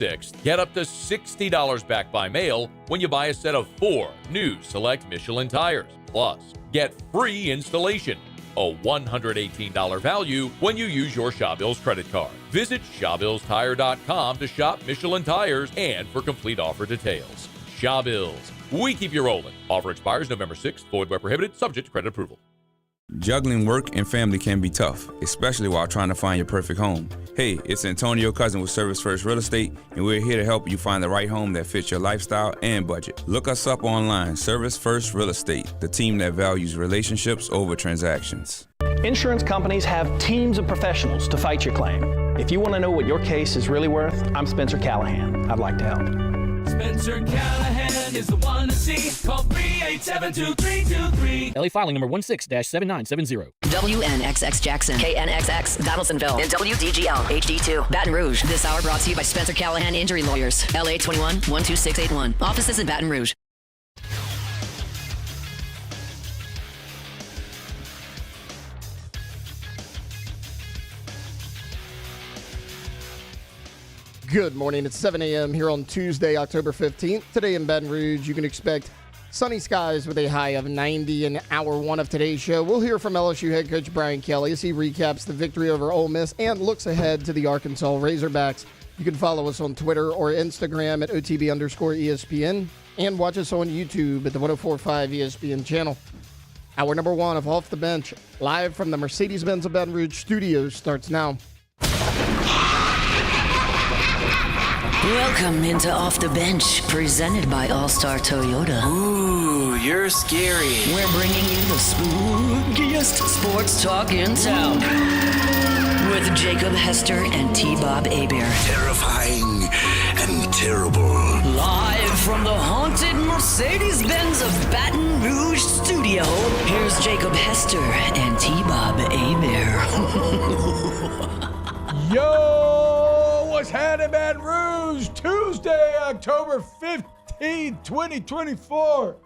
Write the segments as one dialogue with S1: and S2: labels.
S1: 6th, get up to $60 back by mail when you buy a set of 4 new select Michelin tires. Plus, get free installation, a $118 value when you use your Shawbills credit card. Visit ShawbillsTire.com to shop Michelin tires and for complete offer details. Shawbills, we keep you rolling. Offer expires November 6th. Void where prohibited. Subject to credit approval.
S2: Juggling work and family can be tough, especially while trying to find your perfect home. Hey, it's Antonio Cousin with Service First Real Estate, and we're here to help you find the right home that fits your lifestyle and budget. Look us up online, Service First Real Estate, the team that values relationships over transactions.
S3: Insurance companies have teams of professionals to fight your claim. If you want to know what your case is really worth, I'm Spencer Callahan. I'd like to help.
S4: Spencer Callahan is the one to see. Call 387-2323.
S5: LA filing number 16-7970.
S6: WNXX Jackson, KNXX Donaldsonville, and WDGL HD2 Baton Rouge. This hour brought to you by Spencer Callahan Injury Lawyers. LA 21-12681. Offices in Baton Rouge.
S7: Good morning. It's 7 a.m. here on Tuesday, October 15th. Today in Baton Rouge, you can expect sunny skies with a high of 90 in hour one of today's show. We'll hear from LSU head coach Brian Kelly as he recaps the victory over Ole Miss and looks ahead to the Arkansas Razorbacks. You can follow us on Twitter or Instagram at OTB_ESPN and watch us on YouTube at the 104.5 ESPN channel. Hour number one of Off the Bench, live from the Mercedes-Benz of Baton Rouge studios, starts now.
S6: Welcome into Off the Bench, presented by All-Star Toyota.
S8: Ooh, you're scary.
S6: We're bringing you the spookiest sports talk in town with Jacob Hester and T-Bob Hebert.
S8: Terrifying and terrible.
S6: Live from the haunted Mercedes-Benz of Baton Rouge studio, here's Jacob Hester and T-Bob Hebert.
S9: Yo, what's happening, Baton Rouge? Tuesday, October 15th, 2024.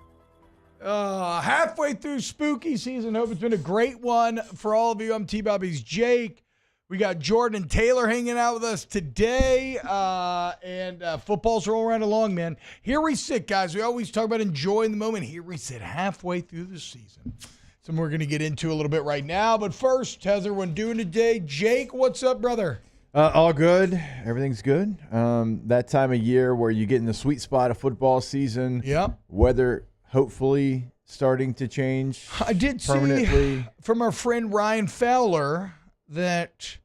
S9: Halfway through spooky season. Hope it's been a great one for all of you. I'm T-Bobby's Jake. We got Jordan and Taylor hanging out with us today, and football's rolling right along, man. Here we sit, guys. We always talk about enjoying the moment. Here we sit halfway through the season. Something we're going to get into a little bit right now. But first, how's everyone doing today? Jake, what's up, brother?
S10: All good. Everything's good. That time of year where you get in the sweet spot of football season.
S9: Yep.
S10: Weather hopefully starting to change.
S9: I did see from our friend Ryan Fowler that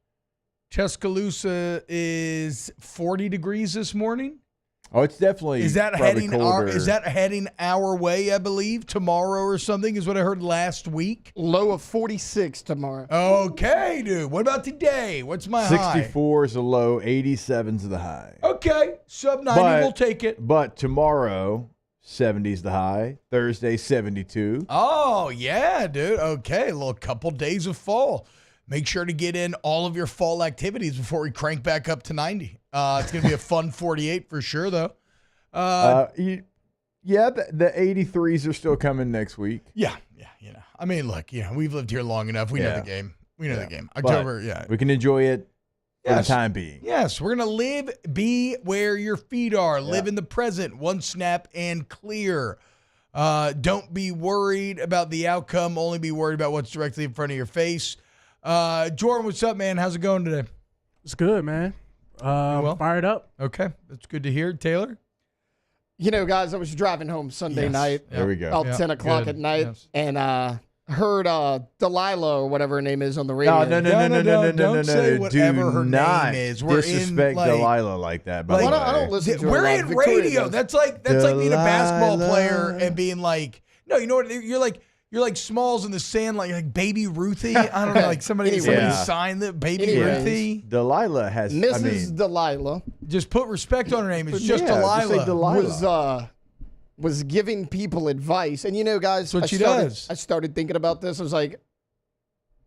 S9: Tuscaloosa is 40 degrees this morning.
S10: Oh, it's definitely
S9: heading our way, I believe, tomorrow or something is what I heard last week.
S7: Low of 46 tomorrow.
S9: Okay, dude. What about today? What's my
S10: 64 is the low, 87 is the high.
S9: Okay, sub 90, we'll take it.
S10: But tomorrow, 70 is the high. Thursday, 72.
S9: Oh, yeah, dude. Okay, a little couple days of fall. Make sure to get in all of your fall activities before we crank back up to 90. It's going to be a fun 48 for sure, though.
S10: The 83s are still coming next week.
S9: Yeah. I mean, look, we've lived here long enough. We know the game. The game. October,
S10: we can enjoy it for the time being.
S9: Yes, we're going to be where your feet are. Live in the present, one snap and clear. Don't be worried about the outcome. Only be worried about what's directly in front of your face. Jordan, what's up, man? How's it going today?
S11: It's good, man. Fired up.
S9: Okay, that's good to hear. Taylor?
S7: Guys, I was driving home Sunday night.
S10: There we go.
S7: About 10 o'clock at night, and heard Delilah or whatever her name is on the radio.
S9: No. Don't say whatever her name is.
S10: We're disrespect Delilah like that. By the way.
S7: I don't listen to her.
S9: We're in radio. That's like being a basketball
S10: Delilah.
S9: player and being like, no, you know what? You're like Smalls in the sand, like Baby Ruthie. I don't know, like somebody signed the Baby Ruthie.
S10: Delilah has
S7: Mrs. Delilah.
S9: Just put respect on her name. It's just Delilah.
S10: Just say Delilah.
S7: Was giving people advice. And guys,
S9: that's what she does.
S7: I started thinking about this. I was like,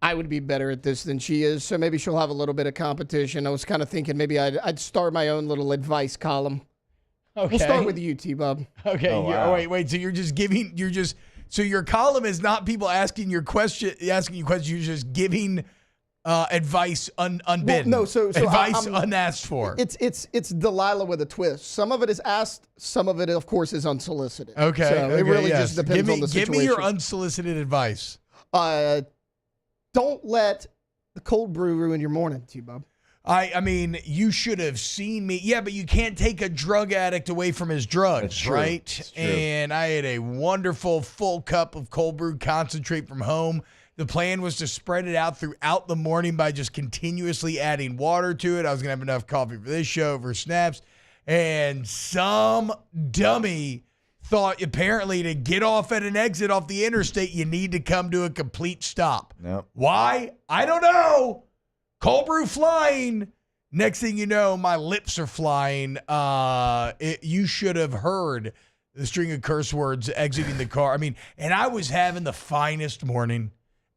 S7: I would be better at this than she is, so maybe she'll have a little bit of competition. I was kind of thinking maybe I'd start my own little advice column.
S9: Okay.
S7: We'll start with you, T-Bob.
S9: Okay.
S10: Oh, wow.
S9: Wait. So so your column is not people asking you questions. You're just giving advice unbidden.
S7: Well, no, so
S9: advice unasked for.
S7: It's Delilah with a twist. Some of it is asked. Some of it, of course, is unsolicited.
S9: Okay.
S7: So it really just depends on the situation.
S9: Give me your unsolicited advice.
S7: Don't let the cold brew ruin your morning, T-Bob.
S9: I mean, you should have seen me. Yeah, but you can't take a drug addict away from his drugs, right? That's true. And I had a wonderful full cup of cold brew concentrate from home. The plan was to spread it out throughout the morning by just continuously adding water to it. I was going to have enough coffee for this show, for snaps. And some dummy thought apparently to get off at an exit off the interstate, you need to come to a complete stop.
S10: Nope.
S9: Why? I don't know. Cold brew flying. Next thing you know, my lips are flying. You should have heard the string of curse words exiting the car. I mean, and I was having the finest morning.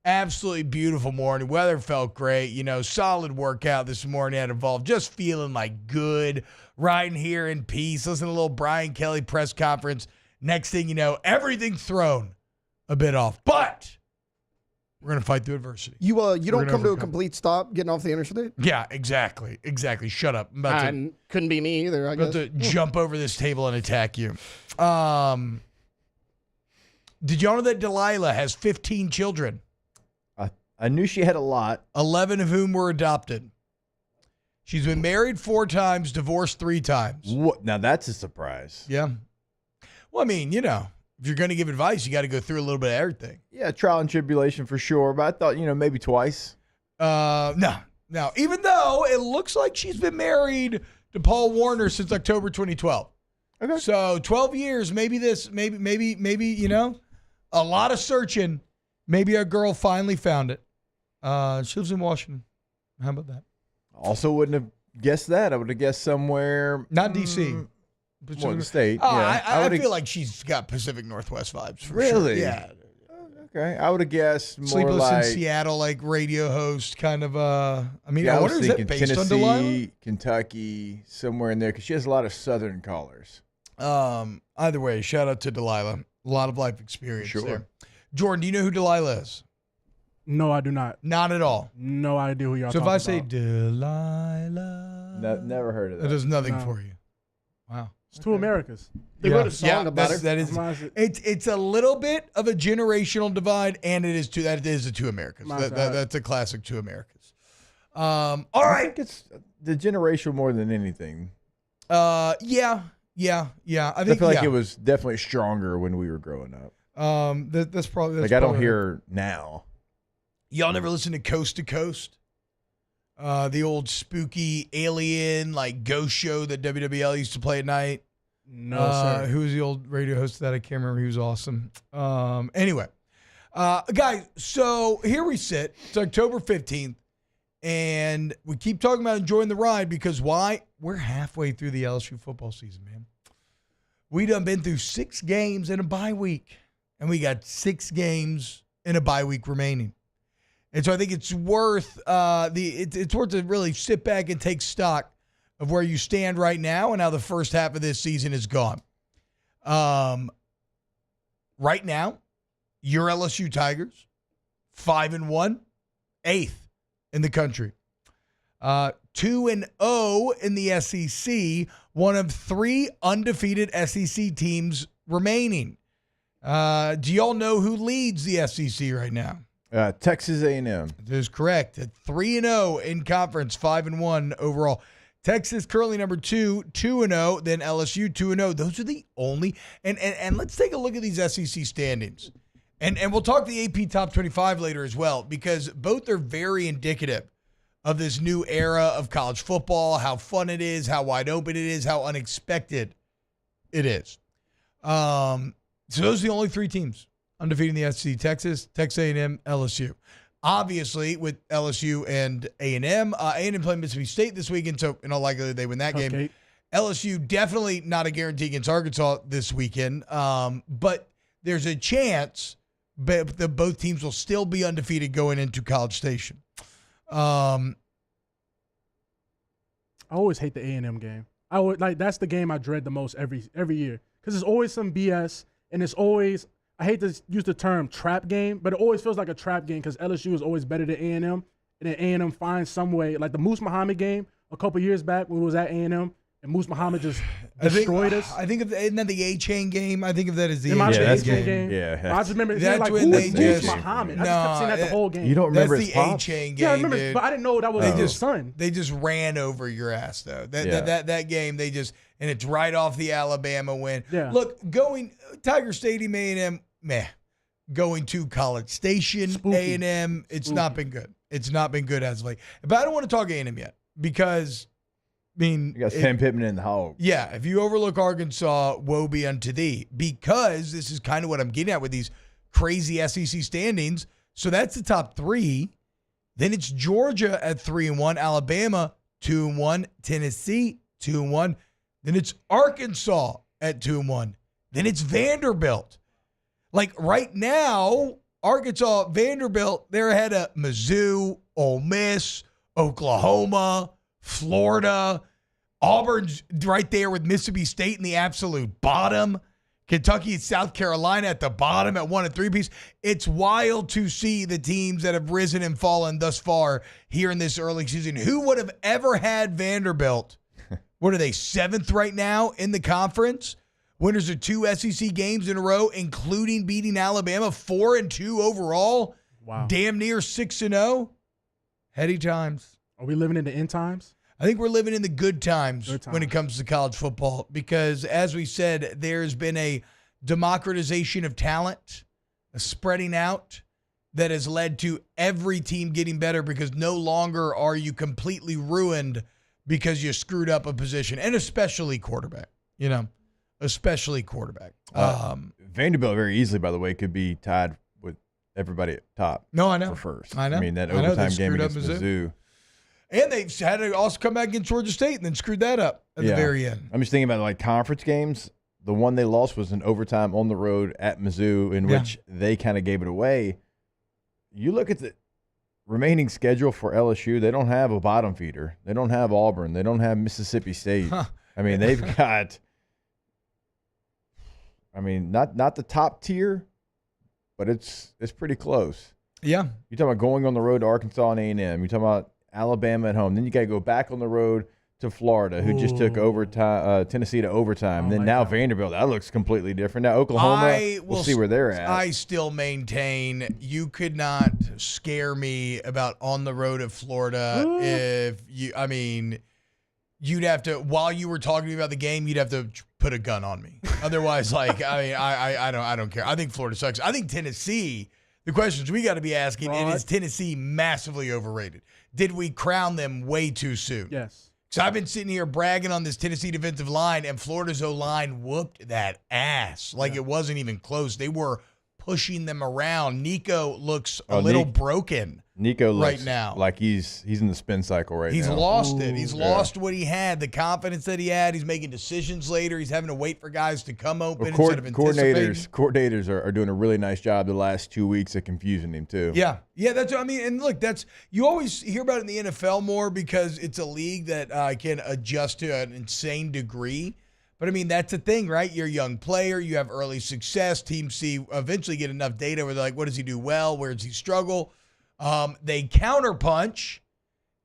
S9: Absolutely beautiful morning. Weather felt great. Solid workout this morning at Evolve. Just feeling like good. Riding here in peace. Listening to a little Brian Kelly press conference. Next thing you know, everything's thrown a bit off. But we're going to fight through adversity.
S7: You don't come to a complete stop getting off the interstate?
S9: Yeah, exactly. Shut up.
S7: Couldn't be me either, I guess.
S9: About to jump over this table and attack you. Did you know that Delilah has 15 children?
S10: I knew she had a lot.
S9: 11 of whom were adopted. She's been married 4 times, divorced 3 times.
S10: What? Now that's a surprise.
S9: Yeah. Well, I mean, if you're going to give advice, you got to go through a little bit of everything.
S10: Yeah, trial and tribulation for sure. But I thought, maybe twice.
S9: No. Even though it looks like she's been married to Paul Warner since October 2012.
S10: Okay.
S9: So 12 years, maybe, a lot of searching. Maybe a girl finally found it. She lives in Washington. How about that?
S10: Also wouldn't have guessed that. I would have guessed somewhere.
S9: Not D.C.
S10: More the state.
S9: Oh,
S10: yeah.
S9: I feel like she's got Pacific Northwest vibes for
S10: really?
S9: Sure. Yeah.
S10: Okay. I would have guessed more
S9: Sleepless
S10: like
S9: in Seattle, like radio host kind of. I wonder is that based
S10: Tennessee,
S9: on Delilah?
S10: Kentucky, somewhere in there, because she has a lot of Southern callers.
S9: Either way, shout out to Delilah. A lot of life experience there. Jordan, do you know who Delilah is?
S11: No, I do not.
S9: Not at all.
S11: No idea who y'all
S9: So
S11: talking
S9: if I say
S11: about.
S9: Delilah,
S10: never heard of that.
S9: That does nothing for you. Wow.
S11: It's 2 Americas.
S7: They wrote a song about her.
S9: That is. It's a little bit of a generational divide, and it is that is the 2 Americas. That's a classic 2 Americas. All right.
S10: I think it's the generational more than anything.
S9: Yeah. I
S10: feel like it was definitely stronger when we were growing up.
S9: That's probably
S10: I don't hear now.
S9: Y'all never listen to Coast to Coast? The old spooky alien ghost show that WWL used to play at night.
S11: No, sir.
S9: Who was the old radio host of that? I can't remember. He was awesome. Anyway, guys, so here we sit. It's October 15th, and we keep talking about enjoying the ride because why? We're halfway through the LSU football season, man. We done been through 6 games in a bye week, and we got 6 games in a bye week remaining. And so I think it's worth it's worth to really sit back and take stock of where you stand right now and how the first half of this season is gone. Right now, your LSU Tigers, 5-1, 8th in the country. 2-0 in the SEC, one of 3 undefeated SEC teams remaining. Do y'all know who leads the SEC right now?
S10: Texas A&M.
S9: That is correct. At 3-0 in conference, 5-1 overall. Texas currently number 2, 2-0. Then LSU 2-0. Those are the only. And let's take a look at these SEC standings. And we'll talk the AP Top 25 later as well because both are very indicative of this new era of college football, how fun it is, how wide open it is, how unexpected it is. So those are the only 3 teams undefeated in the SEC: Texas, Texas A&M, LSU. Obviously, with LSU and A&M, A&M playing Mississippi State this weekend, so in all likelihood they win that game. LSU definitely not a guarantee against Arkansas this weekend, but there's a chance that both teams will still be undefeated going into College Station.
S11: I always hate the A&M game. That's the game I dread the most every year because it's always some BS and it's always. I hate to use the term trap game, but it always feels like a trap game because LSU is always better than A&M, and then A&M finds some way, like the Moose Muhammad game a couple years back when we was at A&M, and Moose Muhammad just destroyed us.
S9: I think of isn't that the A-Chain game? I think of that as the
S11: A-Chain
S9: game.
S11: Yeah, I just remember
S9: that's
S11: like,
S9: when
S11: who
S9: they
S11: is
S9: just
S11: Moose Muhammad? I just kept saying that the whole game.
S10: You don't remember
S9: that's
S10: his
S9: the
S10: pops?
S9: A-Chain game,
S11: Yeah, I remember,
S9: dude.
S11: but I didn't know that was his son.
S9: They just ran over your ass though. That game they just, and it's right off the Alabama win.
S11: Yeah.
S9: Look, going Tiger Stadium A&M, meh. Going to College Station A&M, it's not been good. It's not been good as of late. But I don't want to talk A&M yet because, I mean,
S10: you got Sam Pittman in the Hog.
S9: Yeah, if you overlook Arkansas, woe be unto thee. Because this is kind of what I'm getting at with these crazy SEC standings. So that's the top three. Then it's Georgia at 3-1, Alabama 2-1, Tennessee 2-1. Then it's Arkansas at 2-1. Then it's Vanderbilt. Like right now, Arkansas, Vanderbilt, they're ahead of Mizzou, Ole Miss, Oklahoma, Florida. Auburn's right there with Mississippi State in the absolute bottom. Kentucky and South Carolina at the bottom at 1 and 3 piece. It's wild to see the teams that have risen and fallen thus far here in this early season. Who would have ever had Vanderbilt? What are they, 7th right now in the conference? Winners of 2 SEC games in a row, including beating Alabama 4-2 overall.
S11: Wow.
S9: Damn near 6-0. Heady times.
S11: Are we living in the end times?
S9: I think we're living in the good times when it comes to college football because, as we said, there's been a democratization of talent, a spreading out that has led to every team getting better because no longer are you completely ruined because you screwed up a position, and especially quarterback, especially quarterback.
S10: Vanderbilt very easily, by the way, could be tied with everybody at top.
S9: No, I know.
S10: For first.
S9: I know.
S10: I mean, that
S9: I know.
S10: overtime
S9: They
S10: game
S9: screwed up
S10: against
S9: Mizzou.
S10: Mizzou.
S9: And they had to also come back against Georgia State and then screwed that up at the very end.
S10: I'm just thinking about like conference games. The one they lost was in overtime on the road at Mizzou, in which they kind of gave it away. You look at the remaining schedule for LSU, they don't have a bottom feeder. They don't have Auburn. They don't have Mississippi State. I mean, they've got, not the top tier, but it's pretty close.
S9: Yeah.
S10: You're talking about going on the road to Arkansas and A&M. You're talking about Alabama at home. Then you got to go back on the road to Florida, who just took Tennessee to overtime. Then now Vanderbilt, that looks completely different. Now Oklahoma, we'll see where they're at.
S9: I still maintain you could not scare me about on the road at Florida if you'd have to, while you were talking to me about the game, you'd have to put a gun on me. Otherwise, I don't care. I think Florida sucks. I think Tennessee, the questions we got to be asking is Tennessee massively overrated? Did we crown them way too soon?
S11: Yes.
S9: So I've been sitting here bragging on this Tennessee defensive line, and Florida's O-line whooped that ass like it wasn't even close. They were pushing them around. Nico looks a little broken.
S10: Nico looks
S9: right now
S10: like he's in the spin cycle right now.
S9: He's lost it. He's lost what he had, the confidence that he had. He's making decisions later. He's having to wait for guys to come open instead of anticipating.
S10: Coordinators are doing a really nice job the last 2 weeks of confusing him too.
S9: Yeah, that's what I mean. And look, you always hear about it in the NFL more because it's a league that can adjust to an insane degree. But, I mean, that's the thing, right? You're a young player. You have early success. Teams eventually get enough data where they're like, what does he do well? Where does he struggle? They counterpunch,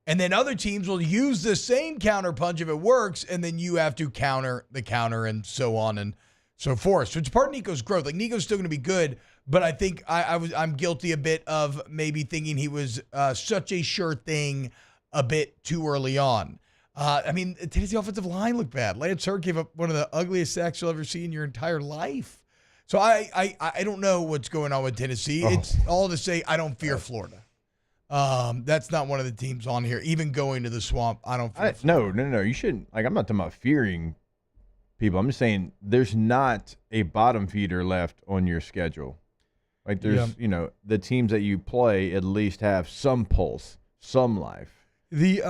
S9: and then other teams will use the same counterpunch if it works, and then you have to counter the counter and so on and so forth. So it's part of Nico's growth. Like, Nico's still going to be good, but I think I'm guilty a bit of maybe thinking he was such a sure thing a bit too early on. Tennessee offensive line looked bad. Lance Hurd gave up one of the ugliest sacks you'll ever see in your entire life. So I don't know what's going on with Tennessee. It's all to say I don't fear Florida. That's not one of the teams on here. Even going to the Swamp, I don't fear Florida.
S10: No. You shouldn't. Like, I'm not talking about fearing people. I'm just saying there's not a bottom feeder left on your schedule. Like, there's, the teams that you play at least have some pulse, some life.
S9: You get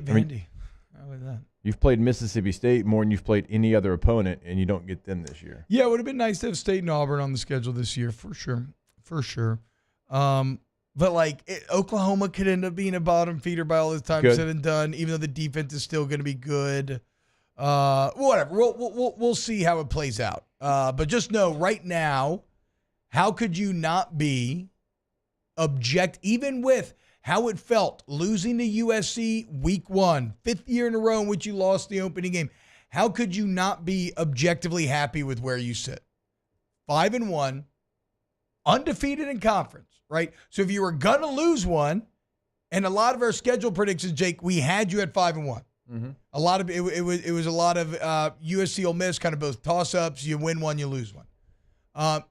S9: Vandy. How about that?
S10: You've played Mississippi State more than you've played any other opponent, and you don't get them this year.
S9: Yeah, it would have been nice to have State and Auburn on the schedule this year, for sure. But Oklahoma could end up being a bottom feeder by all this time said and done, even though the defense is still going to be good. Whatever. We'll see how it plays out. But just know right now, how could you not be even with how it felt losing to USC week 1, 5th year in a row in which you lost the opening game, how could you not be objectively happy with where you sit? 5-1, undefeated in conference, right? So if you were going to lose one, and a lot of our schedule predictions, Jake, we had you at 5-1.
S10: Mm-hmm.
S9: A lot of it was a lot of USC Ole Miss, kind of both toss-ups. You win one, you lose one.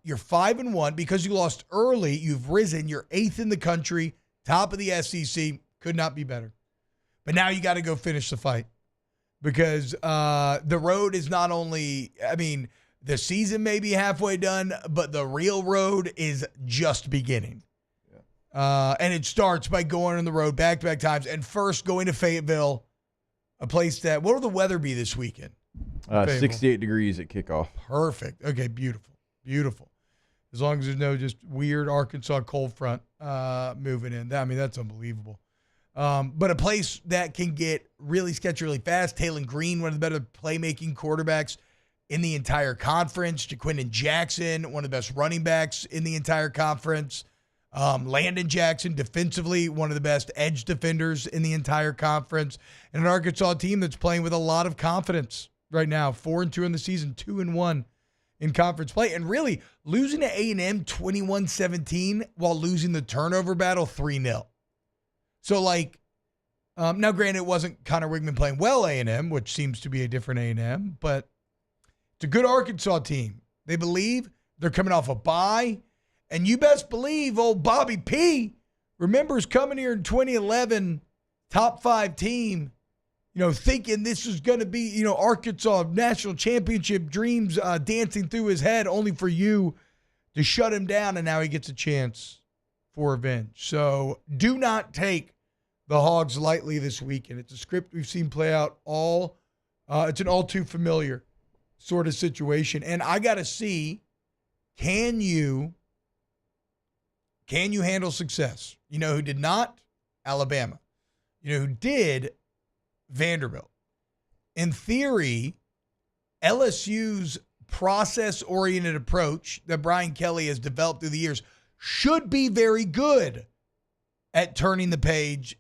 S9: You're 5-1 because you lost early. You've risen. You're 8th in the country, top of the SEC. Could not be better. But now you got to go finish the fight because the road is not only. I mean, the season may be halfway done, but the real road is just beginning. And it starts by going on the road back-to-back times, and first going to Fayetteville. A place that, what will the weather be this weekend?
S10: 68 degrees at kickoff.
S9: Perfect. Okay, beautiful. Beautiful. As long as there's no just weird Arkansas cold front moving in. I mean, that's unbelievable. But a place that can get really sketchy really fast. Taylon Green, one of the better playmaking quarterbacks in the entire conference. Jaquindon Jackson, one of the best running backs in the entire conference. Landon Jackson, defensively, one of the best edge defenders in the entire conference. And an Arkansas team that's playing with a lot of confidence right now. 4-2 in the season, 2-1 in conference play. And really, losing to A&M 21-17 while losing the turnover battle 3-0. So, now granted, it wasn't Connor Wigman playing well A&M, which seems to be a different A&M, but it's a good Arkansas team. They believe they're coming off a bye. And you best believe old Bobby P. remembers coming here in 2011, top 5 team, thinking this is going to be, Arkansas national championship dreams dancing through his head, only for you to shut him down, and now he gets a chance for revenge. So do not take the Hogs lightly this weekend. It's a script we've seen play out it's an all too familiar sort of situation. And I got to see, can you handle success? You know who did not? Alabama. You know who did? Vanderbilt. In theory, LSU's process-oriented approach that Brian Kelly has developed through the years should be very good at turning the page,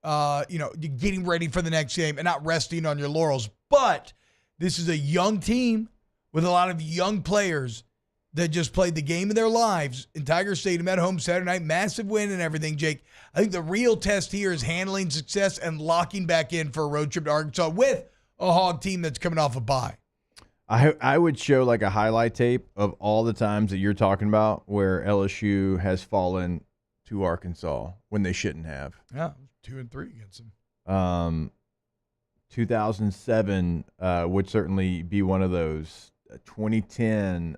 S9: getting ready for the next game and not resting on your laurels. But this is a young team with a lot of young players that just played the game of their lives in Tiger Stadium at home Saturday night. Massive win and everything, Jake. I think the real test here is handling success and locking back in for a road trip to Arkansas with a Hog team that's coming off a bye.
S10: I would show a highlight tape of all the times that you're talking about where LSU has fallen to Arkansas when they shouldn't have.
S9: Yeah, 2-3 against them.
S10: 2007 would certainly be one of those. 2010.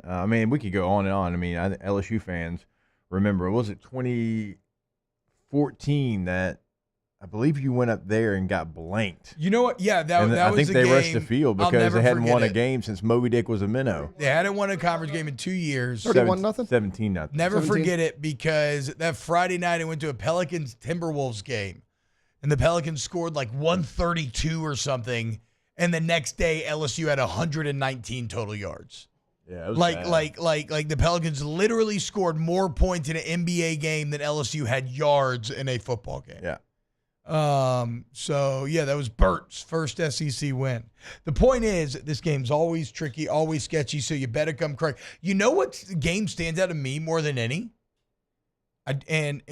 S10: We could go on and on. LSU fans remember, was it 2014 that I believe you went up there and got blanked?
S9: You know what? Yeah, that was
S10: I think they rushed the field because they hadn't won a
S9: it.
S10: game since Moby Dick was a minnow.
S9: They hadn't won a conference game in 2 years.
S7: 31-0?
S10: 17-0.
S9: Never forget it, because that Friday night I went to a Pelicans-Timberwolves game, and the Pelicans scored 132 or something. And the next day, LSU had 119 total yards.
S10: Yeah, it was
S9: like
S10: bad.
S9: the Pelicans literally scored more points in an NBA game than LSU had yards in a football game.
S10: Yeah.
S9: So yeah, that was Bert's first SEC win. The point is, this game's always tricky, always sketchy. So you better come correct. You know what game stands out to me more than any? And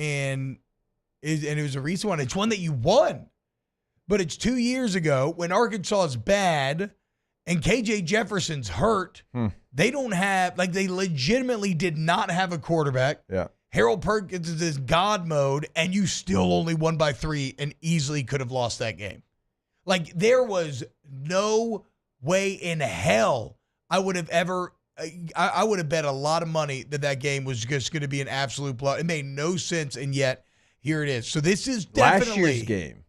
S9: it was a recent one. It's one that you won. But it's 2 years ago when Arkansas is bad and KJ Jefferson's hurt. They don't have, they legitimately did not have a quarterback.
S10: Yeah.
S9: Harold Perkins is in God mode, and you still only won by 3 and easily could have lost that game. There was no way in hell I would have ever, I would have bet a lot of money that game was just going to be an absolute blow. It made no sense, and yet here it is. So this is definitely
S10: last year's game.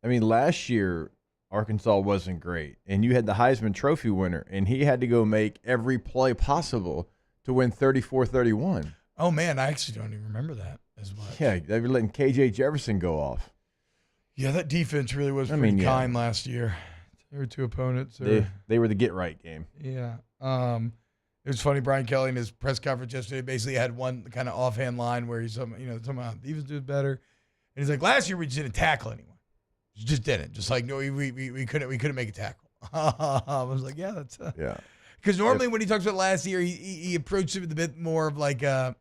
S10: Last year, Arkansas wasn't great, and you had the Heisman Trophy winner, and he had to go make every play possible to win 34-31.
S9: Oh, man, I actually don't even remember that as much.
S10: Yeah, they were letting KJ Jefferson go off.
S9: Yeah, that defense really was pretty kind last year. There were 2 opponents.
S10: They were the get-right game.
S9: Yeah. It was funny. Brian Kelly in his press conference yesterday basically had one kind of offhand line where he's, somehow defense doing better, and he's like, "Last year we just didn't tackle anyone, just didn't. Just like no, we couldn't make a tackle." I was like, "Yeah, that's
S10: yeah."
S9: Because normally when he talks about last year, he approaches it with a bit more of like a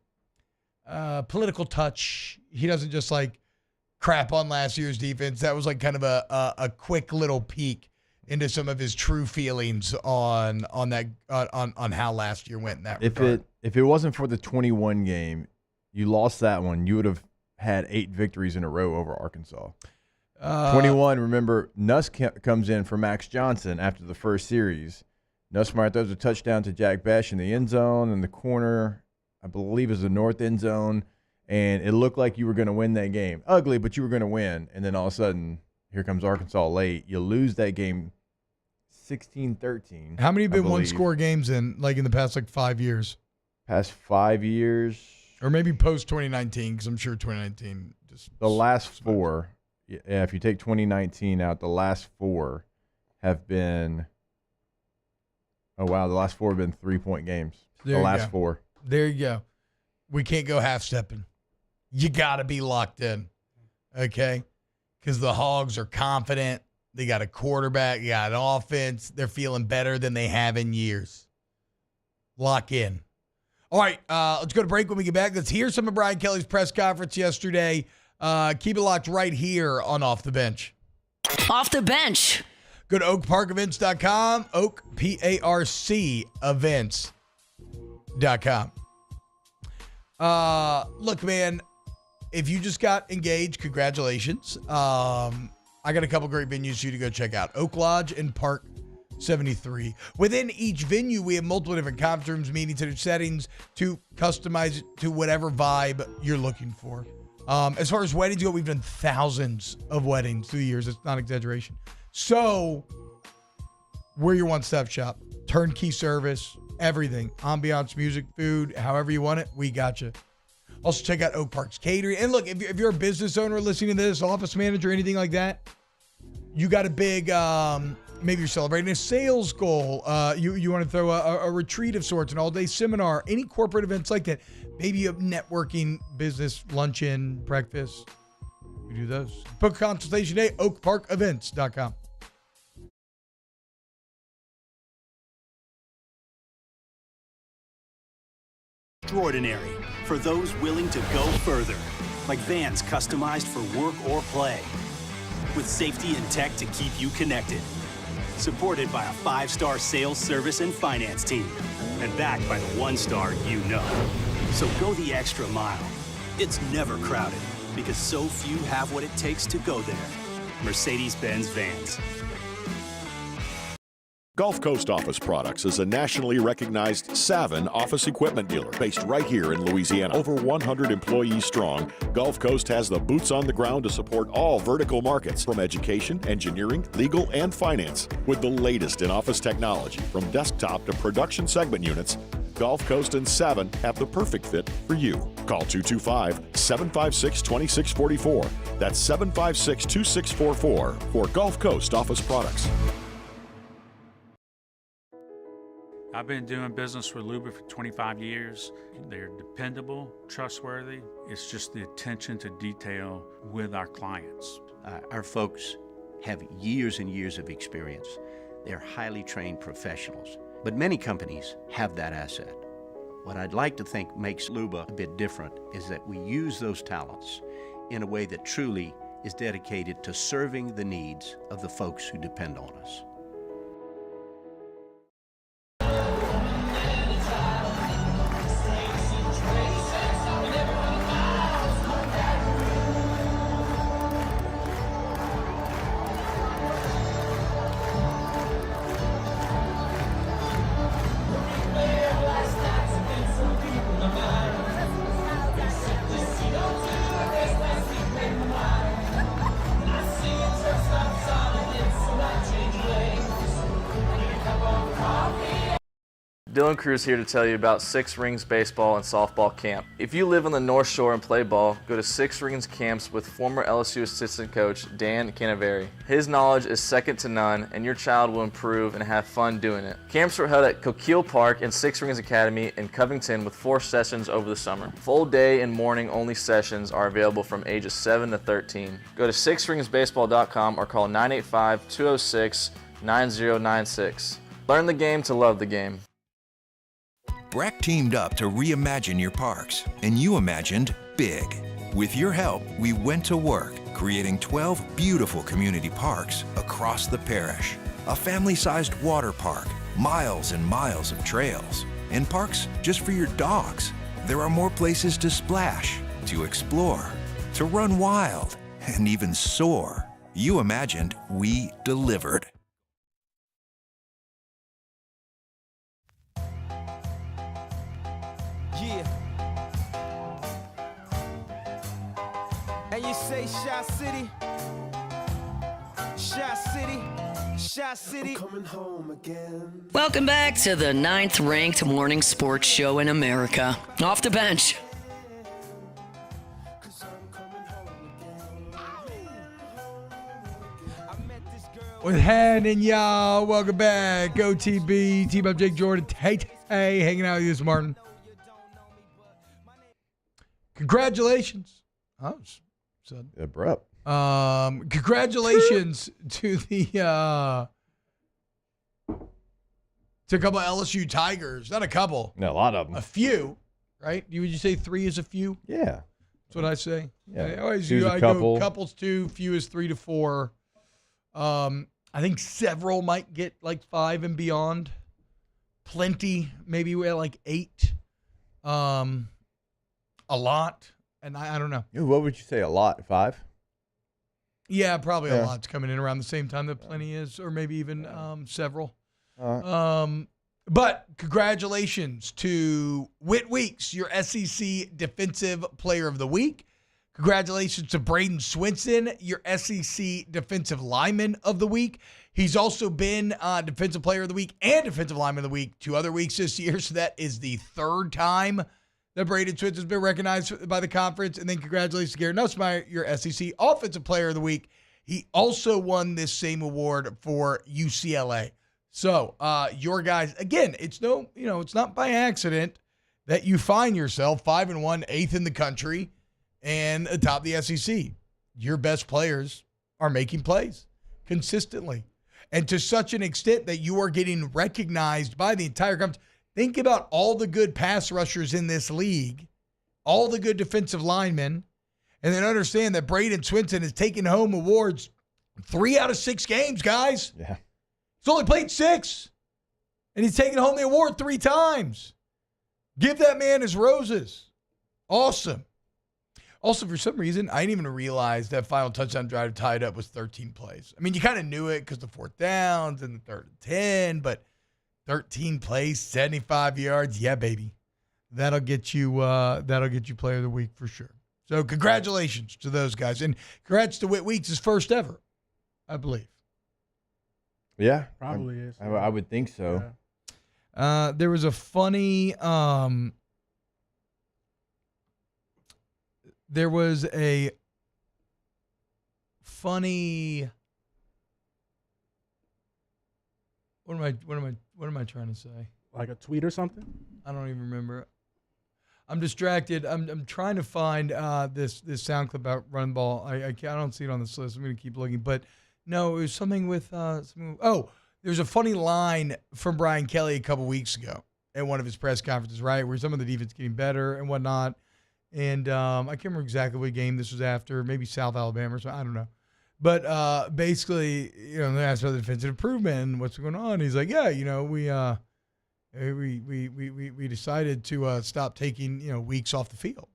S9: political touch. He doesn't just like crap on last year's defense. That was like kind of a quick little peek into some of his true feelings on how last year went in that regard.
S10: If it wasn't for the 21 game, you lost that one, you would have had 8 victories in a row over Arkansas. 21, remember, Nuss comes in for Max Johnson after the first series. Nussmeier throws a touchdown to Jack Besh in the end zone, in the corner, I believe is the north end zone, and it looked like you were going to win that game. Ugly, but you were going to win, and then all of a sudden, here comes Arkansas late. You lose that game 16-13.
S9: How many have been one-score games in the past 5 years?
S10: Past 5 years.
S9: Or maybe post-2019, because I'm sure 2019 just...
S10: The last 4, yeah, if you take 2019 out, the last 4 have been... Oh, wow, the last 4 have been 3-point games. The last 4.
S9: There you go. We can't go half-stepping. You got to be locked in, okay? Because the Hogs are confident. They got a quarterback. You got an offense. They're feeling better than they have in years. Lock in. All right, let's go to break. When we get back, let's hear some of Brian Kelly's press conference yesterday. Keep it locked right here on Off the Bench.
S6: Off the Bench.
S9: Go to oakparkevents.com, Oak, P-A-R-C, events.com. Look, man, if you just got engaged, congratulations. I got a couple great venues for you to go check out. Oak Lodge and Park 73. Within each venue, we have multiple different conference rooms, meeting center settings to customize it to whatever vibe you're looking for. As far as weddings go, we've done thousands of weddings through the years. It's not exaggeration. So we're your one-stop shop. Turnkey service, everything. Ambiance, music, food, however you want it, we got you. Also, check out Oak Park's catering. And look, if you're a business owner listening to this, office manager, anything like that, you got a big, maybe you're celebrating a sales goal. You want to throw a retreat of sorts, an all-day seminar, any corporate events like that. Maybe a networking, business, luncheon, breakfast. We do those. Book a consultation today, oakparkevents.com.
S12: Extraordinary for those willing to go further, like vans customized for work or play, with safety and tech to keep you connected, supported by a 5-star sales, service, and finance team, and backed by the 1-star you know. So go the extra mile. It's never crowded because so few have what it takes to go there. Mercedes-Benz Vans.
S13: Gulf Coast Office Products is a nationally recognized Savin office equipment dealer based right here in Louisiana. Over 100 employees strong, Gulf Coast has the boots on the ground to support all vertical markets, from education, engineering, legal, and finance. With the latest in office technology, from desktop to production segment units, Gulf Coast and Savin have the perfect fit for you. Call 225-756-2644. That's 756-2644 for Gulf Coast Office Products.
S14: I've been doing business with Luba for 25 years. They're dependable, trustworthy. It's just the attention to detail with our clients.
S15: Our folks have years and years of experience. They're highly trained professionals, but many companies have that asset. What I'd like to think makes Luba a bit different is that we use those talents in a way that truly is dedicated to serving the needs of the folks who depend on us.
S4: I see it just outside, it's so I change ways.
S16: Dylan Cruz here to tell you about Six Rings Baseball and Softball Camp. If you live on the North Shore and play ball, go to Six Rings Camps with former LSU assistant coach Dan Canaveri. His knowledge is second to none, and your child will improve and have fun doing it. Camps were held at Coquille Park and Six Rings Academy in Covington with 4 sessions over the summer. Full day and morning only sessions are available from ages 7 to 13. Go to sixringsbaseball.com or call 985-206-9096. Learn the game to love the game.
S17: Breck teamed up to reimagine your parks, and you imagined big. With your help, we went to work, creating 12 beautiful community parks across the parish. A family-sized water park, miles and miles of trails, and parks just for your dogs. There are more places to splash, to explore, to run wild, and even soar. You imagined, we delivered.
S18: Yeah. And you say Shy City, Shy City, Shy City. I'm coming home again.
S6: Welcome back to the 9th-ranked morning sports show in America. Off the bench.
S9: With Hen and y'all, welcome back. OTB, Team Up Jake Jordan, hey, hanging out with you this morning. Congratulations. Oh, son.
S10: Abrupt.
S9: Congratulations to the to a couple of LSU Tigers. Not a couple.
S10: No, a lot of them.
S9: A few, right? Would you say 3 is a few?
S10: Yeah.
S9: That's what I say.
S10: Yeah.
S9: I always
S10: Two's
S9: do.
S10: a
S9: I
S10: couple.
S9: go couples 2, few is 3 to 4. I think several might get like 5 and beyond. Plenty, maybe we're like 8. A lot, and I don't know.
S10: What would you say, a lot? 5?
S9: Yeah, probably a lot's coming in around the same time that plenty is, or maybe even several. But congratulations to Whit Weeks, your SEC Defensive Player of the Week. Congratulations to Braden Swinson, your SEC Defensive Lineman of the Week. He's also been Defensive Player of the Week and Defensive Lineman of the Week 2 other weeks this year, so that is the 3rd time that Braden Swinson has been recognized by the conference. And then congratulations to Garrett Nussmeier, your SEC Offensive Player of the Week. He also won this same award for UCLA. So your guys, again, it's not by accident that you find yourself 5-1, 8th in the country, and atop the SEC. Your best players are making plays consistently, and to such an extent that you are getting recognized by the entire conference. Think about all the good pass rushers in this league, all the good defensive linemen, and then understand that Braden Swinson is taking home awards 3 out of 6 games, guys.
S10: Yeah.
S9: He's only played 6, and he's taken home the award 3 times. Give that man his roses. Awesome. Also, for some reason, I didn't even realize that final touchdown drive tied up was 13 plays. I mean, you kind of knew it because the 4th downs and the 3rd and 10, but 13 plays, 75 yards. Yeah, baby. That'll get you Player of the Week for sure. So congratulations to those guys. And congrats to Whit Weeks, his first ever, I believe.
S10: Yeah.
S11: Probably is.
S10: I would think so.
S9: Yeah. There was a funny what am I trying to say?
S11: Like a tweet or something?
S9: I don't even remember. I'm distracted. I'm trying to find this sound clip about run ball. I don't see it on this list. I'm going to keep looking. But no, it was something with there's a funny line from Brian Kelly a couple weeks ago at one of his press conferences, right, where some of the defense getting better and whatnot. And I can't remember exactly what game this was after, maybe South Alabama or something. I don't know. But basically, they asked about the defensive improvement and what's going on. He's like, yeah, we decided to stop taking weeks off the field.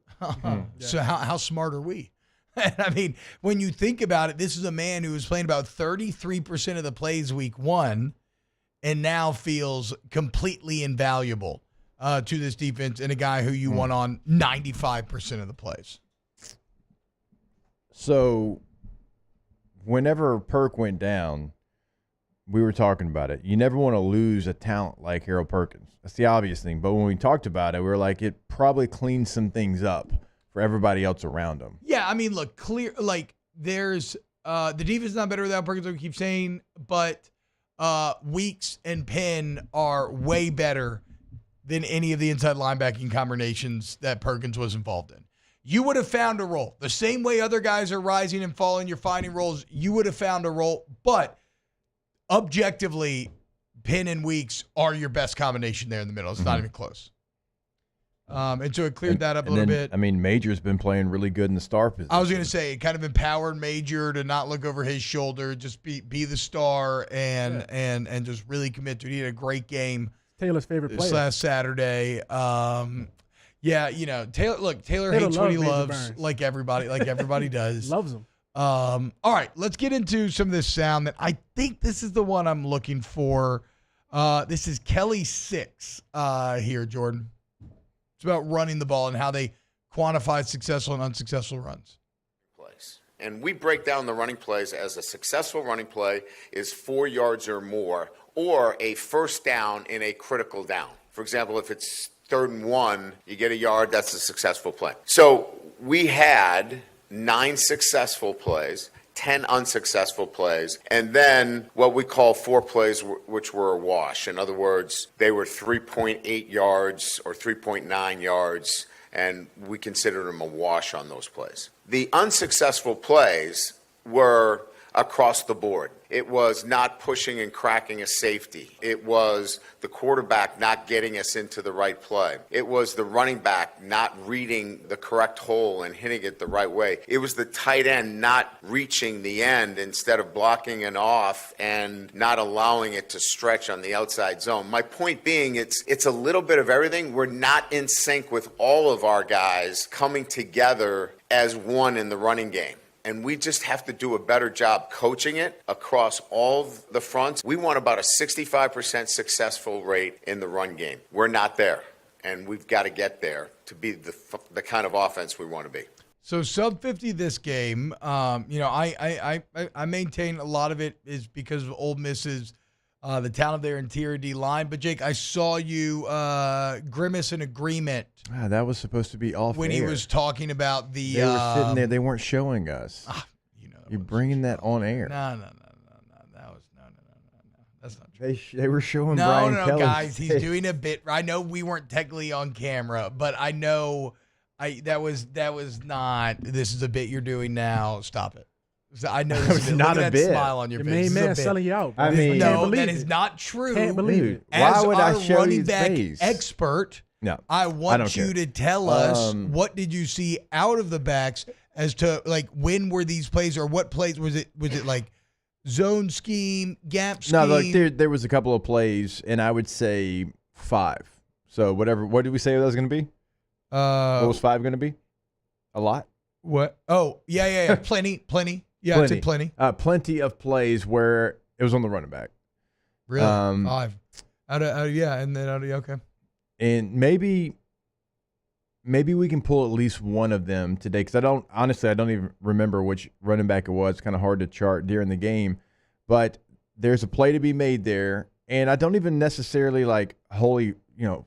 S9: So how smart are we? And I mean, when you think about it, this is a man who was playing about 33% of the plays week 1 and now feels completely invaluable to this defense, and a guy who you won on 95% of the plays.
S10: So whenever Perk went down, we were talking about it. You never want to lose a talent like Harold Perkins. That's the obvious thing. But when we talked about it, we were like, it probably cleans some things up for everybody else around him.
S9: Yeah, I mean, look, clear. Like, there's the defense is not better without Perkins, like we keep saying, but Weeks and Penn are way better than any of the inside linebacking combinations that Perkins was involved in. You would have found a role. The same way other guys are rising and falling, you're finding roles, you would have found a role. But objectively, Penn and Weeks are your best combination there in the middle. It's not even close. And so it cleared that up a little bit.
S10: I mean, Major's been playing really good in the star position.
S9: I was going to say, it kind of empowered Major to not look over his shoulder, just be the star and just really commit to it. He had a great game.
S11: Taylor's favorite player.
S9: Last Saturday. Yeah, you know, Taylor hates what he loves, like everybody does.
S11: Loves him.
S9: All right, let's get into some of this sound that I think this is the one I'm looking for. This is Kelly 6 here, Jordan. It's about running the ball and how they quantify successful and unsuccessful runs.
S19: And we break down the running plays as a successful running play is 4 yards or more, or a first down in a critical down. For example, if it's 3rd and 1, you get a yard, that's a successful play. So we had 9 successful plays, 10 unsuccessful plays, and then what we call 4 plays which were a wash. In other words, they were 3.8 yards or 3.9 yards, and we considered them a wash on those plays. The unsuccessful plays were across the board. It was not pushing and cracking a safety. It was the quarterback not getting us into the right play. It was the running back not reading the correct hole and hitting it the right way. It was the tight end not reaching the end instead of blocking it off and not allowing it to stretch on the outside zone. My point being, it's a little bit of everything. We're not in sync with all of our guys coming together as one in the running game. And we just have to do a better job coaching it across all the fronts. We want about a 65% successful rate in the run game. We're not there, and we've got to get there to be the kind of offense we want to be.
S9: So sub 50 this game, I maintain a lot of it is because of Ole Miss's the talent of their interior D line. But Jake, I saw you grimace in agreement.
S10: Wow, that was supposed to be off
S9: when
S10: air.
S9: he was talking about the.
S10: They were sitting there. They weren't showing us. You're bringing that on air.
S9: No. That was no. That's not true.
S10: They were showing Brian Kelly's
S9: guys.
S10: face.
S9: He's doing a bit. I know we weren't technically on camera, but I know that was not. This is a bit you're doing now. Stop it. I know this is
S10: not
S9: Look
S10: a
S9: at
S10: bit.
S9: that smile on your
S11: Your
S9: face.
S11: main man selling you out.
S10: I mean,
S9: no, that is not true.
S11: Can't believe it.
S9: As
S10: Why would
S9: our
S10: I show
S9: running
S10: his
S9: back
S10: face?
S9: expert,
S10: No,
S9: I want you to tell us what did you see out of the backs as to like when were these plays or what plays was it like zone scheme, gap scheme?
S10: No, like there was a couple of plays, and I would say 5. So whatever. What did we say that was going to be? What was 5 going to be? A lot.
S9: What? Oh, yeah. Plenty. Yeah, I said plenty.
S10: Plenty of plays where it was on the running back.
S9: Really? 5. Okay.
S10: And maybe we can pull at least one of them today because I don't even remember which running back it was. It's kind of hard to chart during the game, but there's a play to be made there, and I don't even necessarily like wholly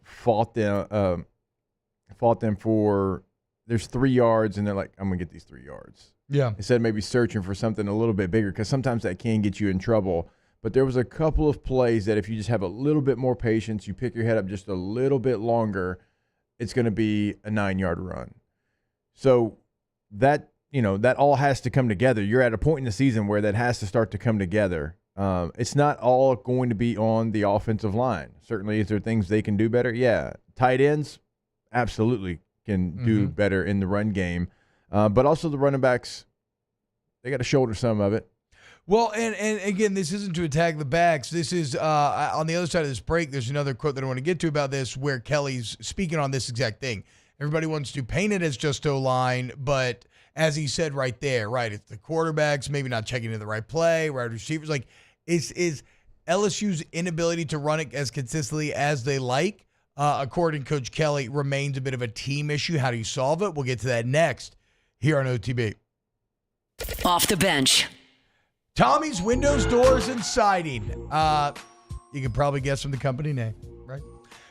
S10: fault them for. There's 3 yards, and they're like, I'm gonna get these 3 yards.
S9: Yeah.
S10: Instead of maybe searching for something a little bit bigger, because sometimes that can get you in trouble. But there was a couple of plays that if you just have a little bit more patience, you pick your head up just a little bit longer, it's going to be a 9-yard run. So that all has to come together. You're at a point in the season where that has to start to come together. It's not all going to be on the offensive line. Certainly, is there things they can do better? Yeah. Tight ends, absolutely can do better in the run game. But also the running backs, they got to shoulder some of it.
S9: Well, and again, this isn't to attack the backs. This is on the other side of this break. There's another quote that I want to get to about this where Kelly's speaking on this exact thing. Everybody wants to paint it as just O-line, but as he said right there, right, it's the quarterbacks maybe not checking in the right play, right receivers. Like, is LSU's inability to run it as consistently as they like, according to Coach Kelly, remains a bit of a team issue. How do you solve it? We'll get to that next here on OTB.
S6: Off the bench.
S9: Tommy's Windows, Doors, and Siding. You can probably guess from the company name, right?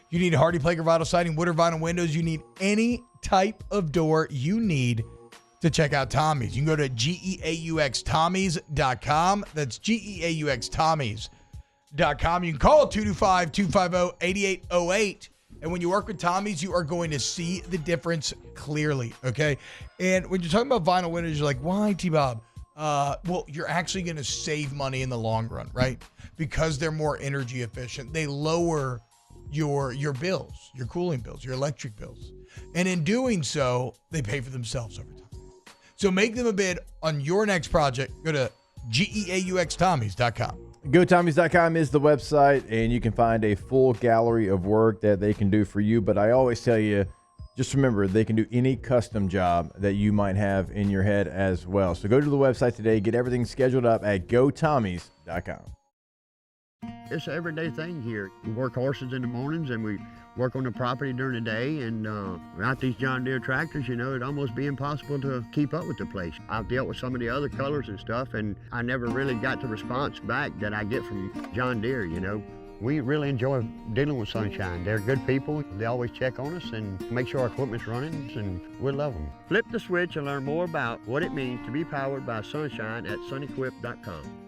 S9: You need hardy plank or vinyl siding, wood or vinyl windows. You need any type of door you need to check out Tommy's. You can go to GEAUXTommys.com. That's GEAUXTommys.com. You can call 225-250-8808. And when you work with Tommy's, you are going to see the difference clearly, okay? And when you're talking about vinyl windows, you're like, why, T-Bob? Well, you're actually going to save money in the long run, right? Because they're more energy efficient. They lower your bills, your cooling bills, your electric bills. And in doing so, they pay for themselves over time. So make them a bid on your next project. Go to GEAUXTommys.com.
S10: GoTommys.com is the website, and you can find a full gallery of work that they can do for you. But I always tell you, just remember, they can do any custom job that you might have in your head as well. So go to the website today, get everything scheduled up at GoTommys.com.
S20: It's an everyday thing here. We work horses in the mornings and we work on the property during the day, and without these John Deere tractors, it'd almost be impossible to keep up with the place. I've dealt with some of the other colors and stuff, and I never really got the response back that I get from John Deere, We really enjoy dealing with Sunshine. They're good people. They always check on us and make sure our equipment's running, and we love them. Flip the switch and learn more about what it means to be powered by Sunshine at sunequip.com.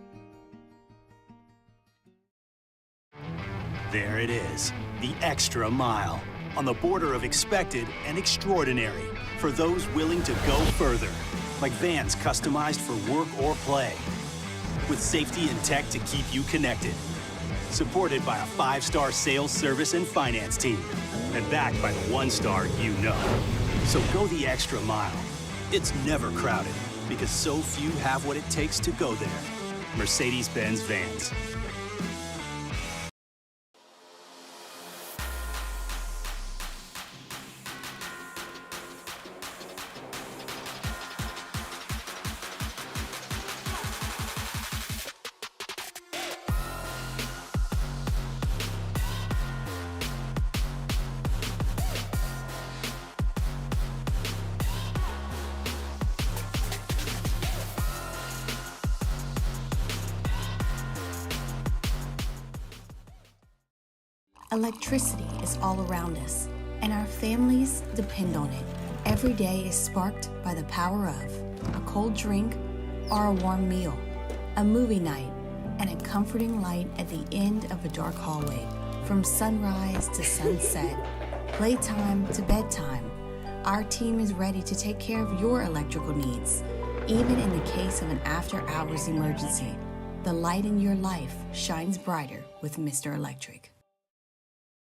S12: There it is, the extra mile, on the border of expected and extraordinary for those willing to go further, like vans customized for work or play, with safety and tech to keep you connected, supported by a 5-star sales, service, and finance team, and backed by the 1-star you know. So go the extra mile. It's never crowded, because so few have what it takes to go there. Mercedes-Benz Vans.
S21: Electricity is all around us, and our families depend on it. Every day is sparked by the power of a cold drink or a warm meal, a movie night, and a comforting light at the end of a dark hallway. From sunrise to sunset, playtime to bedtime, our team is ready to take care of your electrical needs. Even in the case of an after-hours emergency, the light in your life shines brighter with Mr. Electric.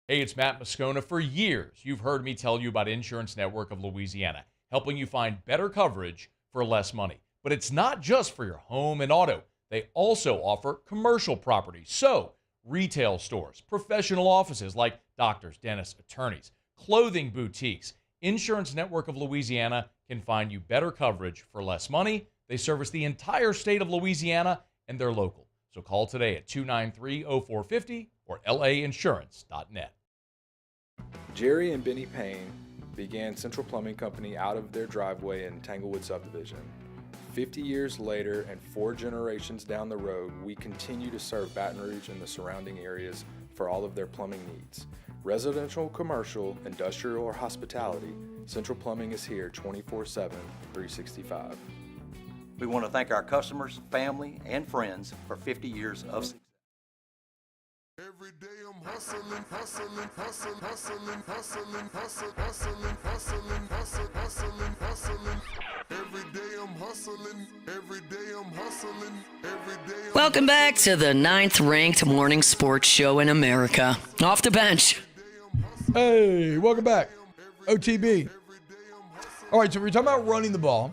S1: Hey, it's Matt Moscona. For years, you've heard me tell you about Insurance Network of Louisiana, helping you find better coverage for less money. But it's not just for your home and auto. They also offer commercial property. So, retail stores, professional offices like doctors, dentists, attorneys, clothing boutiques. Insurance Network of Louisiana can find you better coverage for less money. They service the entire state of Louisiana, and they're local. So call today at 293-0450 or lainsurance.net.
S22: Jerry and Benny Payne began Central Plumbing Company out of their driveway in Tanglewood subdivision. 50 years later and 4 generations down the road, we continue to serve Baton Rouge and the surrounding areas for all of their plumbing needs. Residential, commercial, industrial, or hospitality, Central Plumbing is here 24/7, 365.
S23: We want to thank our customers, family, and friends for 50 years of success.
S18: Every day I'm hustling, hustling, hustling, hustling, hustling, hustling, hustling, hustling, hustling, hustling, hustling. Every day I'm hustling, every day I'm hustling, every day.
S6: Welcome back to the 9th-ranked morning sports show in America. Off the bench.
S9: Hey, welcome back. OTB. All right, so we're talking about running the ball.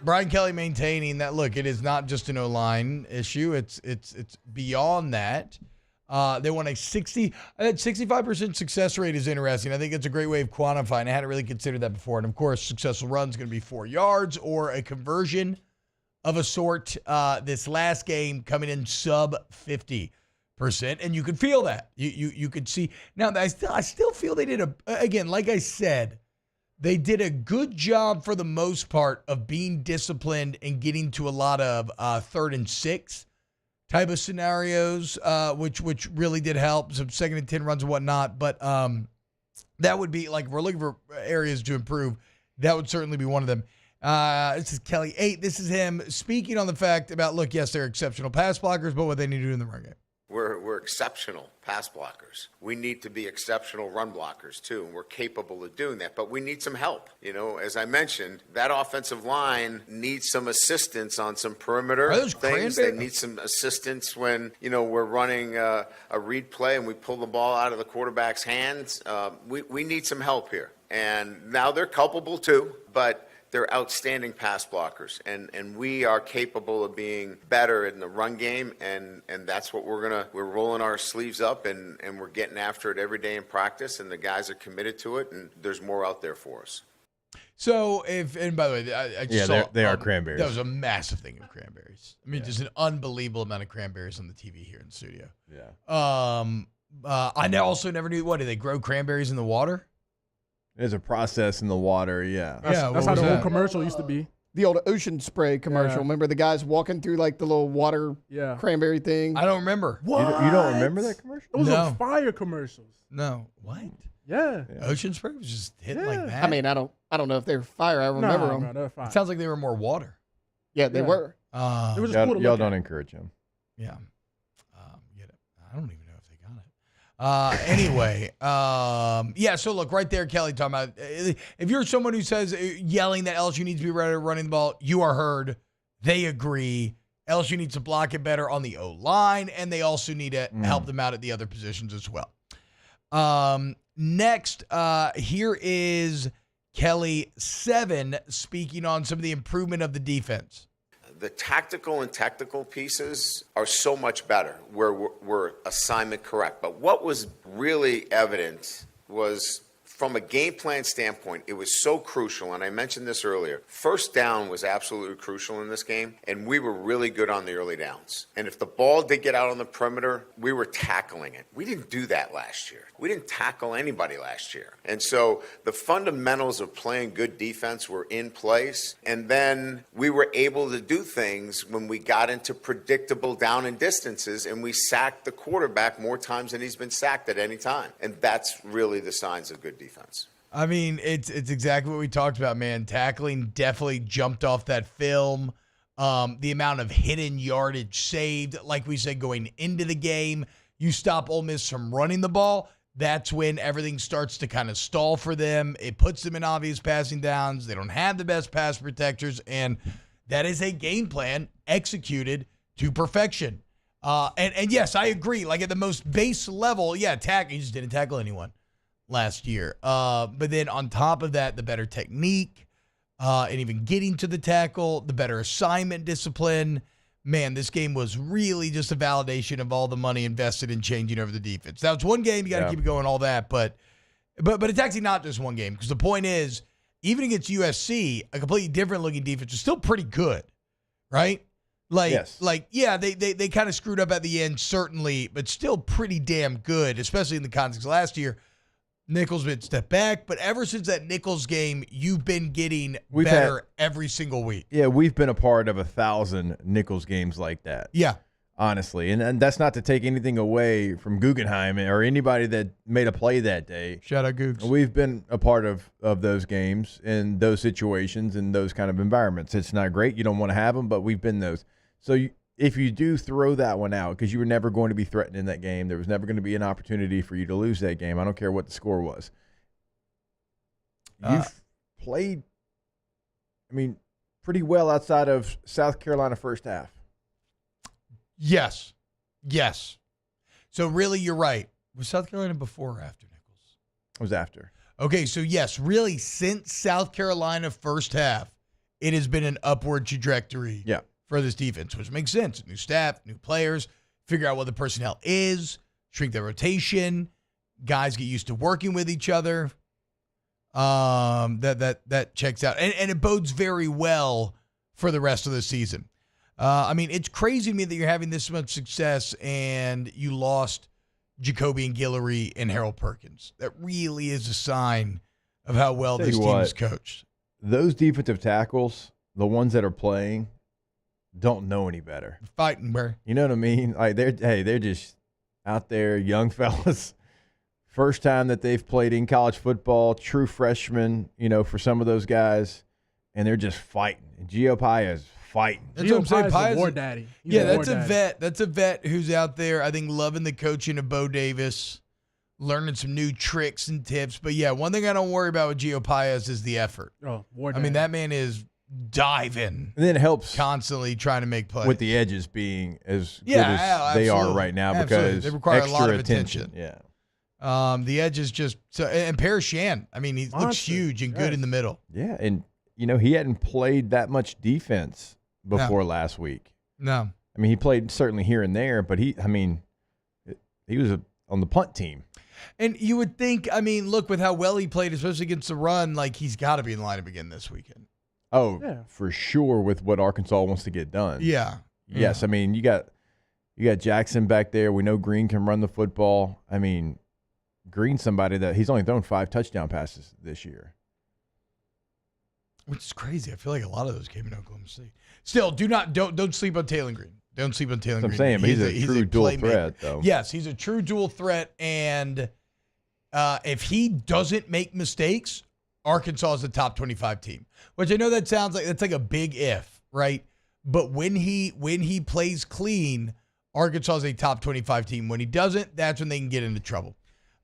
S9: Brian Kelly maintaining that, look, it is not just an O-line issue. It's beyond that. They want a 65% success rate is interesting. I think it's a great way of quantifying. I hadn't really considered that before. And, of course, successful run is going to be 4 yards or a conversion of a sort. This last game coming in sub 50%. And you could feel that. You could see. Now, I still feel they did again, like I said, They did a good job for the most part of being disciplined and getting to a lot of 3rd and 6 type of scenarios, which really did help. Some 2nd and 10 runs and whatnot. But that would be like, we're looking for areas to improve. That would certainly be one of them. This is Kelly 8. This is him speaking on the fact about, look, yes, they're exceptional pass blockers, but what they need to do in the run game.
S19: We're exceptional pass blockers. We need to be exceptional run blockers too, and we're capable of doing that. But we need some help. You know, as I mentioned, that offensive line needs some assistance on some perimeter things. They need some assistance when, you know, we're running a read play and we pull the ball out of the quarterback's hands. We need some help here. And now they're culpable too, but they're outstanding pass blockers, and we are capable of being better in the run game, and that's what we're rolling our sleeves up, and we're getting after it every day in practice, and the guys are committed to it, and there's more out there for us.
S9: So and by the way, I just saw,
S10: they are cranberries.
S9: That was a massive thing of cranberries. I mean, just an unbelievable amount of cranberries on the TV here in the studio.
S10: Yeah.
S9: I also never knew, do they grow cranberries in the water?
S10: There's a process in the water, yeah.
S11: That's how the whole commercial used to be.
S7: The old Ocean Spray commercial.
S11: Yeah.
S7: Remember the guys walking through like the little water cranberry thing?
S9: I don't remember.
S10: You don't remember that commercial?
S11: Those are fire commercials.
S9: No. What?
S11: Yeah.
S9: Ocean Spray was just hitting like that.
S7: I mean, I don't know if they were fire. I remember them.
S11: No, they're fire.
S9: It sounds like they were more water.
S7: Yeah, they were.
S11: It was just cool to
S10: y'all
S11: look
S10: don't
S11: at.
S10: encourage him.
S9: Yeah. Get it. I don't even know if they got it. Anyway, so look, right there, Kelly, talking about, if you're someone who says, yelling that LSU needs to be better at running the ball, you are heard. They agree. LSU needs to block it better on the O-line, and they also need to help them out at the other positions as well. Next, here is Kelly 7 speaking on some of the improvement of the defense.
S19: The tactical and technical pieces are so much better where we're assignment correct. But what was really evident was, from a game plan standpoint, it was so crucial, and I mentioned this earlier. First down was absolutely crucial in this game, and we were really good on the early downs. And if the ball did get out on the perimeter, we were tackling it. We didn't do that last year. We didn't tackle anybody last year. And so the fundamentals of playing good defense were in place, and then we were able to do things when we got into predictable down and distances, and we sacked the quarterback more times than he's been sacked at any time. And that's really the signs of good defense.
S9: I mean, it's exactly what we talked about, man. Tackling definitely jumped off that film. The amount of hidden yardage saved, like we said, going into the game. You stop Ole Miss from running the ball, that's when everything starts to kind of stall for them. It puts them in obvious passing downs. They don't have the best pass protectors, and that is a game plan executed to perfection. And yes, I agree. Like at the most base level, he just didn't tackle anyone last year. But then on top of that, the better technique, and even getting to the tackle, the better assignment discipline. Man, this game was really just a validation of all the money invested in changing over the defense. Now, it's one game. You got to keep it going, all that. But it's actually not just one game, because the point is, even against USC, a completely different-looking defense was still pretty good, right? They kind of screwed up at the end, certainly, but still pretty damn good, especially in the context of last year. Nichols been step back, but ever since that Nichols game, you've been getting better every single week.
S10: Yeah, we've been a part of 1,000 Nichols games like that.
S9: Yeah.
S10: Honestly. And that's not to take anything away from Guggenheim or anybody that made a play that day.
S9: Shout out Googs.
S10: We've been a part of those games and those situations and those kind of environments. It's not great. You don't want to have them, but we've been those. So if you do throw that one out, because you were never going to be threatened in that game, there was never going to be an opportunity for you to lose that game. I don't care what the score was. You've played, pretty well outside of South Carolina first half.
S9: Yes. So really, you're right. Was South Carolina before or after Nichols?
S10: It was after.
S9: Okay, so yes, really, since South Carolina first half, it has been an upward trajectory.
S10: Yeah.
S9: For this defense, which makes sense. New staff, new players, figure out what the personnel is, shrink their rotation, guys get used to working with each other. That checks out. And it bodes very well for the rest of the season. It's crazy to me that you're having this much success and you lost Jacoby and Guillory and Harold Perkins. That really is a sign of how well this team is coached.
S10: Those defensive tackles, the ones that are playing, don't know any better.
S9: Fighting, bro.
S10: You know what I mean? Like they're just out there, young fellas. First time that they've played in college football, true freshmen, for some of those guys, and they're just fighting. And Gio Paya is fighting.
S9: That's what I'm saying.
S11: Paya's a war daddy. He's
S9: Yeah,
S11: a war
S9: that's a
S11: daddy.
S9: vet. That's a vet who's out there, I think, loving the coaching of Bo Davis, learning some new tricks and tips. But, yeah, one thing I don't worry about with Gio Paya is the effort.
S11: Oh, war
S9: I
S11: daddy.
S9: mean, that man is diving.
S10: And then it helps
S9: constantly trying to make plays.
S10: with the edges being as good as they are right now because
S9: they require
S10: extra
S9: a lot of
S10: attention.
S9: attention.
S10: Yeah.
S9: The edge is just so, and Paris Shan. I mean, he looks huge and good in the middle.
S10: Yeah, and he hadn't played that much defense before last week.
S9: No.
S10: I mean, he played certainly here and there, but he was on the punt team.
S9: And you would think, I mean, look, with how well he played, especially against the run, like he's got to be in the lineup again this weekend.
S10: Oh, for sure with what Arkansas wants to get done.
S9: Yeah.
S10: Yes, I mean, you got Jackson back there. We know Green can run the football. I mean, Green's somebody that he's only thrown 5 touchdown passes this year.
S9: Which is crazy. I feel like a lot of those came in Oklahoma State. Still, don't sleep on Taylor Green. Don't sleep on Taylor Green.
S10: I'm saying, but he's a true dual threat, though.
S9: Yes, he's a true dual threat, and if he doesn't make mistakes, Arkansas is a top 25 team. Which I know that sounds like that's like a big if, right? But when he plays clean, Arkansas is a top 25 team. When he doesn't, that's when they can get into trouble.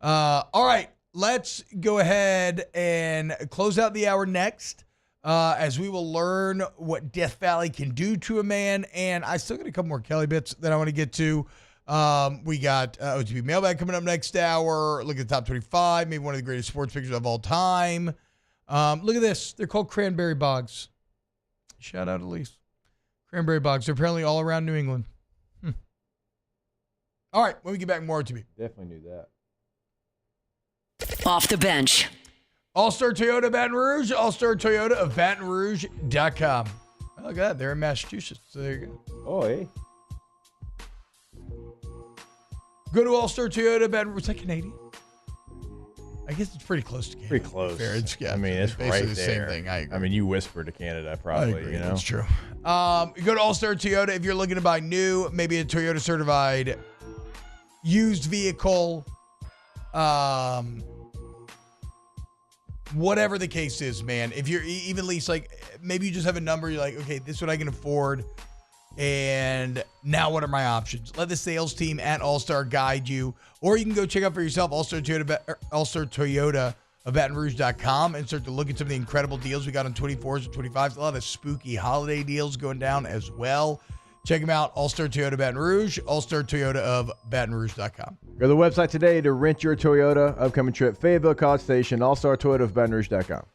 S9: All right, let's go ahead and close out the hour next. As we will learn what Death Valley can do to a man. And I still got a couple more Kelly bits that I want to get to. We got OTB Mailbag coming up next hour. Look at the top 25, maybe one of the greatest sports pictures of all time. Look at this. They're called cranberry bogs. Shout out Elise. Cranberry bogs. They're apparently all around New England. All right, when we get back, more OTB.
S10: Definitely knew that.
S6: Off the bench.
S9: All-Star Toyota Baton Rouge, All-Star Toyota of BatonRouge.com. Oh, look at that. They're in Massachusetts. So there you go.
S10: Oh, hey.
S9: Go to All-Star Toyota Baton Rouge. Is that Canadian? I guess it's pretty close to Canada.
S10: Pretty close.
S9: Fair. It's,
S10: I mean, it's
S9: basically
S10: right
S9: the
S10: there.
S9: same thing. I agree.
S10: I mean, you whisper to Canada, probably.
S9: I agree.
S10: You know?
S9: That's true. You go to All-Star Toyota if you're looking to buy new, maybe a Toyota certified used vehicle. Whatever the case is, man. If you're even least like, maybe you just have a number. You're like, okay, this is what I can afford. And now what are my options? Let the sales team at All-Star guide you. Or you can go check out for yourself All-Star Toyota of BatonRouge.com and start to look at some of the incredible deals we got on 24s and 25s. A lot of spooky holiday deals going down as well. Check them out. All-Star Toyota Baton Rouge, All-Star Toyota of BatonRouge.com.
S10: Go to the website today to rent your Toyota. Upcoming trip, Fayetteville, College Station, All-Star Toyota of BatonRouge.com.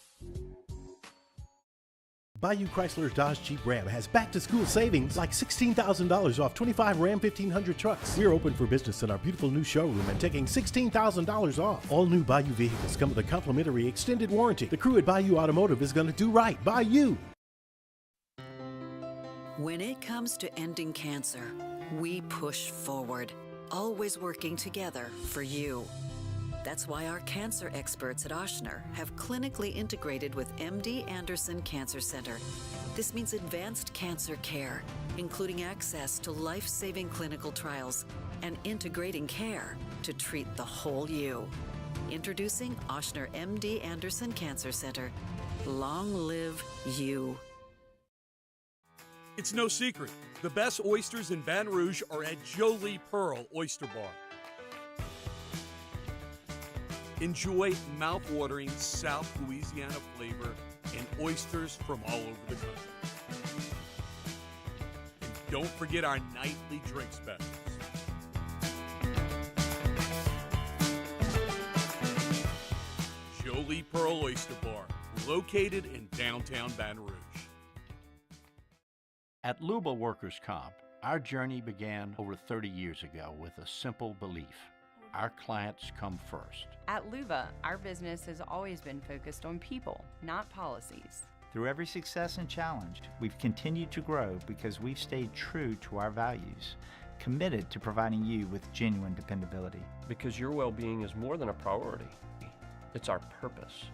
S2: Bayou Chrysler Dodge Jeep Ram has back-to-school savings like $16,000 off 25 Ram 1500 trucks. We're open for business in our beautiful new showroom and taking $16,000 off. All new Bayou vehicles come with a complimentary extended warranty. The crew at Bayou Automotive is going to do right by you.
S3: When it comes to ending cancer, we push forward, always working together for you. That's why our cancer experts at Ochsner have clinically integrated with MD Anderson Cancer Center. This means advanced cancer care, including access to life-saving clinical trials and integrating care to treat the whole you. Introducing Ochsner MD Anderson Cancer Center. Long live you.
S5: It's no secret. The best oysters in Baton Rouge are at Jolie Pearl Oyster Bar. Enjoy mouth-watering South Louisiana flavor and oysters from all over the country. And don't forget our nightly drink specials. Jolie Pearl Oyster Bar, located in downtown Baton Rouge.
S15: At Luba Workers' Comp, our journey began over 30 years ago with a simple belief. Our clients come first.
S24: At Luba, our business has always been focused on people, not policies.
S25: Through every success and challenge, we've continued to grow because we've stayed true to our values, committed to providing you with genuine dependability.
S26: Because your well-being is more than a priority. It's our purpose.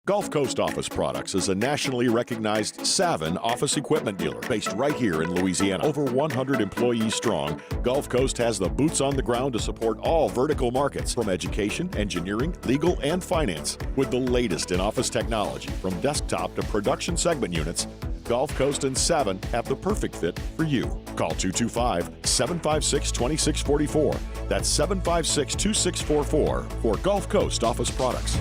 S4: Gulf Coast Office Products is a nationally recognized Savin office equipment dealer based right here in Louisiana. Over 100 employees strong, Gulf Coast has the boots on the ground to support all vertical markets, from education, engineering, legal, and finance. With the latest in office technology, from desktop to production segment units, Gulf Coast and Savin have the perfect fit for you. Call 225-756-2644. That's 756-2644 for Gulf Coast Office Products.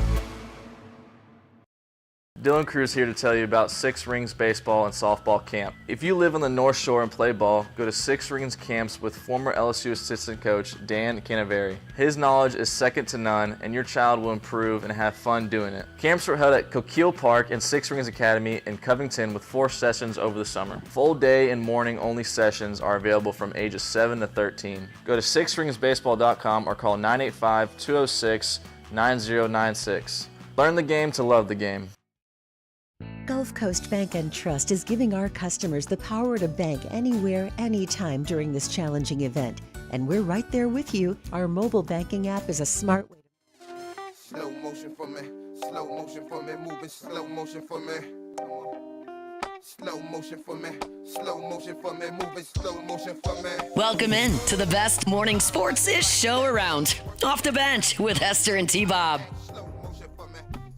S8: Dylan Cruz here to tell you about Six Rings Baseball and Softball Camp. If you live on the North Shore and play ball, go to Six Rings Camps with former LSU assistant coach Dan Canaveri. His knowledge is second to none, and your child will improve and have fun doing it. Camps are held at Coquille Park and Six Rings Academy in Covington with 4 sessions over the summer. Full day and morning only sessions are available from ages 7 to 13. Go to sixringsbaseball.com or call 985-206-9096. Learn the game to love the game.
S13: Gulf Coast Bank and Trust is giving our customers the power to bank anywhere, anytime during this challenging event. And we're right there with you. Our mobile banking app is a smart way.
S18: Slow motion for me, slow motion for me, moving slow motion for me. Slow motion for me, slow motion for me, moving slow motion for me.
S6: Welcome in to the best morning sports-ish show around. Off the Bench with Hester and T-Bob.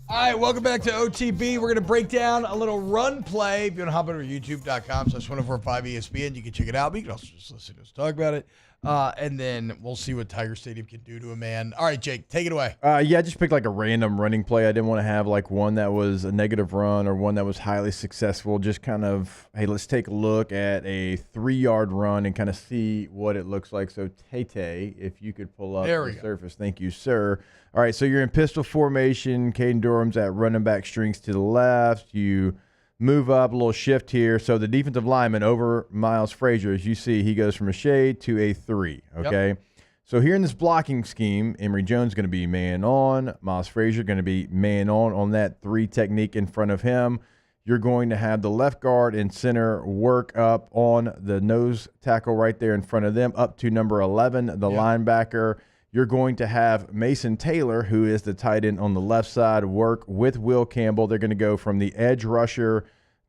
S9: All right, welcome back to OTB. We're going to break down a little run play. If you want to hop over to youtube.com/1045 ESPN, you can check it out. But you can also just listen to us talk about it. And then we'll see what Tiger Stadium can do to a man. All right, Jake, take it away.
S10: Yeah, I just picked like a random running play. I didn't want to have like one that was a negative run or one that was highly successful. Just kind of, hey, let's take a look at a 3-yard run and kind of see what it looks like. So, Tay, if you could pull up the surface. Thank you, sir. All right, so you're in pistol formation. Caden Durham's at running back strings to the left. You move up, a little shift here. So the defensive lineman over Miles Frazier, as you see, he goes from a shade to a 3, okay? Yep. So here in this blocking scheme, Emory Jones going to be man on. Miles Frazier going to be man on that 3 technique in front of him. You're going to have the left guard and center work up on the nose tackle right there in front of them, up to number 11, the linebacker. You're going to have Mason Taylor, who is the tight end on the left side, work with Will Campbell. They're going to go from the edge rusher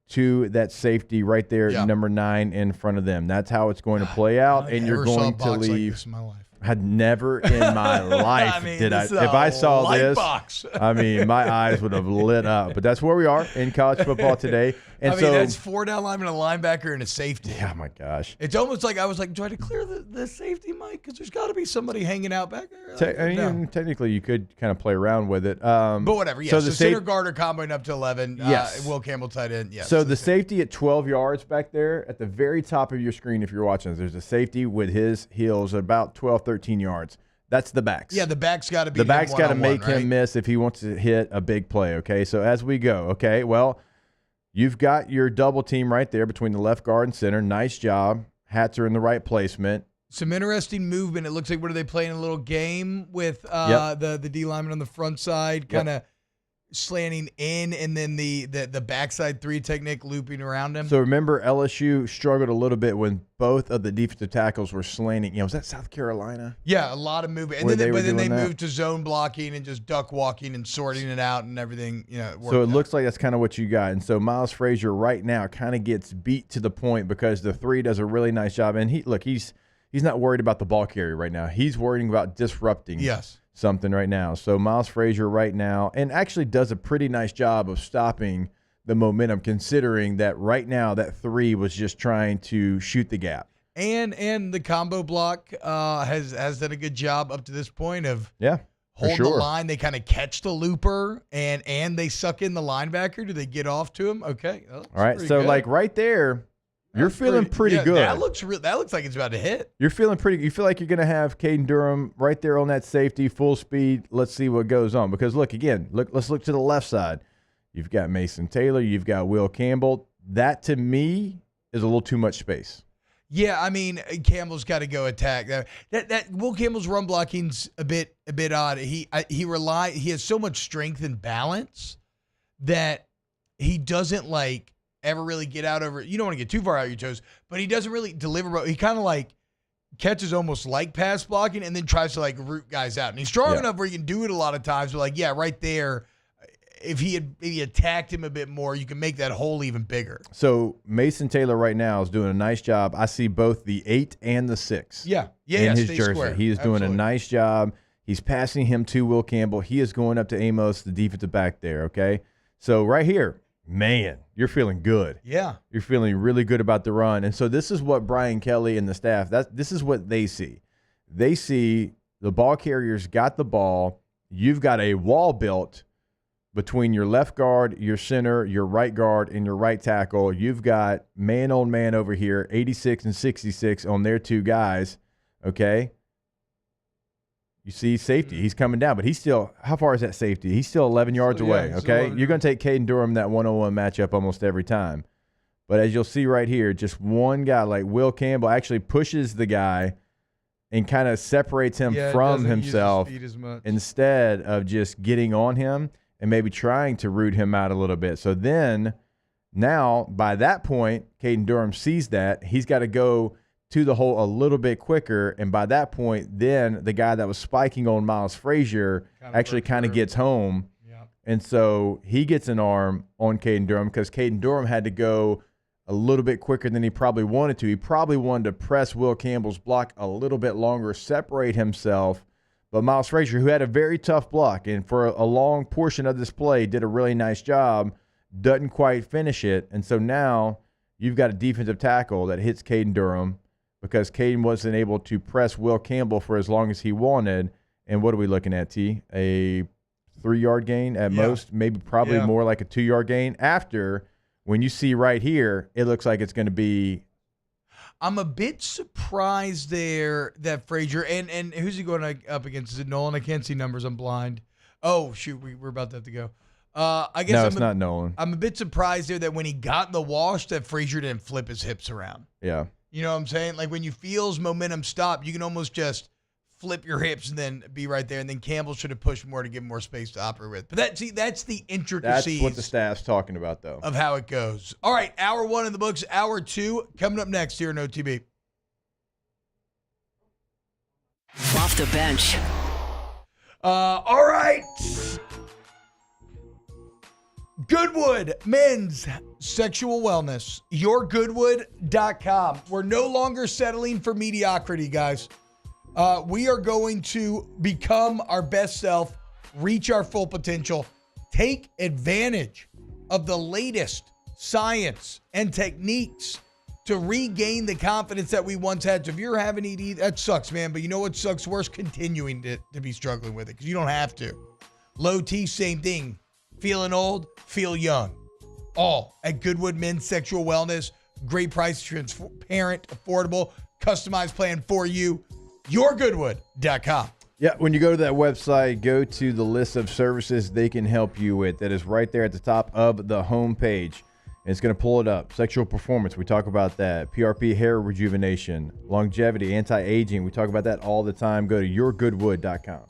S10: to that safety right there, number 9 in front of them. That's how it's going to play out, and you're going to leave. Like this in my life. Had never in my life did I. If I saw this, box. I mean, my eyes would have lit up. But that's where we are in college football today. And
S9: I mean, that's 4 down linemen, a linebacker, and a safety.
S10: Yeah, my gosh.
S9: It's almost like I was like, do I declare the safety, Mike? Because there's got to be somebody hanging out back there.
S10: Technically, you could kind of play around with it.
S9: But whatever, yeah. So the center guard are comboing up to 11.
S10: Yes.
S9: Will Campbell tight end, yes.
S10: So the safety at 12 yards back there at the very top of your screen, if you're watching, there's a safety with his heels at about 12, 13 yards. That's the backs.
S9: Yeah, the back's got to be
S10: the back's got to make him miss if he wants to hit a big play, okay? So as we go, okay, well, you've got your double team right there between the left guard and center. Nice job. Hats are in the right placement.
S9: Some interesting movement. It looks like, what are they playing? A little game with the D lineman on the front side, kind of slanting in, and then the backside 3 technique looping around him.
S10: So remember, LSU struggled a little bit when both of the defensive tackles were slanting. Was that South Carolina?
S9: Yeah, a lot of movement. And then they moved to zone blocking and just duck walking and sorting it out and everything.
S10: So it looks like that's kind of what you got. And so Miles Frazier right now kind of gets beat to the point because the 3 does a really nice job. And he's not worried about the ball carrier right now. He's worrying about disrupting something right now. So Miles Frazier right now, and actually does a pretty nice job of stopping the momentum, considering that right now that 3 was just trying to shoot the gap.
S9: And the combo block has done a good job up to this point of holding the line. They kind of catch the looper and they suck in the linebacker. Do they get off to him? Okay.
S10: All right. So good. Like right there, you're feeling pretty good.
S9: That looks like it's about to hit.
S10: You're feeling pretty. You feel like you're going to have Caden Durham right there on that safety, full speed. Let's see what goes on. Because look again. Let's look to the left side. You've got Mason Taylor. You've got Will Campbell. That to me is a little too much space.
S9: Yeah, I mean, Campbell's got to go attack. That Will Campbell's run blocking's a bit odd. He has so much strength and balance that he doesn't like ever really get out over. You don't want to get too far out your toes, but he doesn't really deliver. He kind of like catches almost like pass blocking and then tries to like root guys out. And he's strong enough where he can do it a lot of times. But like, right there, if he attacked him a bit more, you can make that hole even bigger.
S10: So Mason Taylor right now is doing a nice job. I see both the 8 and the 6.
S9: Yeah.
S10: in his
S9: stay
S10: jersey.
S9: square.
S10: He is doing
S9: Absolutely.
S10: a nice job. He's passing him to Will Campbell. He is going up to Amos, the defensive back there, okay? So right here, man, you're feeling good.
S9: Yeah.
S10: You're feeling really good about the run. And so this is what Brian Kelly and the staff, this is what they see. They see the ball carriers got the ball. You've got a wall built between your left guard, your center, your right guard, and your right tackle. You've got man on man over here, 86 and 66 on their two guys, okay? You see safety. He's coming down, but he's still – how far is that safety? He's still 11 yards away, okay? You're going to take Caden Durham that one-on-one matchup almost every time. But as you'll see right here, just one guy like Will Campbell actually pushes the guy and kind of separates him from himself instead of just getting on him and maybe trying to root him out a little bit. So then now by that point, Caden Durham sees that. He's got to go – to the hole a little bit quicker, and by that point, then the guy that was spiking on Miles Frazier actually kind of gets home, and so he gets an arm on Caden Durham because Caden Durham had to go a little bit quicker than he probably wanted to. He probably wanted to press Will Campbell's block a little bit longer, separate himself, but Miles Frazier, who had a very tough block, and for a long portion of this play did a really nice job, doesn't quite finish it, and so now you've got a defensive tackle that hits Caden Durham, because Caden wasn't able to press Will Campbell for as long as he wanted. And what are we looking at, T? A 3-yard gain at most, maybe probably more like a 2-yard gain. After, when you see right here, it looks like it's going to be.
S9: I'm a bit surprised there that Frazier, and who's he going up against? Is it Nolan? I can't see numbers. I'm blind. Oh, shoot. We're about to have to go. I guess
S10: no, it's not Nolan.
S9: I'm a bit surprised there that when he got in the wash that Frazier didn't flip his hips around.
S10: Yeah.
S9: You know what I'm saying? Like when you feels momentum stop, you can almost just flip your hips and then be right there. And then Campbell should have pushed more to give him more space to operate with. But that's the intricacies.
S10: That's what the staff's talking about, though.
S9: Of how it goes. All right, hour 1 in the books. Hour 2 coming up next here on OTB.
S6: Off the bench.
S9: All right. Goodwood Men's Sexual Wellness. YourGoodwood.com. We're no longer settling for mediocrity, guys. We are going to become our best self, reach our full potential, take advantage of the latest science and techniques to regain the confidence that we once had. So if you're having ED, that sucks, man. But you know what sucks worse? Continuing to be struggling with it because you don't have to. Low T, same thing. Feeling old, feel young. All at Goodwood Men's Sexual Wellness. Great price, transparent, affordable, customized plan for you. YourGoodwood.com.
S10: Yeah, when you go to that website, go to the list of services they can help you with. That is right there at the top of the homepage. And it's going to pull it up. Sexual performance, we talk about that. PRP, hair rejuvenation, longevity, anti-aging. We talk about that all the time. Go to YourGoodwood.com.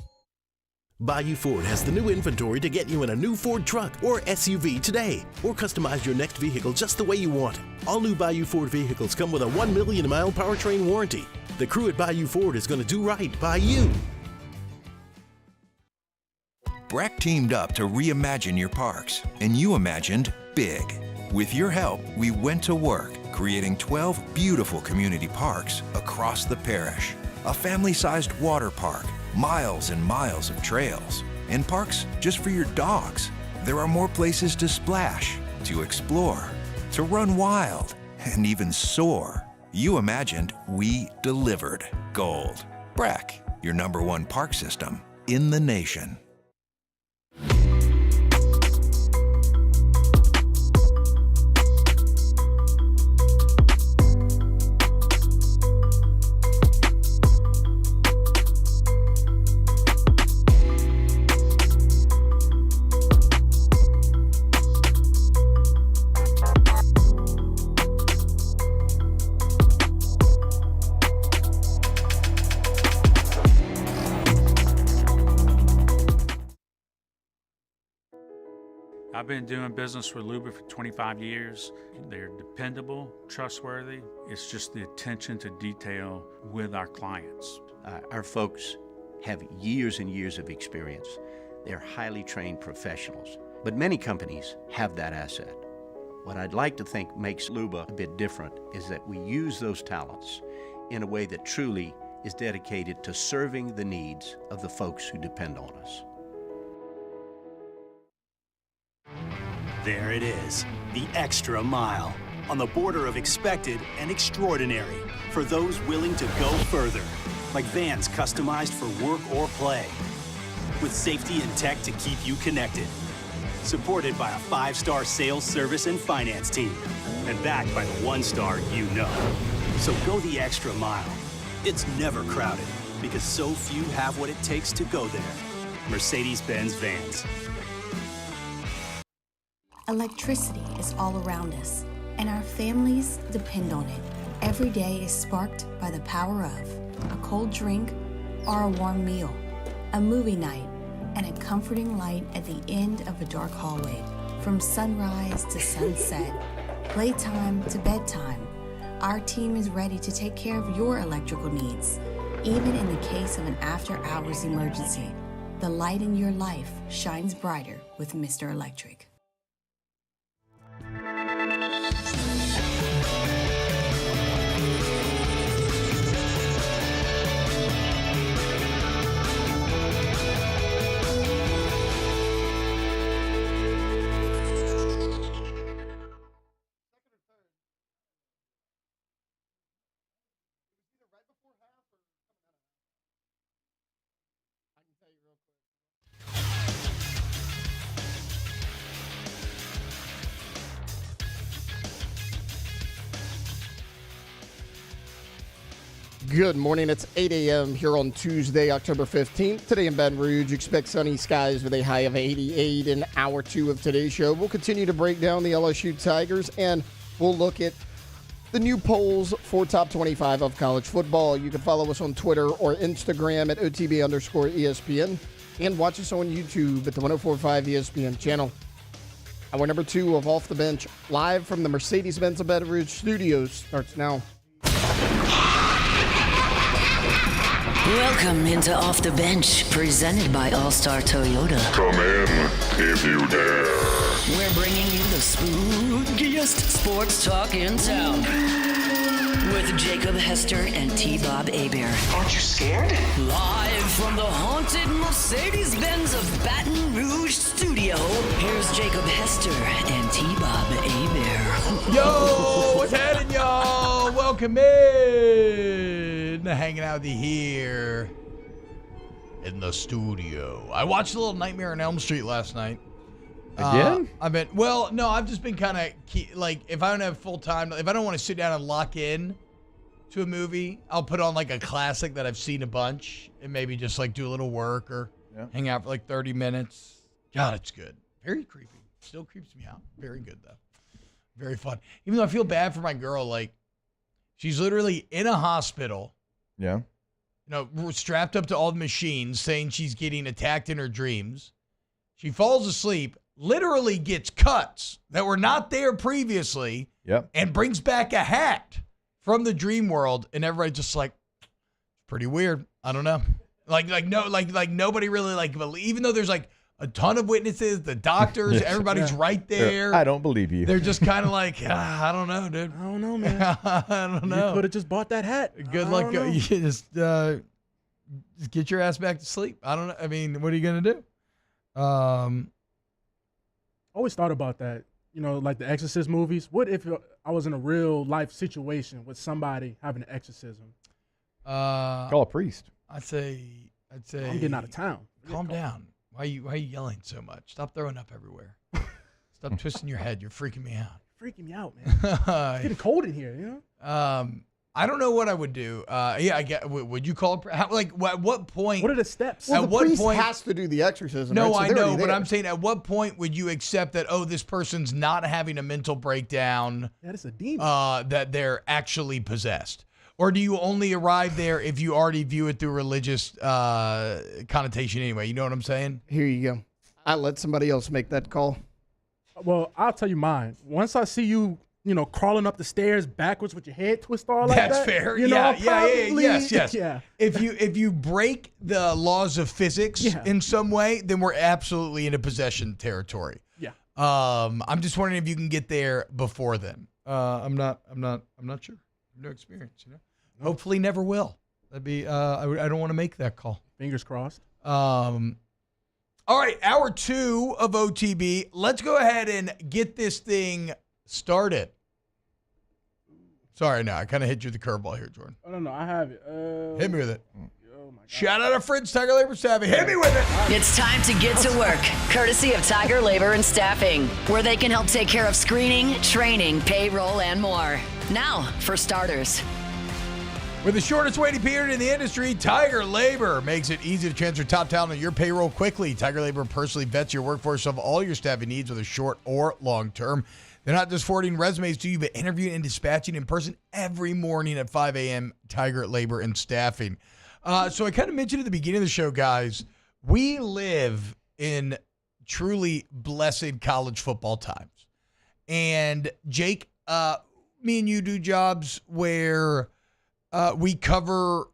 S2: Bayou Ford has the new inventory to get you in a new Ford truck or SUV today, or customize your next vehicle just the way you want it. All new Bayou Ford vehicles come with a 1 million mile powertrain warranty. The crew at Bayou Ford is going to do right by you.
S12: Breck teamed up to reimagine your parks, and you imagined big. With your help, we went to work, creating 12 beautiful community parks across the parish. A family-sized water park, miles and miles of trails, and parks just for your dogs. There are more places to splash, to explore, to run wild, and even soar. You imagined, we delivered. Gold. Breck, your #1 park system in the nation.
S14: I've been doing business with Luba for 25 years. They're dependable, trustworthy. It's just the attention to detail with our clients.
S15: Our folks have years and years of experience. They're highly trained professionals. But many companies have that asset. What I'd like to think makes Luba a bit different is that we use those talents in a way that truly is dedicated to serving the needs of the folks who depend on us.
S1: There it is, the extra mile, on the border of expected and extraordinary for those willing to go further, like vans customized for work or play, with safety and tech to keep you connected, supported by a 5-star sales, service, and finance team, and backed by the 1-star you know. So go the extra mile. It's never crowded, because so few have what it takes to go there. Mercedes-Benz Vans.
S16: Electricity is all around us, and our families depend on it. Every day is sparked by the power of a cold drink or a warm meal, a movie night, and a comforting light at the end of a dark hallway. From sunrise to sunset, playtime to bedtime, our team is ready to take care of your electrical needs. Even in the case of an after-hours emergency, the light in your life shines brighter with Mr. Electric.
S7: Good morning. It's 8 a.m. here on Tuesday, October 15th. Today in Baton Rouge, expect sunny skies with a high of 88 in hour 2 of today's show. We'll continue to break down the LSU Tigers, and we'll look at the new polls for top 25 of college football. You can follow us on Twitter or Instagram at OTB_ESPN and watch us on YouTube at the 104.5 ESPN channel. Hour number 2 of Off the Bench, live from the Mercedes-Benz of Baton Rouge studios, starts now.
S6: Welcome into Off the Bench, presented by All-Star Toyota.
S18: Come in if you dare.
S6: We're bringing you the spookiest sports talk in town. With Jacob Hester and T-Bob Hebert.
S17: Aren't you scared?
S6: Live from the haunted Mercedes-Benz of Baton Rouge studio, here's Jacob Hester and T-Bob Hebert.
S9: Yo, what's happening, y'all? Welcome in. Hanging out with you here in the studio. I watched a little Nightmare on Elm Street last night.
S10: Again?
S9: I've just been kind of like, if I don't have full time, if I don't want to sit down and lock in to a movie, I'll put on like a classic that I've seen a bunch and maybe just like do a little work or hang out for like 30 minutes. God, it's good. Very creepy. Still creeps me out. Very good though. Very fun. Even though I feel bad for my girl, like she's literally in a hospital.
S10: Yeah.
S9: Strapped up to all the machines, saying she's getting attacked in her dreams. She falls asleep, literally gets cuts that were not there previously, and brings back a hat from the dream world, and everybody's just like, pretty weird. I don't know. Like nobody really even though there's like a ton of witnesses, the doctors, everybody's right there.
S10: I don't believe you.
S9: They're just kind of like, I don't know, dude.
S11: I don't know, man.
S9: I don't know.
S11: You could have just bought that hat.
S9: Good luck. You just get your ass back to sleep. I don't know. I mean, what are you going to do?
S11: Always thought about that. Like the Exorcist movies. What if I was in a real life situation with somebody having an exorcism?
S10: Call a priest.
S9: I'd say
S11: I'm getting out of town.
S9: Calm down. Why are you yelling so much? Stop throwing up everywhere. Stop twisting your head. You're freaking me out.
S11: Freaking me out, man. It's getting cold in here,
S9: I don't know what I would do. I get. Would you call it? At what point?
S11: What are the steps?
S7: Well, the priest has to do the exorcism.
S9: No,
S7: right? So
S9: I know, but I'm saying, at what point would you accept that? Oh, this person's not having a mental breakdown.
S11: That is a demon.
S9: That they're actually possessed, or do you only arrive there if you already view it through religious connotation anyway? You know what I'm saying?
S7: Here you go. I let somebody else make that call.
S11: Well, I'll tell you mine. Once I see you, crawling up the stairs backwards with your head twisted all like that.
S9: That's fair. Yes.
S11: Yeah.
S9: If you break the laws of physics in some way, then we're absolutely in a possession territory. I'm just wondering if you can get there before then. I'm not sure. No experience, Hopefully never will. That'd be, I don't want to make that call.
S11: Fingers crossed.
S9: All right, hour 2 of OTB. Let's go ahead and get this thing started. Sorry, no, I kind of hit you with the curveball here, Jordan.
S11: Oh, no, I have it.
S9: Hit me with it. Shout out to Fritz, Tiger Labor Staffing. Hit me with it.
S6: It's time to get to work, courtesy of Tiger Labor and Staffing, where they can help take care of screening, training, payroll, and more. Now, for starters.
S9: With the shortest waiting period in the industry, Tiger Labor makes it easy to transfer top talent on your payroll quickly. Tiger Labor personally vets your workforce of all your staffing needs, whether short or long term. They're not just forwarding resumes to you, but interviewing and dispatching in person every morning at 5 a.m. Tiger Labor and Staffing. So I kind of mentioned at the beginning of the show, guys, we live in truly blessed college football times. And Jake, me and you do jobs where we cover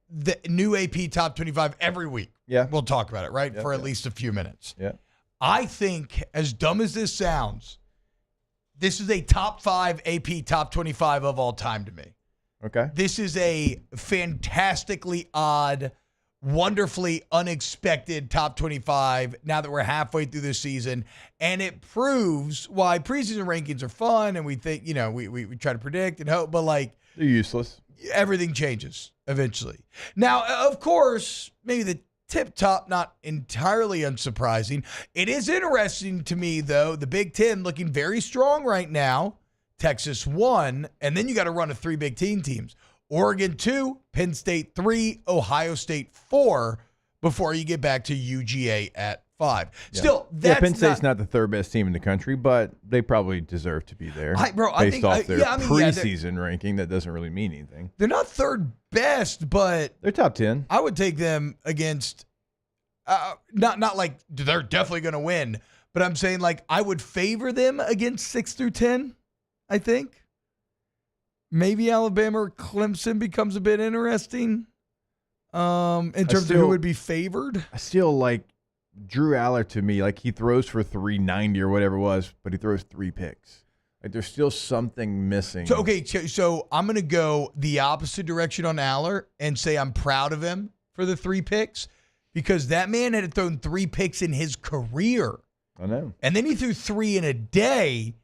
S9: the new AP Top 25 every week.
S10: Yeah.
S9: We'll talk about it, right?
S10: Yeah,
S9: for at least a few minutes.
S10: Yeah.
S9: I think, as dumb as this sounds, this is a top 5 AP Top 25 of all time to me.
S10: Okay.
S9: This is a fantastically odd, wonderfully unexpected top 25 now that we're halfway through the season. And it proves why preseason rankings are fun and we think, we try to predict and hope, but like,
S10: they're useless.
S9: Everything changes eventually. Now, of course, maybe the tip top, not entirely unsurprising. It is interesting to me, though, the Big Ten looking very strong right now. Texas 1, and then you got to run a 3 Big Ten teams. Oregon 2, Penn State 3, Ohio State 4, before you get back to UGA at 5.
S10: Yeah.
S9: Still, that's
S10: Penn State's not the third best team in the country, but they probably deserve to be there based off their preseason ranking. That doesn't really mean anything.
S9: They're not third best, but
S10: they're top 10.
S9: I would take them against, not like they're definitely going to win, but I'm saying like I would favor them against 6 through 10. I think maybe Alabama or Clemson becomes a bit interesting in terms of who would be favored.
S10: I still like Drew Aller to me. Like he throws for 390 or whatever it was, but he throws 3 picks. Like there's still something missing.
S9: So I'm going to go the opposite direction on Aller and say I'm proud of him for the 3 picks because that man had thrown 3 picks in his career.
S10: I know.
S9: And then he threw 3 in a day.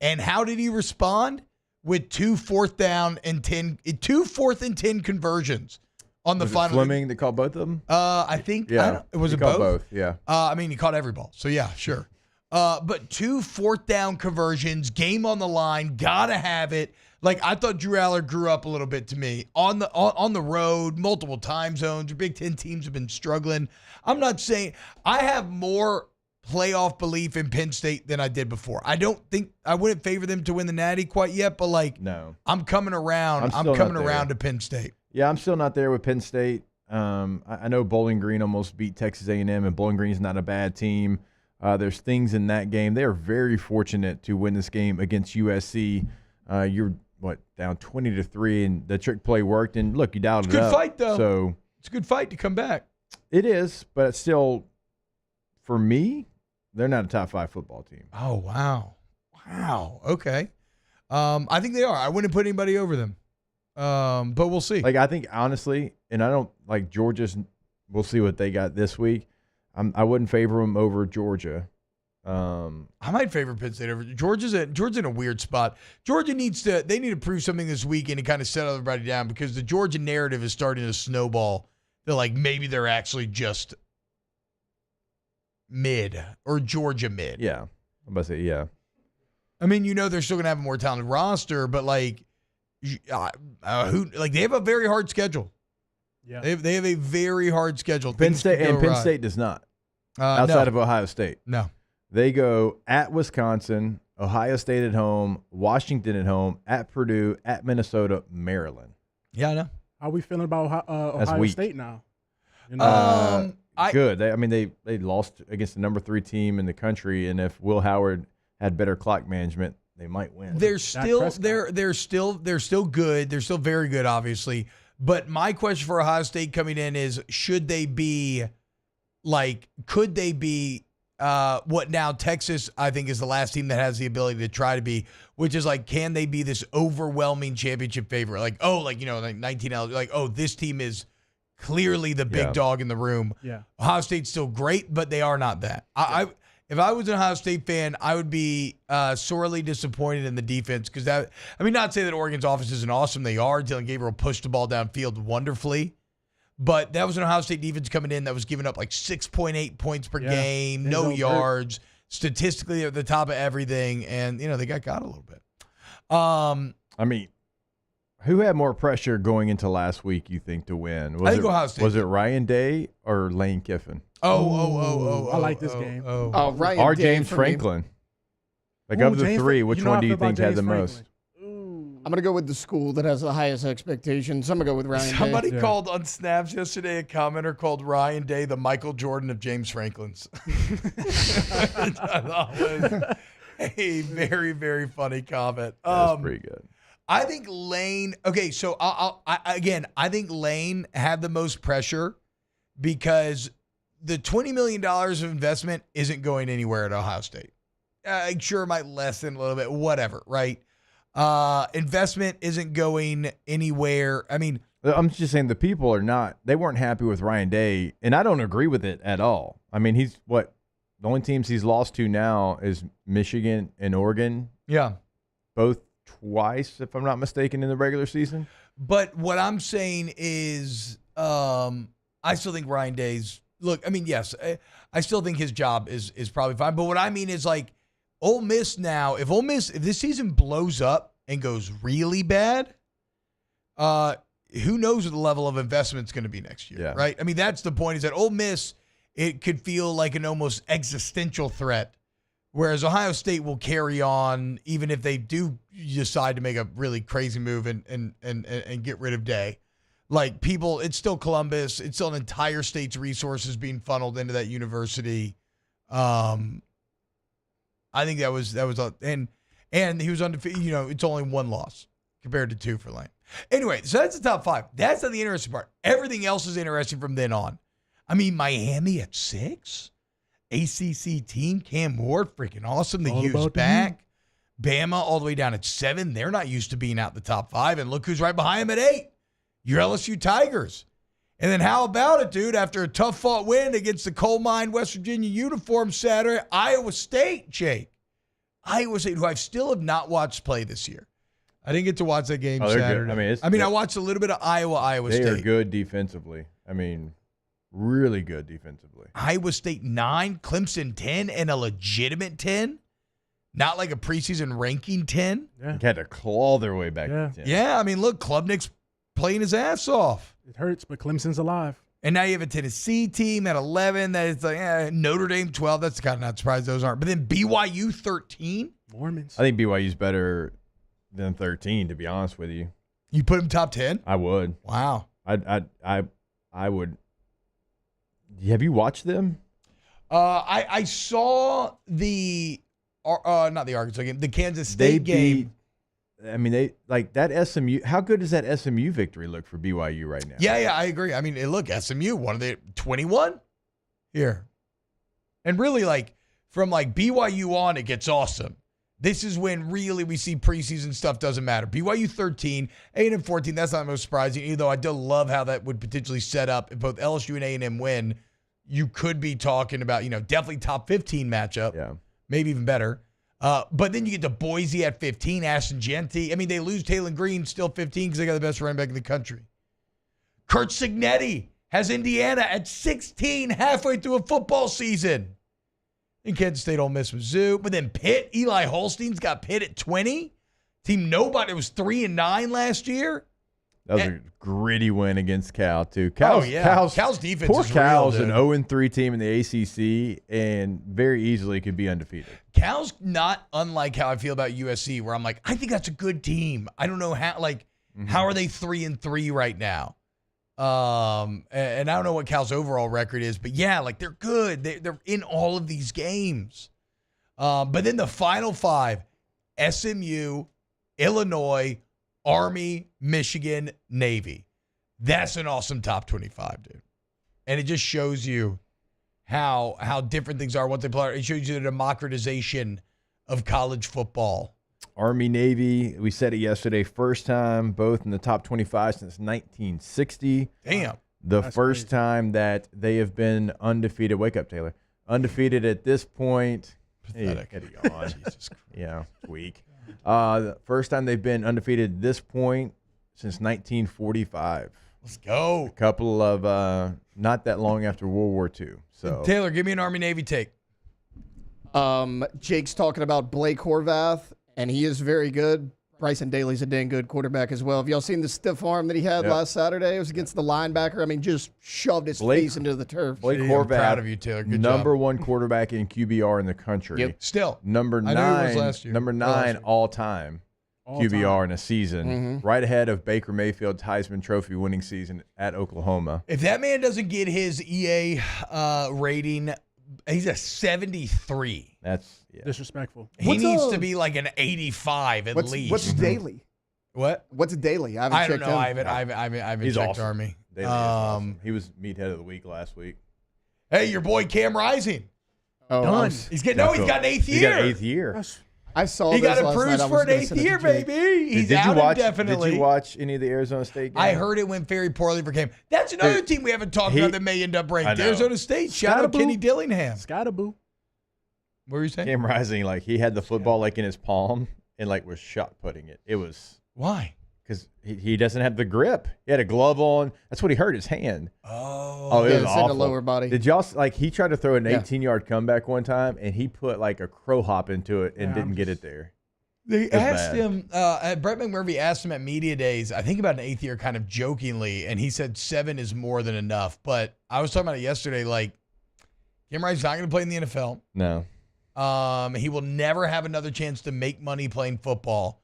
S9: And how did he respond? With 2 4th and 10 conversions on the final.
S10: Fleming that called both of them?
S9: I think.
S10: Yeah.
S9: Was it
S10: called
S9: both?
S10: Yeah.
S9: He caught every ball. So, yeah, sure. But 2 4th down conversions, game on the line, gotta have it. Like, I thought Drew Aller grew up a little bit to me. On the road, multiple time zones. Your Big Ten teams have been struggling. I'm not saying – I have more – playoff belief in Penn State than I did before. I don't think I wouldn't favor them to win the Natty quite yet, but
S10: no,
S9: I'm coming around. I'm coming around to Penn State.
S10: Yeah, I'm still not there with Penn State. I know Bowling Green almost beat Texas A&M, and Bowling Green is not a bad team. There's things in that game. They are very fortunate to win this game against USC. You're down 20-3, and the trick play worked. And look, you dialed it up.
S9: It's a good fight, though.
S10: So
S9: it's a good fight to come back.
S10: It is, but it's still, for me, they're not a top 5 football team.
S9: Oh, wow. Okay. I think they are. I wouldn't put anybody over them. But we'll see.
S10: Like, I think, honestly, and I don't like Georgia's, we'll see what they got this week. I wouldn't favor them over Georgia.
S9: I might favor Penn State over Georgia's in a weird spot. Georgia need to prove something this weekend and kind of settle everybody down because the Georgia narrative is starting to snowball. They're like, maybe they're actually just mid or Georgia mid.
S10: Yeah. I'm about to say, yeah.
S9: I mean, they're still going to have a more talented roster, but like, they have a very hard schedule.
S11: Yeah.
S9: They have a very hard schedule.
S10: Penn State does not. Outside of Ohio State.
S9: No.
S10: They go at Wisconsin, Ohio State at home, Washington at home, at Purdue, at Minnesota, Maryland.
S9: Yeah, I know.
S11: How are we feeling about Ohio State now?
S10: Good. They lost against the number 3 team in the country, and if Will Howard had better clock management, they might win.
S9: They're still good. They're still very good, obviously. But my question for Ohio State coming in is: could they be what now Texas, I think, is the last team that has the ability to try to be, which is like, can they be this overwhelming championship favorite? Like, like 19 L, like, this team is clearly the big dog in the room.
S11: Yeah.
S9: Ohio State's still great, but they are not that. If I was an Ohio State fan, I would be sorely disappointed in the defense because not to say that Oregon's offense isn't awesome. They are. Dylan Gabriel pushed the ball downfield wonderfully. But that was an Ohio State defense coming in that was giving up like 6.8 points per game, no yards, statistically at the top of everything, and they got a little bit.
S10: Who had more pressure going into last week, you think, to win?
S9: I think Ohio State.
S10: Was it Ryan Day or Lane Kiffin?
S11: I like this game.
S7: Ryan
S10: or
S7: Day
S10: James
S7: for
S10: Franklin.
S7: Me.
S10: Of the three, which one do you think had the most?
S7: I'm going to go with the school that has the highest expectations. I'm going to go with Ryan Day.
S9: Somebody called on Snaps yesterday, a commenter called Ryan Day the Michael Jordan of James Franklin's. I thought was a very, very funny comment.
S10: That's pretty good.
S9: I think Lane, so I think Lane had the most pressure because the $20 million of investment isn't going anywhere at Ohio State. I'm sure it might lessen a little bit, whatever, right? Investment isn't going anywhere.
S10: I'm just saying the people they weren't happy with Ryan Day, and I don't agree with it at all. The only teams he's lost to now is Michigan and Oregon.
S9: Yeah.
S10: Both twice, if I'm not mistaken, in the regular season.
S9: But what I'm saying is I still think Ryan Day's yes, I still think his job is probably fine. But what I mean is like Ole Miss now, if this season blows up and goes really bad, who knows what the level of investment is going to be next year, right? That's the point, is that Ole Miss, it could feel like an almost existential threat, whereas Ohio State will carry on even if they do decide to make a really crazy move and get rid of Day. Like people, it's still Columbus. It's still an entire state's resources being funneled into that university. I think that was and he was undefeated. It's only one loss compared to two for Lane. Anyway, so that's the top five. That's not the interesting part. Everything else is interesting from then on. Miami at 6, ACC team, Cam Ward, freaking awesome. The U's back. Bama all the way down at 7. They're not used to being out the top 5, and look who's right behind them at 8. Your LSU Tigers. And then how about it, dude? After a tough-fought win against the coal mine West Virginia uniform Saturday, Iowa State, Jake. Iowa State, who I still have not watched play this year. I didn't get to watch that game Saturday.
S10: Good.
S9: I watched a little bit of Iowa State.
S10: They are good defensively. Really good defensively.
S9: Iowa State 9, Clemson 10, and a legitimate 10. Not like a preseason ranking 10.
S10: Yeah. They had to claw their way back to 10.
S9: Yeah, look, Klubnik's playing his ass off.
S11: It hurts, but Clemson's alive.
S9: And now you have a Tennessee team at 11 that is like Notre Dame 12. That's kind of not surprised those aren't. But then BYU 13.
S11: Mormons.
S10: I think BYU's better than 13, to be honest with you.
S9: You put them top 10?
S10: I would.
S9: Wow.
S10: I would. Have you watched them?
S9: I saw the not the Arkansas game, the Kansas State game.
S10: They like that SMU. How good does that SMU victory look for BYU right now?
S9: Yeah, I agree. Look, SMU, one of the 21 here. And really, from BYU on, it gets awesome. This is when really we see preseason stuff doesn't matter. BYU 13, A&M 14, that's not the most surprising, even though I do love how that would potentially set up if both LSU and A&M win. You could be talking about, definitely top 15 matchup.
S10: Yeah.
S9: Maybe even better. But then you get to Boise at 15, Ashton Genty. They lose Taylor Green, still 15 because they got the best running back in the country. Kurt Signetti has Indiana at 16 halfway through a football season. In Kansas State, Ole Miss, Mizzou. But then Pitt, Eli Holstein's got Pitt at 20. Team nobody was 3-9 last year.
S10: That was a gritty win against Cal, too.
S9: Cal's defense
S10: poor
S9: is
S10: Cal's
S9: real,
S10: an 0-3 team in the ACC and very easily could be undefeated.
S9: Cal's not unlike how I feel about USC, where I'm like, I think that's a good team. I don't know how, how are they 3-3 right now? And I don't know what Cal's overall record is, but yeah, they're good. They're in all of these games. But then the final 5, SMU, Illinois, Army, Michigan, Navy. That's an awesome top 25, dude. And it just shows you how different things are, what they play. It shows you the democratization of college football.
S10: Army, Navy, we said it yesterday, first time both in the top 25 since 1960.
S9: Damn.
S10: That's first time that they have been undefeated. Wake up, Taylor. Undefeated at this point.
S9: Pathetic.
S10: Hey, get it on. Jesus Christ. Yeah, weak. The first time they've been undefeated at this point since 1945.
S9: Let's go.
S10: A couple of not that long after World War II. So
S9: Taylor, give me an Army-Navy take.
S7: Jake's talking about Blake Horvath, and he is very good. Bryson Daly's a dang good quarterback as well. Have y'all seen the stiff arm that he had last Saturday? It was against the linebacker. I mean, just shoved his face into the turf.
S10: Blake Horvath,
S9: I'm proud of you, Taylor. Good
S10: number
S9: job.
S10: one quarterback in QBR in the country.
S7: Yep.
S9: Still.
S10: Number
S9: I knew he was
S10: 9,
S9: last year.
S10: number 9 all-time QBR in a season. Right ahead of Baker Mayfield's Heisman Trophy winning season at Oklahoma.
S9: If that man doesn't get his EA rating, he's a 73.
S10: That's
S11: disrespectful.
S9: He needs to be like an 85 at least.
S7: What's Daly?
S9: What?
S7: What's Daly? I
S9: don't
S7: checked
S9: know.
S7: him.
S9: I haven't
S10: He's
S9: checked
S10: awesome.
S9: Army.
S10: Daly is awesome. He was meathead of the week last week.
S9: Hey, your boy Cam Rising.
S7: Oh,
S9: Done. He's getting he's got an eighth year.
S10: He got an 8th year.
S7: I saw
S9: He
S7: this
S9: got
S7: last
S9: approved
S7: night. I
S9: for
S7: was
S9: an
S7: gonna
S9: 8th
S7: send it to
S9: year,
S7: Jake.
S9: baby. He's
S10: Did
S9: out
S10: you watch?
S9: indefinitely.
S10: Did you watch any of the Arizona State games?
S9: I heard it went very poorly for Cam. That's another team we haven't talked about that may end up
S10: I
S9: ranked.
S10: know.
S9: Arizona State. Shout out Kenny Dillingham.
S11: Scottaboo.
S9: What were you saying?
S10: Cam Rising, like he had the football like in his palm and like was shot putting it. It was
S9: why?
S10: Because he doesn't have the grip. He had a glove on. That's what he hurt his hand.
S9: Oh,
S10: it was
S7: it's
S10: awful.
S7: in the lower body.
S10: Did y'all like? He tried to throw an 18-yard comeback one time, and he put like a crow hop into it and didn't get it there.
S9: They
S10: It was
S9: asked
S10: bad.
S9: him, Brett McMurphy asked him at media days, I think about an 8th year kind of jokingly, and he said 7 is more than enough. But I was talking about it yesterday, like, Cam Rising's not going to play in the NFL.
S10: No.
S9: He will never have another chance to make money playing football.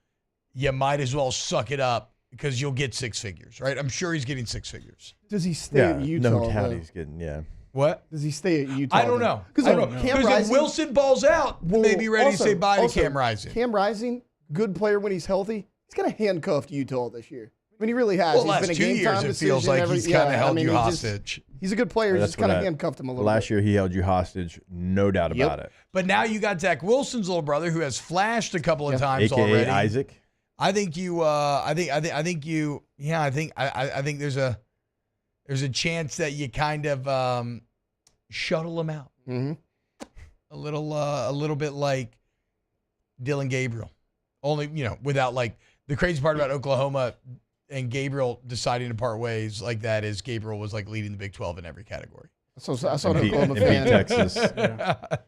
S9: You might as well suck it up because you'll get 6 figures, right? I'm sure he's getting 6 figures.
S7: Does he stay at Utah?
S10: No doubt
S7: though?
S10: he's getting,
S9: What?
S7: Does he stay at Utah?
S9: I don't know.
S7: Because
S9: I don't know. Because if Wilson balls out, maybe ready to say bye to Cam Rising.
S7: Cam Rising, good player when he's healthy. He's kind of handcuffed Utah this year. I mean, he really has.
S9: Well,
S7: He's
S9: last
S7: been a
S9: 2
S7: game
S9: years,
S7: time
S9: it feels
S7: decision,
S9: like he's kind of held you
S7: he
S9: hostage.
S7: He's a good player. He's
S10: That's
S7: just kind
S10: what
S7: of handcuffed him a little
S10: Last
S7: bit.
S10: year he held you hostage, no doubt about it.
S9: But now you got Zach Wilson's little brother who has flashed a couple of times
S10: AKA
S9: already.
S10: Isaac.
S9: I think you. I think you. Yeah, I think there's a chance that you kind of shuttle him out.
S7: Mm-hmm.
S9: A little bit like Dylan Gabriel, only without like the crazy part about Oklahoma and Gabriel deciding to part ways like that is Gabriel was like leading the Big 12 in every category.
S7: So I saw an Oklahoma fan.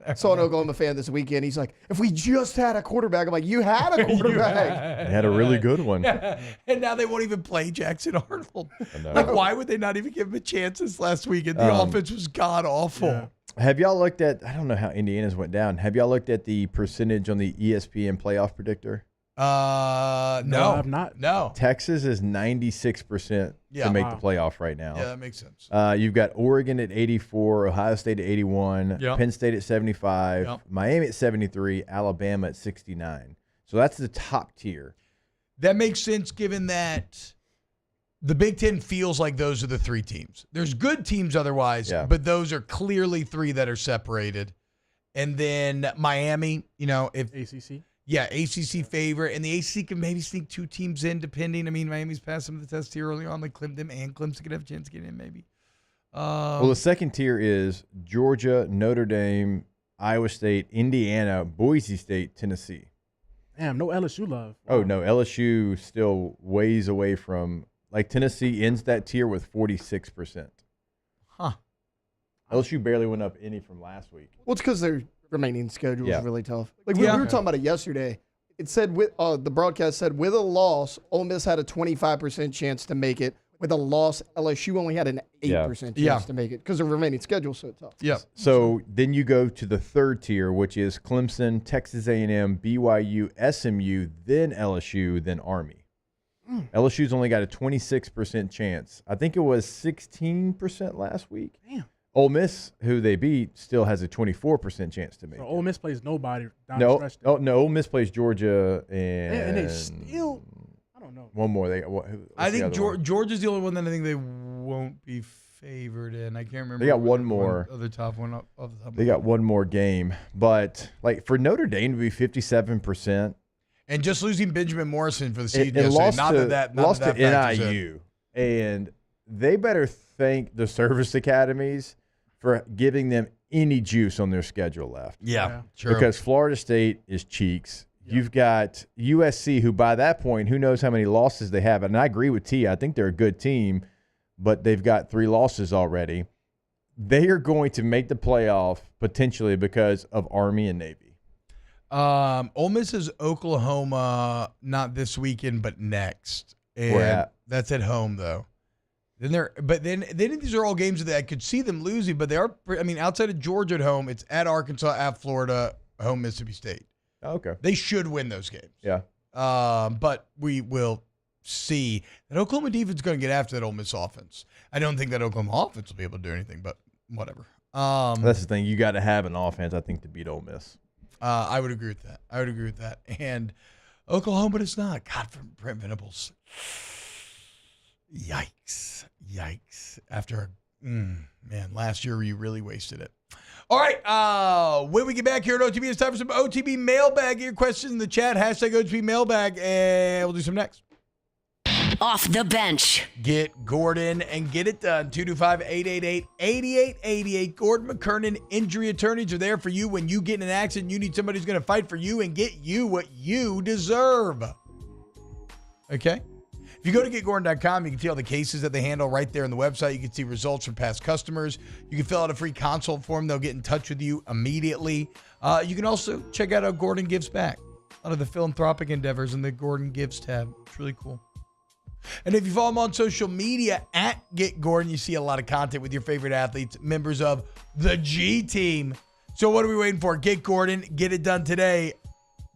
S7: I saw an Oklahoma fan this weekend. He's like, if we just had a quarterback. I'm like, you had a quarterback.
S10: They had a really good one.
S9: And now they won't even play Jackson Arnold. Like, why would they not even give him a chance this last weekend? The offense was god awful.
S10: Yeah. Have y'all looked at? I don't know how Indiana's went down. Have y'all looked at the percentage on the ESPN playoff predictor?
S9: No,
S11: I've not.
S9: No.
S10: Texas is 96%
S9: Yeah.
S10: to make
S9: Wow.
S10: the playoff right now.
S9: Yeah, that makes sense.
S10: You've got Oregon at 84, Ohio State at 81,
S9: Yep.
S10: Penn State at 75,
S9: Yep.
S10: Miami at 73, Alabama at 69. So that's the top tier.
S9: That makes sense given that the Big Ten feels like those are the 3 teams. There's good teams otherwise, but those are clearly 3 that are separated. And then Miami, if
S11: ACC.
S9: Yeah, ACC favorite, and the ACC can maybe sneak 2 teams in, depending. I mean, Miami's passed some of the tests here early on, like Clemson and Clemson could have a chance to get in, maybe.
S10: Well, the second tier is Georgia, Notre Dame, Iowa State, Indiana, Boise State, Tennessee.
S11: Damn, no LSU love.
S10: Oh, no, LSU still ways away from, like Tennessee ends that tier with 46%.
S9: Huh.
S10: LSU barely went up any from last week.
S7: Well, it's because their remaining schedule is really tough. Like we
S9: Yeah.
S7: were talking about it yesterday. It said the broadcast said with a loss, Ole Miss had a 25% chance to make it. With a loss, LSU only had an 8% chance to make it because the remaining schedule is so tough.
S9: Yeah.
S10: So then you go to the third tier, which is Clemson, Texas A&M, BYU, SMU, then LSU, then Army. LSU's only got a 26% chance. I think it was 16% last week.
S11: Damn.
S10: Ole Miss, who they beat, still has a 24% chance to make
S11: So
S10: it.
S11: Ole Miss plays nobody down the
S10: No,
S11: stretch. there.
S10: Ole Miss plays Georgia and
S11: they still, I don't know.
S10: one more.
S9: I think Georgia's the only one that I think they won't be favored in. I can't remember.
S10: They got one more.
S9: Other top one off the top.
S10: They got one more game, but like for Notre Dame to be 57%,
S9: and just losing Benjamin Morrison for the season
S10: it
S9: yesterday.
S10: lost to
S9: factors
S10: NIU, and they better thank the service academies for giving them any juice on their schedule left.
S9: Yeah, true.
S10: Because Florida State is cheeks. You've got USC, who by that point, who knows how many losses they have. And I agree with T. I think they're a good team, but they've got 3 losses already. They are going to make the playoff potentially because of Army and Navy.
S9: Ole Miss is Oklahoma, not this weekend, but next. And that's at home, though. Then these are all games that I could see them losing, but they are. I mean, outside of Georgia at home, it's at Arkansas, at Florida, home Mississippi State.
S10: Okay.
S9: They should win those games.
S10: Yeah.
S9: But we will see that Oklahoma defense is going to get after that Ole Miss offense. I don't think that Oklahoma offense will be able to do anything, but whatever.
S10: That's the thing. You got to have an offense, I think, to beat Ole Miss.
S9: I would agree with that. And Oklahoma does not. God, for Brent Venables. Yikes. After, last year you really wasted it. All right, when we get back here at OTB, it's time for some OTB Mailbag. Your questions in the chat, hashtag OTB Mailbag, and we'll do some next.
S6: Off the bench.
S9: Get Gordon and get it done. 225-888-8888. Gordon McKernan Injury Attorneys are there for you when you get in an accident. You need somebody who's going to fight for you and get you what you deserve. Okay? If you go to getgordon.com, you can see all the cases that they handle right there on the website. You can see results from past customers. You can fill out a free consult form. They'll get in touch with you immediately. You can also check out how Gordon gives back. A lot of the philanthropic endeavors in the Gordon Gives tab. It's really cool. And if you follow them on social media at Get Gordon, you see a lot of content with your favorite athletes, members of the G team. So what are we waiting for? Get Gordon. Get it done today.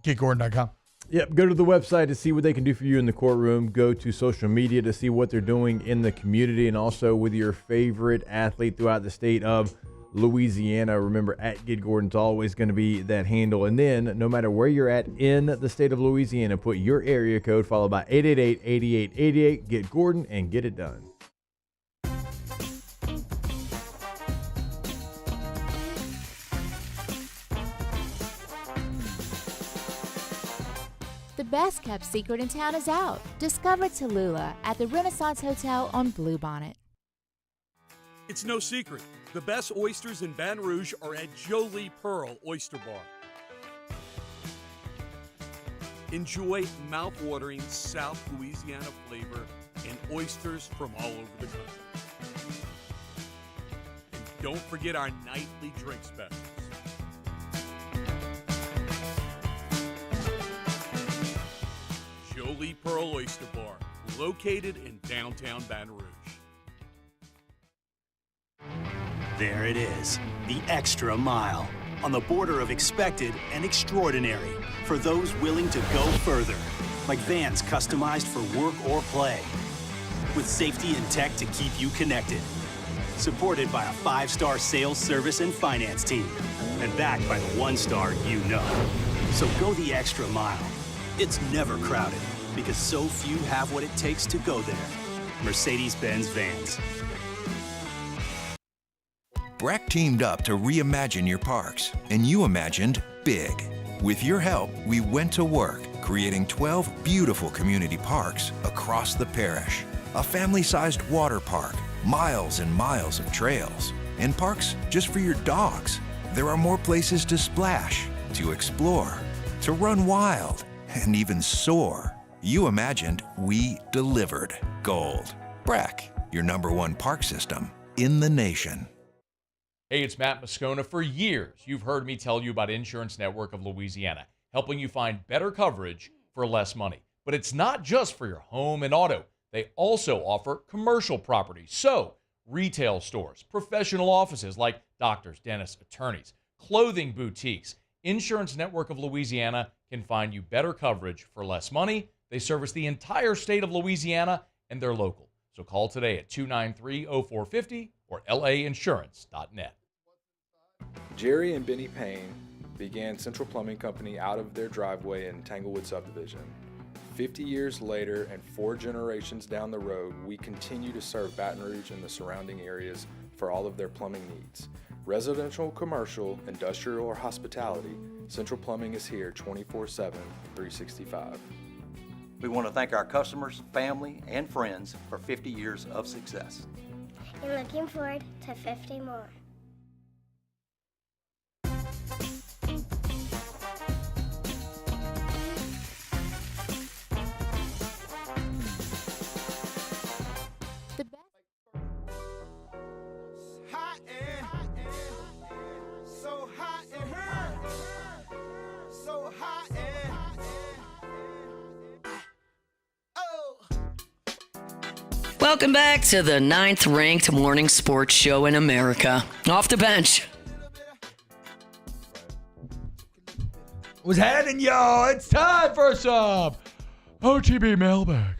S9: GetGordon.com.
S10: Yep, go to the website to see what they can do for you in the courtroom. Go to social media to see what they're doing in the community and also with your favorite athlete throughout the state of Louisiana. Remember, at Get Gordon's always going to be that handle. And then, no matter where you're at in the state of Louisiana, put your area code followed by 888-8888. Get Gordon and get it done.
S17: The best kept secret in town is out. Discover Delilah at the Renaissance Hotel on Bluebonnet.
S5: It's no secret. The best oysters in Baton Rouge are at Jolie Pearl Oyster Bar. Enjoy mouth-watering South Louisiana flavor and oysters from all over the country. And don't forget our nightly drink specials. Jolie Pearl Oyster Bar, located in downtown Baton Rouge.
S1: There it is, the extra mile, on the border of expected and extraordinary for those willing to go further, like vans customized for work or play, with safety and tech to keep you connected, supported by a 5-star sales, service, and finance team, and backed by the 1-star you know. So go the extra mile. It's never crowded, because so few have what it takes to go there. Mercedes-Benz Vans.
S12: Breck teamed up to reimagine your parks, and you imagined big. With your help, we went to work, creating 12 beautiful community parks across the parish. A family-sized water park, miles and miles of trails, and parks just for your dogs. There are more places to splash, to explore, to run wild, and even soar. You imagined, we delivered. Gold. Breck, your #1 park system in the nation.
S20: Hey, it's Matt Moscona. For years, you've heard me tell you about Insurance Network of Louisiana, helping you find better coverage for less money. But it's not just for your home and auto. They also offer commercial properties. So, retail stores, professional offices like doctors, dentists, attorneys, clothing boutiques. Insurance Network of Louisiana can find you better coverage for less money. They service the entire state of Louisiana, and they're local. So call today at 293-0450 or lainsurance.net.
S21: Jerry and Benny Payne began Central Plumbing Company out of their driveway in Tanglewood subdivision. 50 years later and 4 generations down the road, we continue to serve Baton Rouge and the surrounding areas for all of their plumbing needs. Residential, commercial, industrial, or hospitality, Central Plumbing is here 24/7, 365.
S3: We want to thank our customers, family, and friends for 50 years of success.
S19: And looking forward to 50 more.
S6: Welcome back to the 9th-ranked morning sports show in America. Off the bench.
S9: What's happening, y'all? It's time for some OTB Mailbag.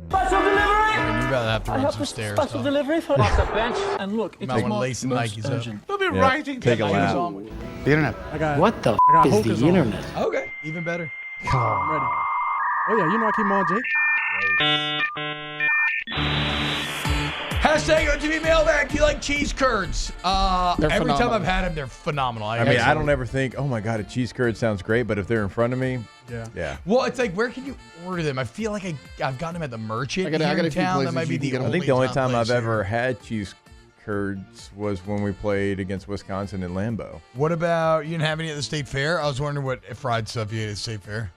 S22: Special delivery!
S9: You're about to have to run some stairs.
S22: Special delivery for off the bench. And look,
S9: You might want to lace some Nikes up.
S22: We'll be writing
S10: take a lap.
S22: The internet.
S11: What
S22: the is the internet?
S9: Okay, even better.
S11: I'm ready. Oh, yeah, you know I keep 'em on, Jake.
S9: Hashtag OTB Mailbag. Do you like cheese curds? Every time
S7: phenomenal.
S9: I've had them, they're phenomenal.
S10: I mean, I don't ever think, oh my God, a cheese curd sounds great, but if they're in front of me, yeah.
S9: Well, it's like, where can you order them? I feel like I've gotten them at the Merchant
S7: I got
S9: here
S7: a
S9: in
S7: few
S9: town. That
S7: places
S9: might be
S7: you can
S9: the
S7: get 'em.
S9: only
S10: I think the only time
S9: place
S10: I've
S9: here.
S10: ever had cheese curds was when we played against Wisconsin in Lambeau.
S9: What about, you didn't have any at the State Fair? I was wondering what fried stuff you ate at the State Fair.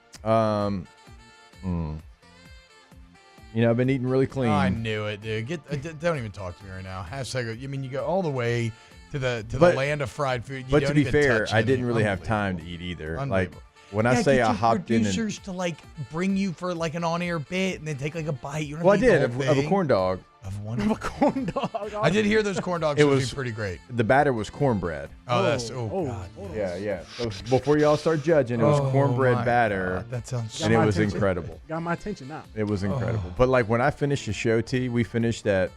S10: You know, I've been eating really clean.
S9: Oh, I knew it, dude. Don't even talk to me right now. Hashtag, you mean you go all the way to the land of fried food. You
S10: But
S9: don't
S10: to be
S9: even
S10: fair,
S9: touch
S10: I
S9: any.
S10: didn't really have time to eat either. Like
S9: Unbelievable.
S10: when I say
S9: get
S10: I
S9: your
S10: hopped in and
S9: producers to like bring you for like an on-air bit and then take like a bite. You don't
S10: well, I
S9: have to eat
S10: did
S9: the
S10: of
S9: whole
S10: a
S9: thing.
S10: corn dog.
S9: Of one.
S11: Of a corn dog.
S9: I did hear those corn dogs
S10: It
S9: would
S10: was
S9: be pretty great.
S10: The batter was cornbread.
S9: Oh, that's God.
S10: Yeah. So before y'all start judging, it was cornbread
S9: my
S10: batter.
S9: God, that sounds
S10: and it was incredible.
S11: Got my attention now.
S10: It was incredible. But like when I finished the show, we finished at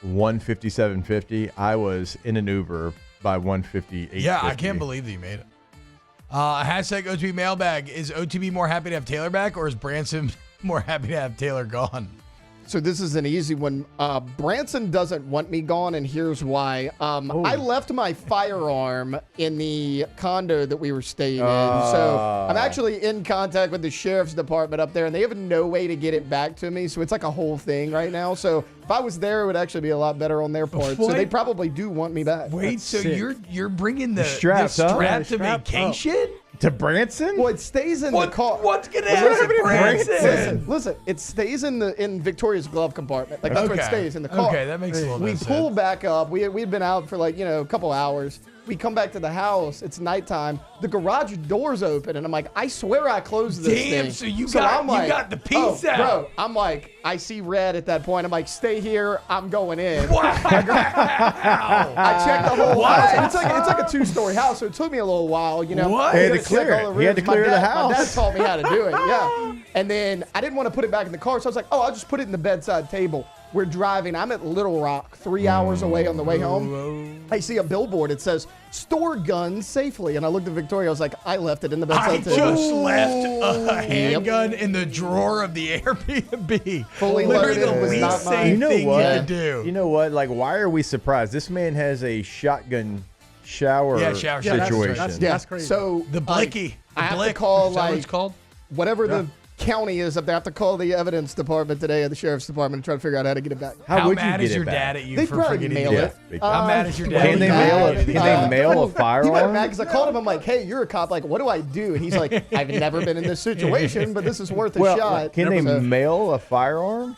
S10: 1:57:50. I was in an Uber by 1:58:50.
S9: Yeah, I can't believe that you made it. Hashtag OTB Mailbag. Is OTB more happy to have Taylor back, or is Branson more happy to have Taylor gone?
S7: So this is an easy one. Branson doesn't want me gone, and here's why. I left my firearm in the condo that we were staying in. So I'm actually in contact with the sheriff's department up there, and they have no way to get it back to me. So it's like a whole thing right now. So if I was there, it would actually be a lot better on their part. So they probably do want me back.
S9: Wait, so you're bringing the
S10: straps,
S9: the
S10: huh?
S9: strap
S10: Yeah,
S9: to
S10: strap
S9: vacation?
S10: To Branson?
S7: Well, it stays in the car.
S9: What's gonna happen to Branson?
S7: Listen. It stays in Victoria's glove compartment. Like that's where it
S9: Okay.
S7: stays in the car.
S9: Okay, that makes a little
S7: We
S9: bit of
S7: pull
S9: sense.
S7: back up. We'd been out for like a couple hours. We come back to the house. It's nighttime. The garage door's open, and I'm like, I swear I closed this
S9: Damn,
S7: thing.
S9: so you got the piece out.
S7: Bro, I'm like, I see red at that point. I'm like, stay here. I'm going in.
S9: Wow.
S7: I checked the whole house. It's like a 2-story house, so it took me a little while.
S9: What?
S10: He had
S7: You
S10: to
S7: gotta
S10: clear
S7: check
S10: it.
S7: all the
S10: He had to
S7: rooms.
S10: clear the
S7: My
S10: house.
S7: dad taught me how to do it. Yeah. And then I didn't want to put it back in the car, so I was like, I'll just put it in the bedside table. We're driving. I'm at Little Rock, 3 hours away on the way home. I see a billboard. It says, store guns safely. And I looked at Victoria. I was like, I left it in the
S9: I
S7: bedside table.
S9: just left a handgun in the drawer of the Airbnb.
S7: Fully
S9: Literally
S7: loaded.
S9: the
S7: It was
S9: least
S7: not mine.
S9: safe
S10: You know
S9: thing
S10: what?
S9: you could do.
S10: You know what? Like, why are we surprised? This man has a shotgun shower
S9: shower
S10: situation.
S11: That's crazy.
S7: So
S9: The blicky.
S7: I have to
S9: blick.
S7: call
S9: Is that what it's
S7: like
S9: called?
S7: whatever the county is up there. I have to call the evidence department today at the sheriff's department and try to figure out how to get it back.
S9: How
S10: would you
S9: mad
S10: get
S9: is
S10: it
S9: your
S10: back?
S9: dad at you
S7: They
S9: for
S7: probably
S9: forgetting
S7: mail
S9: to do
S7: it.
S9: it? How mad is your dad?
S10: Can they mail a
S7: He went
S10: firearm?
S7: mad because I called him. I'm like, hey, you're a cop. Like, what do I do? And he's like, I've never been in this situation, but this is worth a shot.
S10: Can they
S7: So,
S10: mail a firearm?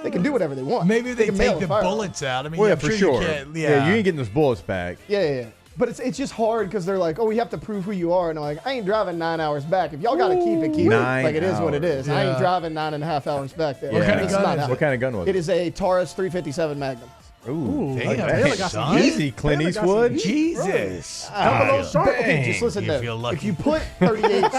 S7: they can do whatever they want.
S9: Maybe they
S7: can mail
S9: take
S7: a
S9: the
S7: firearm.
S9: bullets out. I mean,
S10: Well, yeah,
S9: I'm
S10: for
S9: sure
S10: sure.
S9: you can't.
S10: You ain't getting those bullets back.
S7: Yeah. But it's just hard because they're like, oh, we have to prove who you are. And I'm like, I ain't driving 9 hours back. If y'all got to keep it, keep it.
S10: 9
S7: Like, it is what it is.
S9: hours.
S7: I ain't driving 9.5 hours back there.
S10: Yeah.
S7: It's not happening.
S10: What kind of gun was
S7: It
S10: it?
S7: is a Taurus 357 Magnum.
S10: Ooh,
S9: damn.
S10: Taylor got some easy, Clint Eastwood.
S9: Jesus.
S7: Okay, just listen though. If you put 38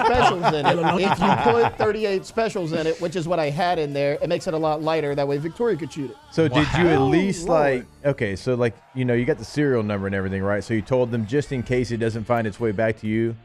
S7: specials in it, which is what I had in there, it makes it a lot lighter. That way Victoria could shoot it.
S10: So did you at least you got the serial number and everything, right? So you told them just in case it doesn't find its way back to you?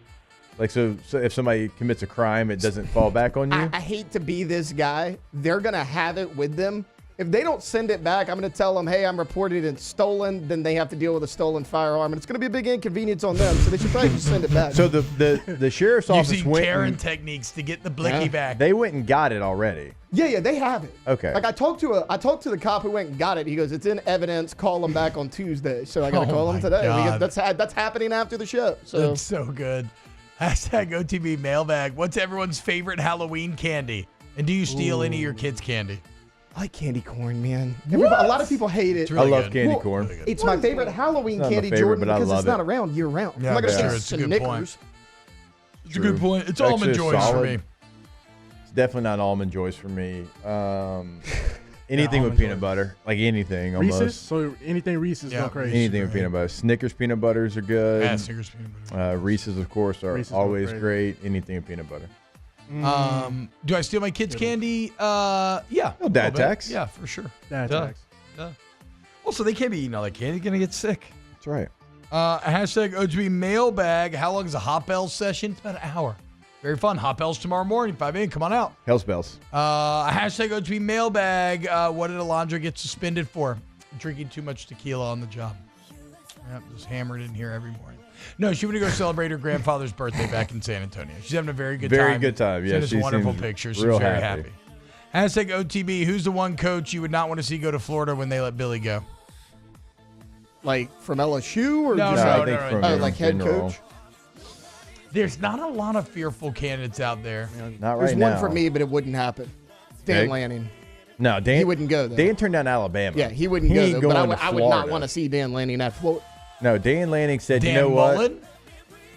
S10: Like, so if somebody commits a crime, it doesn't fall back on you?
S7: I hate to be this guy. They're going to have it with them. If they don't send it back, I'm going to tell them, hey, I'm reported it stolen. Then they have to deal with a stolen firearm. And it's going to be a big inconvenience on them. So they should probably just send it back.
S10: So the sheriff's office
S9: Using
S10: went
S9: Karen techniques to get the blicky back.
S10: They went and got it already.
S7: Yeah, they have it.
S10: Okay.
S7: Like I talked to the cop who went and got it. He goes, it's in evidence. Call him back on Tuesday. So I got to call him today. Because that's happening after the show. So
S9: That's so good. Hashtag OTB mailbag. What's everyone's favorite Halloween candy? And do you steal any of your kids' candy?
S7: I like candy corn, man. A lot of people hate it.
S10: I love candy corn.
S7: It's my favorite Halloween candy, Jordan, because it's not around year round.
S9: Yeah,
S7: I'm not going to
S9: it's
S7: say
S9: a good
S7: Snickers.
S9: point. It's a good point. It's Almond Joys for me.
S10: It's definitely not Almond Joys for me. Anything with peanut butter. Like anything almost.
S11: Reese's? So anything Reese's go crazy.
S10: Anything with peanut butter. Snickers peanut butters are good.
S9: Yeah, Snickers peanut butter.
S10: Reese's, of course, are always great. Anything with peanut butter.
S9: Do I steal my kids' candy? Yeah.
S10: Oh, dad tax.
S9: Yeah, for sure.
S11: Dad tax.
S9: Also, they can't be eating all that candy. They're going to get sick.
S10: That's right.
S9: Hashtag OTB mailbag. How long is a Hot Bells session? It's about an hour. Very fun. Hot Bells tomorrow morning, 5 a.m. Come on out.
S10: Hell's Bells.
S9: Hashtag OTB mailbag. What did Alondra get suspended for? Drinking too much tequila on the job. Yep, just hammered in here every morning. No, she went to go celebrate her grandfather's birthday back in San Antonio. She's having a very good time.
S10: Very good time. Yeah,
S9: Sent us wonderful pictures. She's very happy. Hashtag OTB. Who's the one coach you would not want to see go to Florida when they let Billy go?
S7: Like from LSU or
S9: No,
S7: like head coach?
S9: There's not a lot of fearful candidates out there.
S10: Not right
S7: There's
S10: now.
S7: one for me, but it wouldn't happen. Dan Lanning.
S10: No, Dan.
S7: He wouldn't go there.
S10: Dan turned down Alabama.
S7: Yeah, he wouldn't go there. But I would not want to see Dan Lanning at Florida.
S10: No, Dan Lanning said,
S9: Dan
S10: you know
S9: Mullen?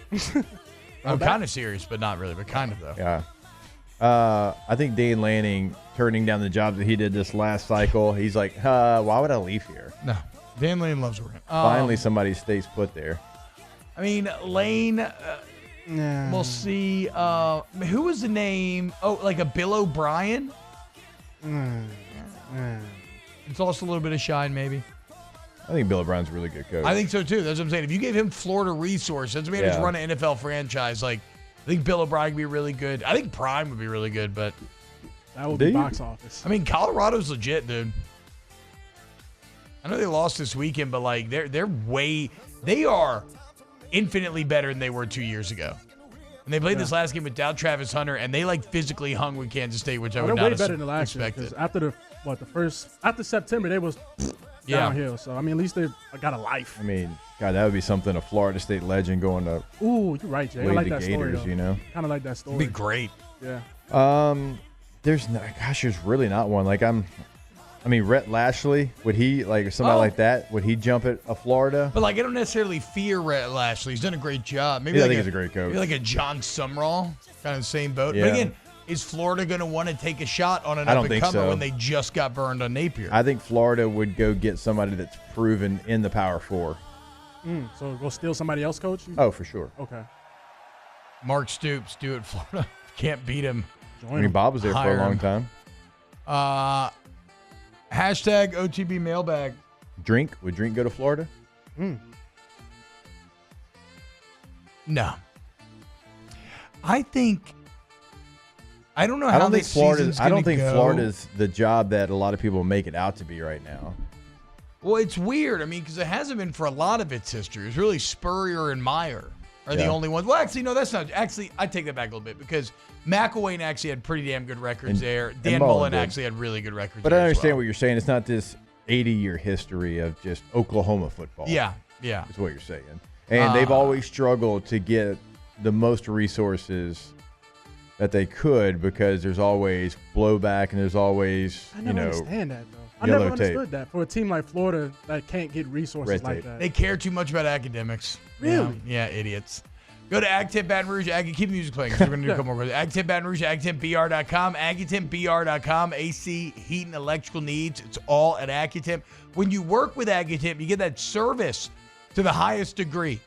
S10: what?
S9: I'm kind of serious, but not really, but kind of though.
S10: Yeah. I think Dan Lanning turning down the job that he did this last cycle, he's like, why would I leave here?
S9: No. Dan Lane loves working.
S10: Finally, somebody stays put there.
S9: I mean, Lane, we'll see. Who was the name? Oh, like a Bill O'Brien? It's lost a little bit of shine, maybe.
S10: I think Bill O'Brien's a really good coach.
S9: I think so, too. That's what I'm saying. If you gave him Florida resources, we had to run an NFL franchise. Like, I think Bill O'Brien would be really good. I think Prime would be really good, but
S11: that would be box office.
S9: I mean, Colorado's legit, dude. I know they lost this weekend, but like they are infinitely better than they were 2 years ago. And they played this last game without Travis Hunter, and they like physically hung with Kansas State, which I would not have expected.
S11: They're way better than last year. Because after September, they was downhill. So I mean, at least they got a life.
S10: I mean, God, that would be something. A Florida State legend going to.
S11: Ooh, you're right, Jay. I like that
S10: Gators,
S11: story.
S10: you know,
S11: kind of like that story.
S9: It'd be great.
S11: Yeah.
S10: There's really not one. Like Rhett Lashley, would he, like somebody like that, would he jump at a Florida?
S9: But like, I don't necessarily fear Rhett Lashley. He's done a great job. Maybe
S10: I
S9: like
S10: think he's a great coach.
S9: Maybe like a John Sumrall, kind of the same boat.
S10: Yeah.
S9: But again, is Florida going to want to take a shot on an
S10: I don't
S9: up-and-comer
S10: think so.
S9: when they just got burned on Napier?
S10: I think Florida would go get somebody that's proven in the Power Four.
S11: So go steal somebody else, coach?
S10: Oh, for sure.
S11: Okay.
S9: Mark Stoops, do it, Florida. Can't beat him.
S10: Bob was there for a long time.
S9: Hashtag OTB mailbag.
S10: Would Drink go to Florida?
S9: No. I don't know how this season's
S10: I don't
S9: gonna
S10: think
S9: go.
S10: Florida's the job that a lot of people make it out to be right now.
S9: Well, it's weird. I mean, because it hasn't been for a lot of its history. It's really Spurrier and Meyer are the only ones. Well, actually, no, that's not. Actually, I take that back a little bit because McElwain actually had pretty damn good records there. Dan Mullen actually had really good records
S10: But
S9: there
S10: I understand
S9: as well.
S10: what you're saying. It's not this 80-year history of just Oklahoma football.
S9: Yeah.
S10: That's what you're saying. And they've always struggled to get the most resources that they could because there's always blowback and there's always,
S11: I never understand that, though. I
S10: yellow
S11: never understood
S10: tape.
S11: that for a team like Florida that can't get resources
S10: Red
S11: like
S10: tape.
S11: that.
S9: They care too much about academics.
S11: Really?
S9: Yeah, idiots. Go to AgTip Baton Rouge. Keep the music playing because we're going to do a couple more questions. AgTip Baton Rouge, AgTipBR.com, AgTipBR.com, AC, heat, and electrical needs. It's all at AgTip. When you work with AgTip, you get that service to the highest degree,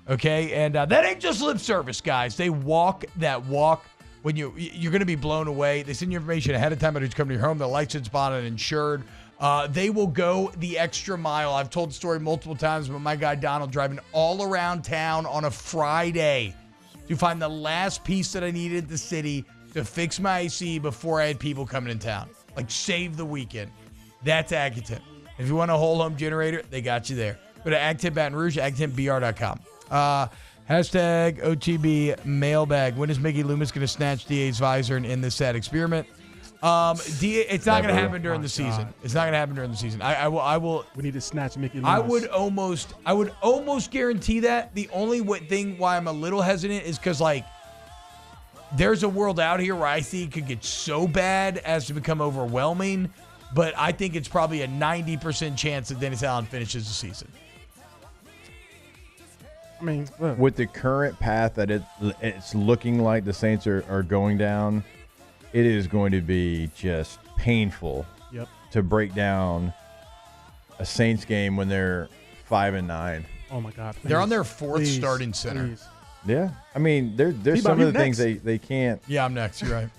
S9: okay? And that ain't just lip service, guys. They walk that walk. When you're going to be blown away. They send you information ahead of time about who's coming to your home. They're licensed, bonded, and insured. They will go the extra mile. I've told the story multiple times, but my guy Donald driving all around town on a Friday to find the last piece that I needed at the city to fix my AC before I had people coming in town. Like, save the weekend. That's Accutemp. If you want a whole home generator, they got you there. Go to AgTip Baton Rouge, AgTipBR.com. Hashtag OTB Mailbag. When is Mickey Loomis going to snatch DA's visor and end this sad experiment? It's not going to happen during the season. It's not going to happen during the season. I will. We
S11: need to snatch Mickey Loomis.
S9: I would almost guarantee that. The only thing why I'm a little hesitant is because, like, there's a world out here where I see it could get so bad as to become overwhelming. But I think it's probably a 90% chance that Dennis Allen finishes the season.
S11: I mean,
S10: with the current path that it's looking like the Saints are going down, it is going to be just painful to break down a Saints game when they're 5-9.
S11: Oh my God!
S9: They're on their fourth starting center.
S11: Please.
S10: Yeah, I mean, there's some of the things they can't.
S9: Yeah, I'm next. You're right.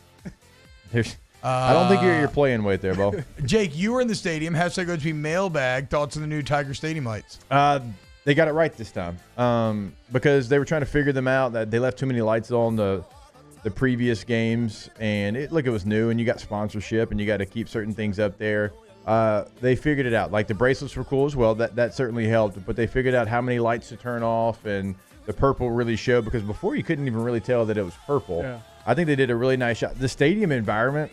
S10: I don't think you're playing weight there, Bo.
S9: Jake, you were in the stadium. Hashtag OTB Mailbag. Thoughts on the new Tiger Stadium lights?
S10: They got it right this time because they were trying to figure them out. That they left too many lights on the previous games, and it was new, and you got sponsorship, and you got to keep certain things up there. They figured it out. Like the bracelets were cool as well. That certainly helped, but they figured out how many lights to turn off, and the purple really showed because before you couldn't even really tell that it was purple.
S11: Yeah.
S10: I think they did a really nice job. The stadium environment,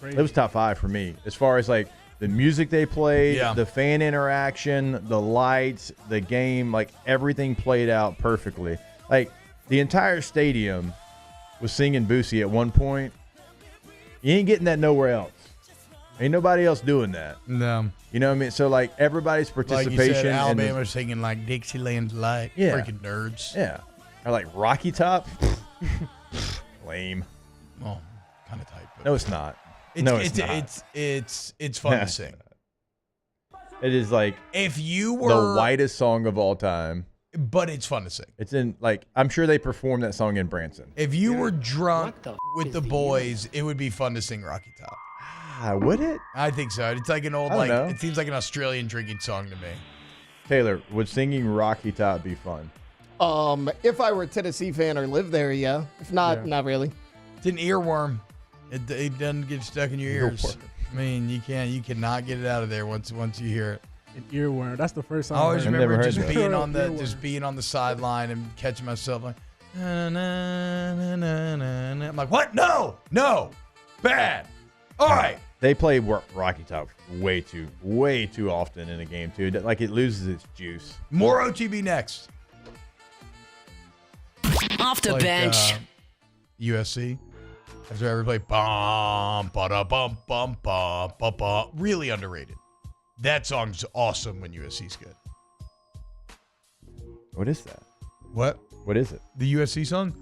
S10: it was top 5 for me as far as like the music they played, the fan interaction, the lights, the game, like everything played out perfectly. Like the entire stadium was singing Boosie at one point. You ain't getting that nowhere else. Ain't nobody else doing that.
S9: No.
S10: You know what I mean? So like everybody's participation.
S9: Like you said, Alabama singing like Dixieland Delight.
S10: Yeah.
S9: Freaking nerds.
S10: Yeah. Or like Rocky Top. Lame.
S9: Well, kind of tight.
S10: No, it's not.
S9: It's fun to sing.
S10: It is like
S9: if you were
S10: the whitest song of all time.
S9: But it's fun to sing.
S10: It's in like I'm sure they performed that song in Branson.
S9: If you were drunk with the boys, it would be fun to sing Rocky Top.
S10: Would it?
S9: I think so. It's like an old it seems like an Australian drinking song to me.
S10: Taylor, would singing Rocky Top be fun?
S7: If I were a Tennessee fan or lived there, yeah. If not, not really.
S9: It's an earworm. It doesn't get stuck in your ears. I mean, you cannot get it out of there once you hear it.
S11: An earworm. That's the first time.
S9: I always remember just being on the sideline and catching myself like, I'm like, what? No, bad. All right.
S10: They play Rocky Top way too often in a game too. Like it loses its juice.
S9: More OTB next.
S6: Off the bench.
S9: USC. Have you ever played bum ba bum bum ba ba ba? Really underrated. That song's awesome when USC's good.
S10: What is that?
S9: What?
S10: What is it?
S9: The USC song?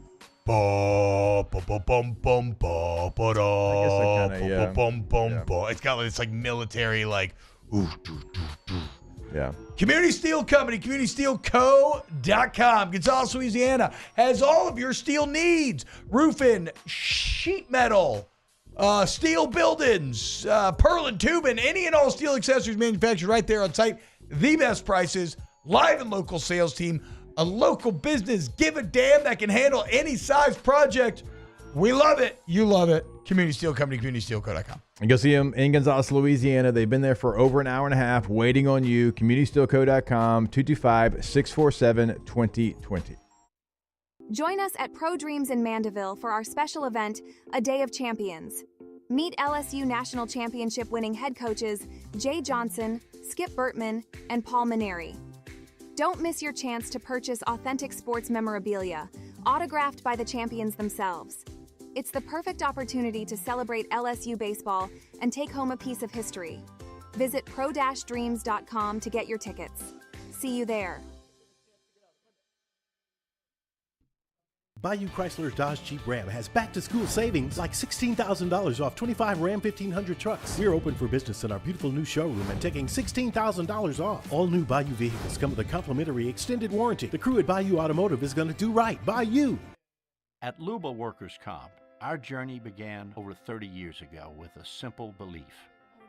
S9: Ba ba ba bum bum ba ba da ba bum bum ba. It's got it's like military like ooh doo doo doo.
S10: Yeah.
S9: Community Steel Company, communitysteelco.com. Gonzales, Louisiana has all of your steel needs. Roofing, sheet metal, steel buildings, purlin, tubing, any and all steel accessories manufactured right there on site. The best prices, live and local sales team, a local business. Give a damn that can handle any size project. We love it. You love it. Community Steel Company, communitysteelco.com.
S10: And go see them in Gonzales, Louisiana. They've been there for over an hour and a half waiting on you. communitysteelco.com, 225-647-2020.
S4: Join us at Pro Dreams in Mandeville for our special event, A Day of Champions. Meet LSU National Championship winning head coaches Jay Johnson, Skip Burtman, and Paul Maneri. Don't miss your chance to purchase authentic sports memorabilia, autographed by the champions themselves. It's the perfect opportunity to celebrate LSU baseball and take home a piece of history. Visit pro-dreams.com to get your tickets. See you there.
S2: Bayou Chrysler Dodge Jeep Ram has back-to-school savings like $16,000 off 25 Ram 1500 trucks. We're open for business in our beautiful new showroom and taking $16,000 off. All new Bayou vehicles come with a complimentary extended warranty. The crew at Bayou Automotive is going to do right by you.
S8: At Luba Workers' Comp, our journey began over 30 years ago with a simple belief.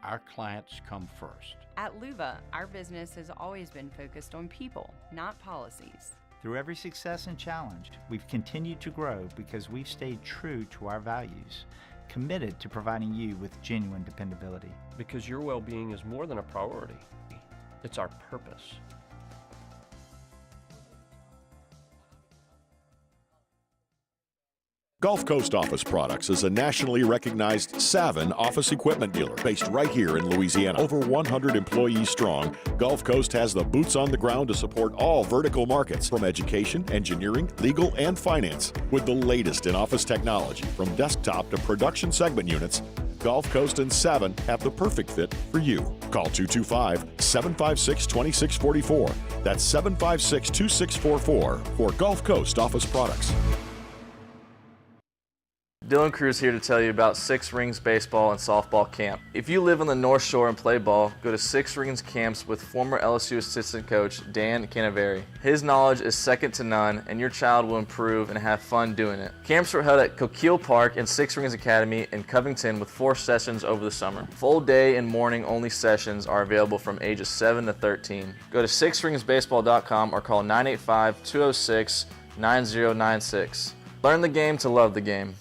S8: Our clients come first.
S13: At Luba, our business has always been focused on people, not policies.
S23: Through every success and challenge, we've continued to grow because we've stayed true to our values, committed to providing you with genuine dependability.
S24: Because your well-being is more than a priority. It's our purpose.
S25: Gulf Coast Office Products is a nationally recognized Savin office equipment dealer based right here in Louisiana. Over 100 employees strong, Gulf Coast has the boots on the ground to support all vertical markets, from education, engineering, legal, and finance. With the latest in office technology, from desktop to production segment units, Gulf Coast and Savin have the perfect fit for you. Call 225-756-2644. That's 756-2644 for Gulf Coast Office Products.
S26: Dylan Cruz here to tell you about Six Rings Baseball and Softball Camp. If you live on the North Shore and play ball, go to Six Rings Camps with former LSU assistant coach Dan Canaveri. His knowledge is second to none, and your child will improve and have fun doing it. Camps are held at Coquille Park and Six Rings Academy in Covington with 4 sessions over the summer. Full day and morning only sessions are available from ages 7 to 13. Go to sixringsbaseball.com or call 985-206-9096. Learn the game to love the game.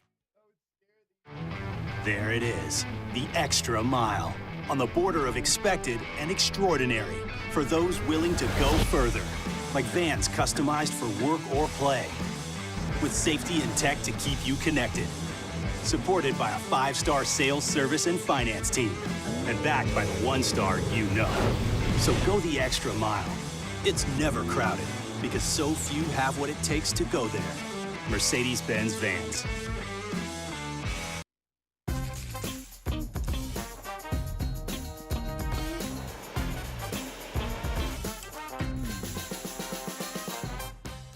S1: There it is, the extra mile, on the border of expected and extraordinary, for those willing to go further, like vans customized for work or play, with safety and tech to keep you connected, supported by a 5-star sales, service, and finance team, and backed by the 1-star you know. So go the extra mile. It's never crowded, because so few have what it takes to go there. Mercedes-Benz Vans.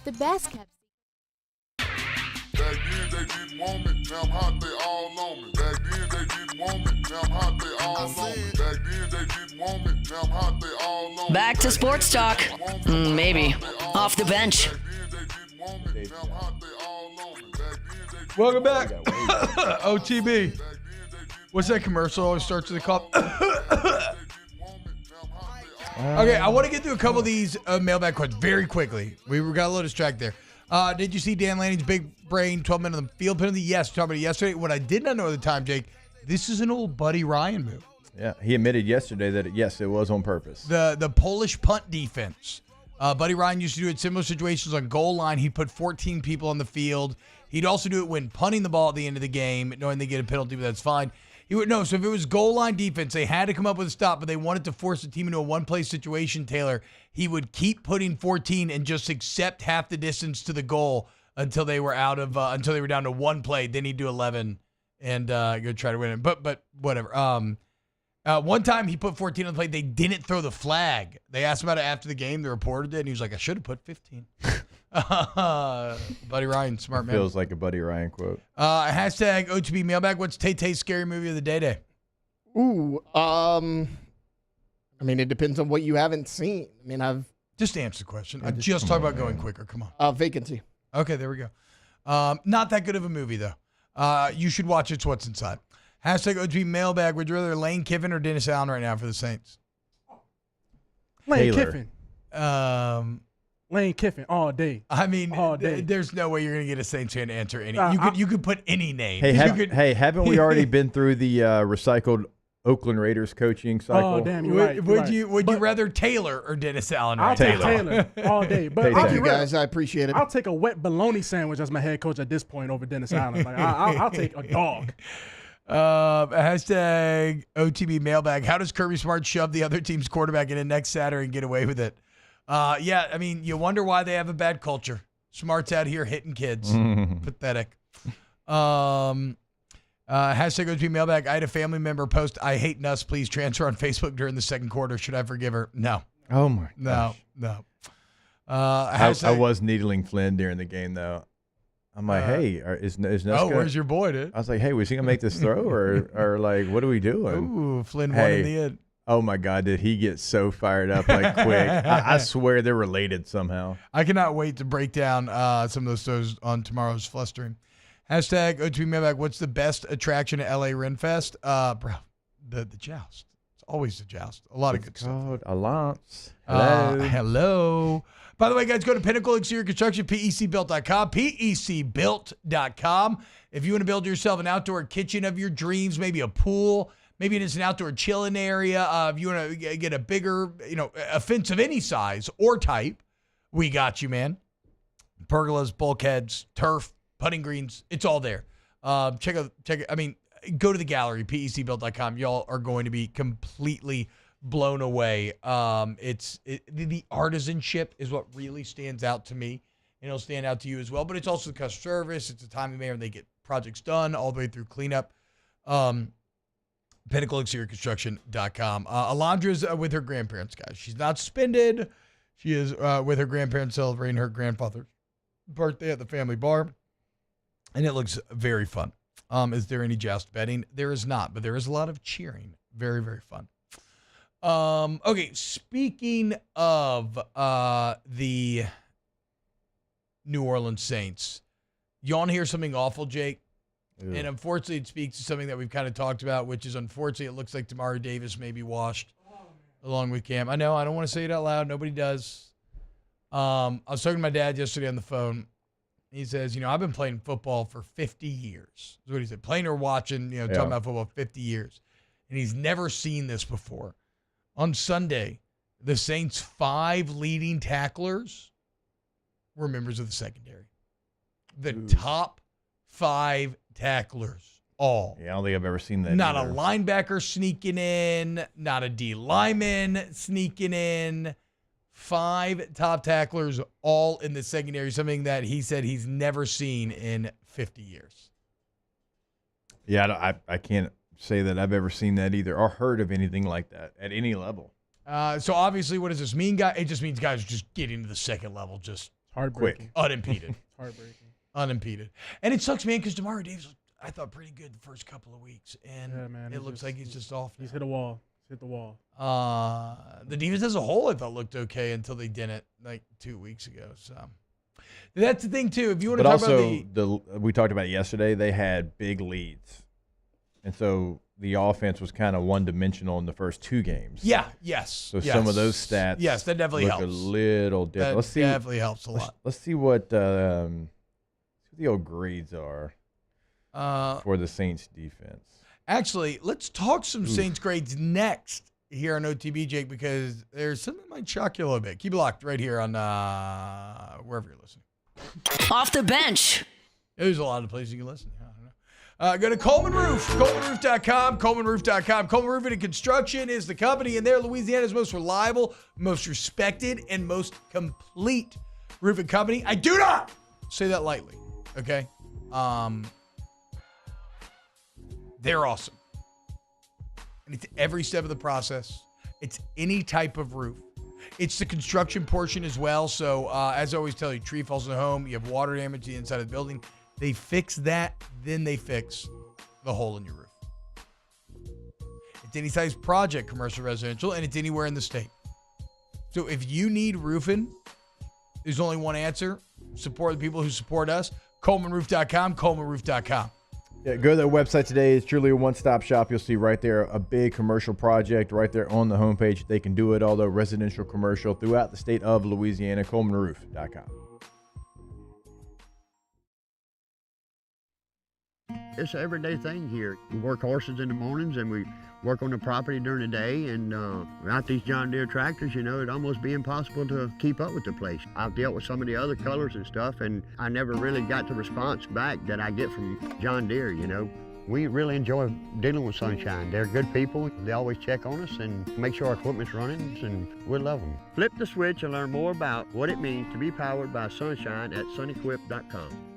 S17: The best kept.
S18: Back then they didn't want me, now I'm hot, they all on me. Back then they didn't want me, now I'm hot, they all on me. Back then they didn't want me, now I'm hot, they all on me.
S6: Back to sports talk. Maybe. Off the bench.
S9: Welcome back. OTB. What's that commercial always starts with a call? Okay, I want to get through a couple of these mailbag questions very quickly. We got a little distracted there. Did you see Dan Lanning's big brain 12-minute on the field penalty? Yes, talked about it yesterday. What I did not know at the time, Jake, this is an old Buddy Ryan move.
S10: Yeah, he admitted yesterday that, yes, it was on purpose.
S9: The Polish punt defense. Buddy Ryan used to do it in similar situations on goal line. He'd put 14 people on the field. He'd also do it when punting the ball at the end of the game, knowing they get a penalty, but that's fine. He would no. So if it was goal line defense, they had to come up with a stop, but they wanted to force the team into a one-play situation, Taylor. He would keep putting 14 and just accept half the distance to the goal until they were until they were down to one play. Then he'd do 11 and go try to win it. But whatever. One time he put 14 on the play. They didn't throw the flag. They asked about it after the game. The reporter did, and he was like, "I should have put 15." Buddy Ryan, smart man.
S10: Feels like a Buddy Ryan quote.
S9: Hashtag OTB Mailbag. What's Tay-Tay's scary movie of the day?
S7: Ooh, I mean, it depends on what you haven't seen. I mean, I've
S9: just answered the question. I just talked about going quicker. Come on.
S7: Vacancy.
S9: Okay, there we go. Not that good of a movie though. You should watch It's What's Inside. Hashtag OTB Mailbag. Would you rather Lane Kiffin or Dennis Allen right now for the Saints?
S11: Lane Kiffin. Lane Kiffin all day.
S9: I mean,
S11: all day.
S9: There's no way you're going to get a Saints fan to answer any. You could put any name.
S10: Hey, haven't we already been through the recycled Oakland Raiders coaching cycle?
S11: Oh, damn, you're right.
S9: Would you rather Taylor or Dennis Allen?
S11: I'll take Taylor all day. But
S7: thank you guys, I appreciate it.
S11: I'll take a wet bologna sandwich as my head coach at this point over Dennis Allen. Like I'll take a dog.
S9: Hashtag OTB Mailbag. How does Kirby Smart shove the other team's quarterback in next Saturday and get away with it? Yeah, I mean, you wonder why they have a bad culture. Smart's out here hitting kids. Pathetic. Hashtag OTB Mailbag. I had a family member post, "I hate Nuss, please transfer" on Facebook during the second quarter. Should I forgive her? No.
S10: Oh, my gosh.
S9: No.
S10: I was needling Flynn during the game, though. I'm like, hey, is Nuska?
S9: Oh, where's your boy, dude?
S10: I was like, hey, was he gonna make this throw, or like, what are we doing?
S9: Ooh, Flynn won in the end.
S10: Oh my God, did he get so fired up like quick? I swear they're related somehow.
S9: I cannot wait to break down some of those throws on tomorrow's Flush Stream. Hashtag OTB Mailbag. What's the best attraction at LA Renfest? Bro, the joust. It's always the joust. A lot of good stuff.
S10: Alliance. Hello.
S9: Hello. By the way, guys, go to Pinnacle Exterior Construction, PECbuilt.com, PECbuilt.com. If you want to build yourself an outdoor kitchen of your dreams, maybe a pool, maybe it's an outdoor chilling area. If you want to get a bigger, a fence of any size or type, we got you, man. Pergolas, bulkheads, turf, putting greens, it's all there. Check it. I mean, go to the gallery, PECbuilt.com. Y'all are going to be completely blown away. The artisanship is what really stands out to me, and it'll stand out to you as well. But it's also the customer service. It's the time of year when they get projects done all the way through cleanup. PinnacleExteriorConstruction.com. Alondra's with her grandparents, guys. She's not suspended. She is with her grandparents celebrating her grandfather's birthday at the family bar, and it looks very fun. Is there any joust betting? There is not, but there is a lot of cheering. Very, very fun. Okay, speaking of the New Orleans Saints, you want to hear something awful, Jake? Ew. And unfortunately, it speaks to something that we've kind of talked about, which is unfortunately, it looks like Demario Davis may be washed along with Cam. I know, I don't want to say it out loud. Nobody does. I was talking to my dad yesterday on the phone. He says, I've been playing football for 50 years. That's what he said. Playing or watching, talking about football 50 years. And he's never seen this before. On Sunday, the Saints' 5 leading tacklers were members of the secondary. The top 5 tacklers, all.
S10: Yeah, I don't think I've ever seen that.
S9: Not
S10: either.
S9: a linebacker sneaking in, not a D lineman sneaking in. 5 top tacklers, all in the secondary, something that he said he's never seen in 50 years.
S10: Yeah, I can't say that I've ever seen that either or heard of anything like that at any level.
S9: So obviously, what does this mean, guys? It just means guys are just getting to the second level just
S11: heartbreaking,
S9: unimpeded.
S11: Heartbreaking.
S9: Unimpeded. And it sucks, man, because Demario Davis, I thought, pretty good the first couple of weeks. And
S11: yeah, man,
S9: it looks like he's just off now.
S11: He's hit a wall. Hit the wall.
S9: The defense as a whole, I thought, looked okay until they didn't, like 2 weeks ago. So that's the thing, too. If you want to talk about
S10: we talked about it yesterday, they had big leads. And so the offense was kind of one-dimensional in the first 2 games.
S9: Yeah, yes.
S10: So some of those stats
S9: that definitely
S10: look
S9: helps.
S10: a little different.
S9: That definitely helps a lot.
S10: Let's see what the old grades are for the Saints defense.
S9: Actually, let's talk some Saints grades next here on OTB, Jake, because there's something that might shock you a little bit. Keep it locked right here on wherever you're listening.
S6: Off the bench.
S9: There's a lot of places you can listen. I don't know. Go to Coleman Roof, ColemanRoof.com, ColemanRoof.com. Coleman Roofing and Construction is the company, and they're Louisiana's most reliable, most respected, and most complete roofing company. I do not say that lightly, okay? They're awesome. And it's every step of the process. It's any type of roof. It's the construction portion as well. So as I always tell you, tree falls in the home, you have water damage to the inside of the building. They fix that, then they fix the hole in your roof. It's any size project, commercial, residential, and it's anywhere in the state. So if you need roofing, there's only one answer. Support the people who support us. ColemanRoof.com, ColemanRoof.com.
S10: Yeah, go to their website today. It's truly a one-stop shop. You'll see right there a big commercial project right there on the homepage. They can do it, although residential, commercial, throughout the state of Louisiana. ColemanRoof.com.
S5: It's an everyday thing here. We work horses in the mornings and we work on the property during the day, and without these John Deere tractors, it'd almost be impossible to keep up with the place. I've dealt with some of the other colors and stuff, and I never really got the response back that I get from John Deere, We really enjoy dealing with Sunshine. They're good people. They always check on us and make sure our equipment's running, and we love them. Flip the switch and learn more about what it means to be powered by Sunshine at sunequip.com.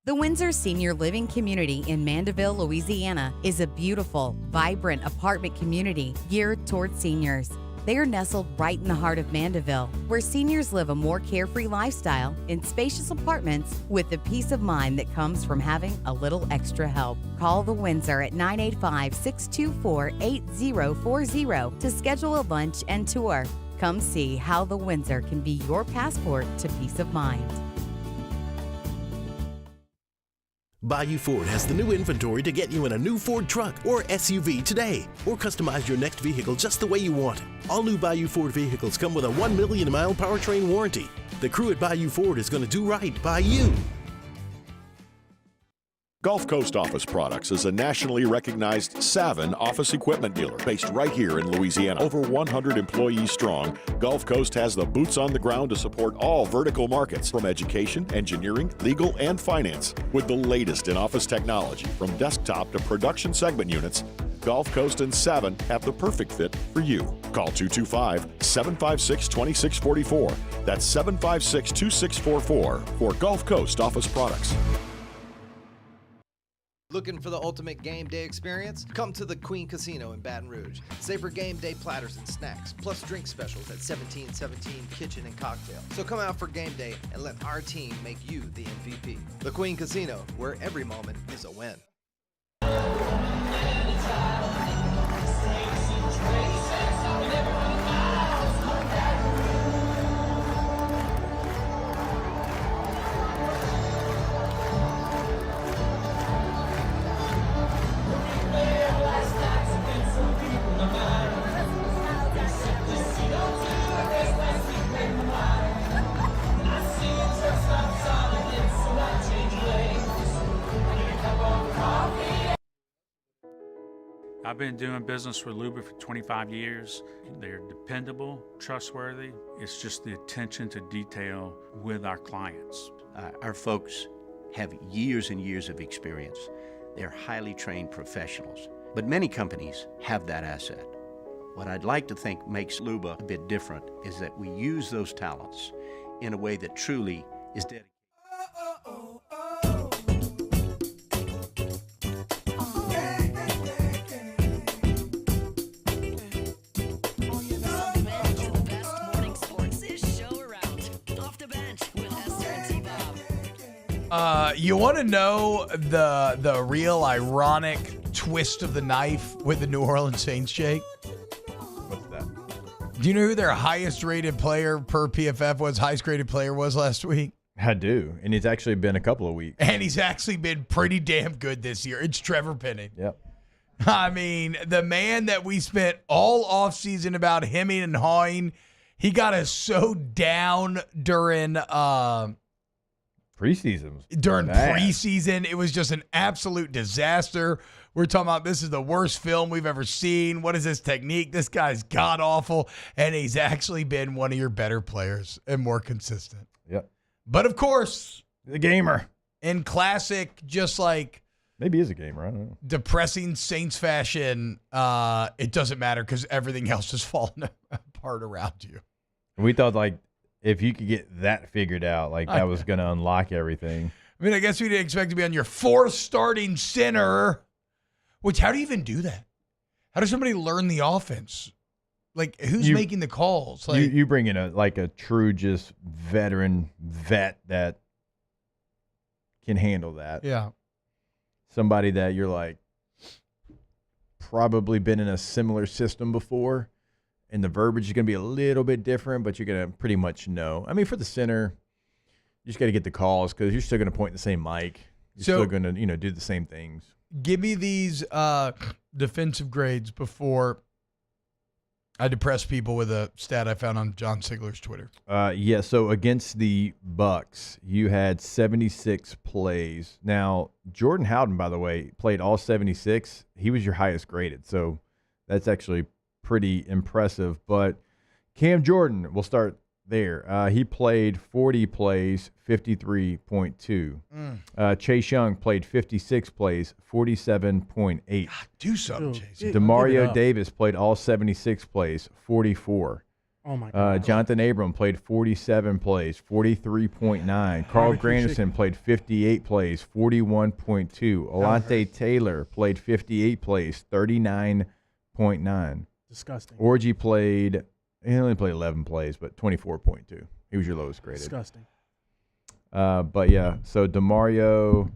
S12: The Windsor Senior Living Community in Mandeville, Louisiana is a beautiful, vibrant apartment community geared toward seniors. They are nestled right in the heart of Mandeville, where seniors live a more carefree lifestyle in spacious apartments with the peace of mind that comes from having a little extra help. Call the Windsor at 985-624-8040 to schedule a lunch and tour. Come see how the Windsor can be your passport to peace of mind.
S2: Bayou Ford has the new inventory to get you in a new Ford truck or SUV today, or customize your next vehicle just the way you want it. All new Bayou Ford vehicles come with a 1 million mile powertrain warranty. The crew at Bayou Ford is going to do right by you.
S25: Gulf Coast Office Products is a nationally recognized Savin office equipment dealer based right here in Louisiana. Over 100 employees strong, Gulf Coast has the boots on the ground to support all vertical markets, from education, engineering, legal, and finance. With the latest in office technology, from desktop to production segment units, Gulf Coast and Savin have the perfect fit for you. Call 225-756-2644. That's 756-2644 for Gulf Coast Office Products.
S3: Looking for the ultimate game day experience? Come to the Queen Casino in Baton Rouge. Savor game day platters and snacks, plus drink specials at 1717 Kitchen and Cocktail. So come out for game day and let our team make you the MVP. The Queen Casino, where every moment is a win.
S14: I've been doing business with Luba for 25 years. They're dependable, trustworthy. It's just the attention to detail with our clients.
S15: Our folks have years and years of experience. They're highly trained professionals, but many companies have that asset. What I'd like to think makes Luba a bit different is that we use those talents in a way that truly is dedicated.
S9: You want to know the real ironic twist of the knife with the New Orleans Saints, Jake?
S10: What's that?
S9: Do you know who their highest rated player per PFF was, highest rated player was last week?
S10: I do, and it's actually been a couple of weeks.
S9: And he's actually been pretty damn good this year. It's Trevor Penning.
S10: Yep.
S9: I mean, the man that we spent all offseason about hemming and hawing, he got us so down during
S10: preseason.
S9: Preseason, it was just an absolute disaster. We're talking about this is the worst film we've ever seen. What is this technique? This guy's god awful, and he's actually been one of your better players and more consistent.
S10: Yep.
S9: But of course,
S10: the gamer
S9: in classic, just like
S10: maybe he's a gamer. I don't know.
S9: Depressing Saints fashion, it doesn't matter because everything else is falling apart around you.
S10: We thought like if you could get that figured out, like that was going to unlock everything.
S9: I mean, I guess we didn't expect to be on your fourth starting center. Which, how do you even do that? How does somebody learn the offense? Like, who's making the calls? Like,
S10: you bring in a true just veteran vet that can handle that.
S9: Yeah.
S10: Somebody that you're like probably been in a similar system before, and the verbiage is going to be a little bit different, but you're going to pretty much know. I mean, for the center, you just got to get the calls because you're still going to point the same mic. You're still going to do the same things.
S9: Give me these defensive grades before I depress people with a stat I found on John Sigler's Twitter.
S10: Yeah, so against the Bucs, you had 76 plays. Now, Jordan Howden, by the way, played all 76. He was your highest graded, so that's actually pretty impressive. But Cam Jordan, we'll start there. He played 40 plays, 53.2. Chase Young played 56 plays, 47.8.
S9: Do something, Chase.
S10: DeMario Davis played all 76 plays, 44.
S11: Oh, my God.
S10: Jonathan Abram played 47 plays, 43.9. Carl Granderson played 58 plays, 41.2. Alante Taylor played 58 plays, 39.9.
S11: Disgusting.
S10: Orji played He only played 11 plays, but 24.2. He was your lowest graded.
S11: Disgusting.
S10: But yeah, so DeMario,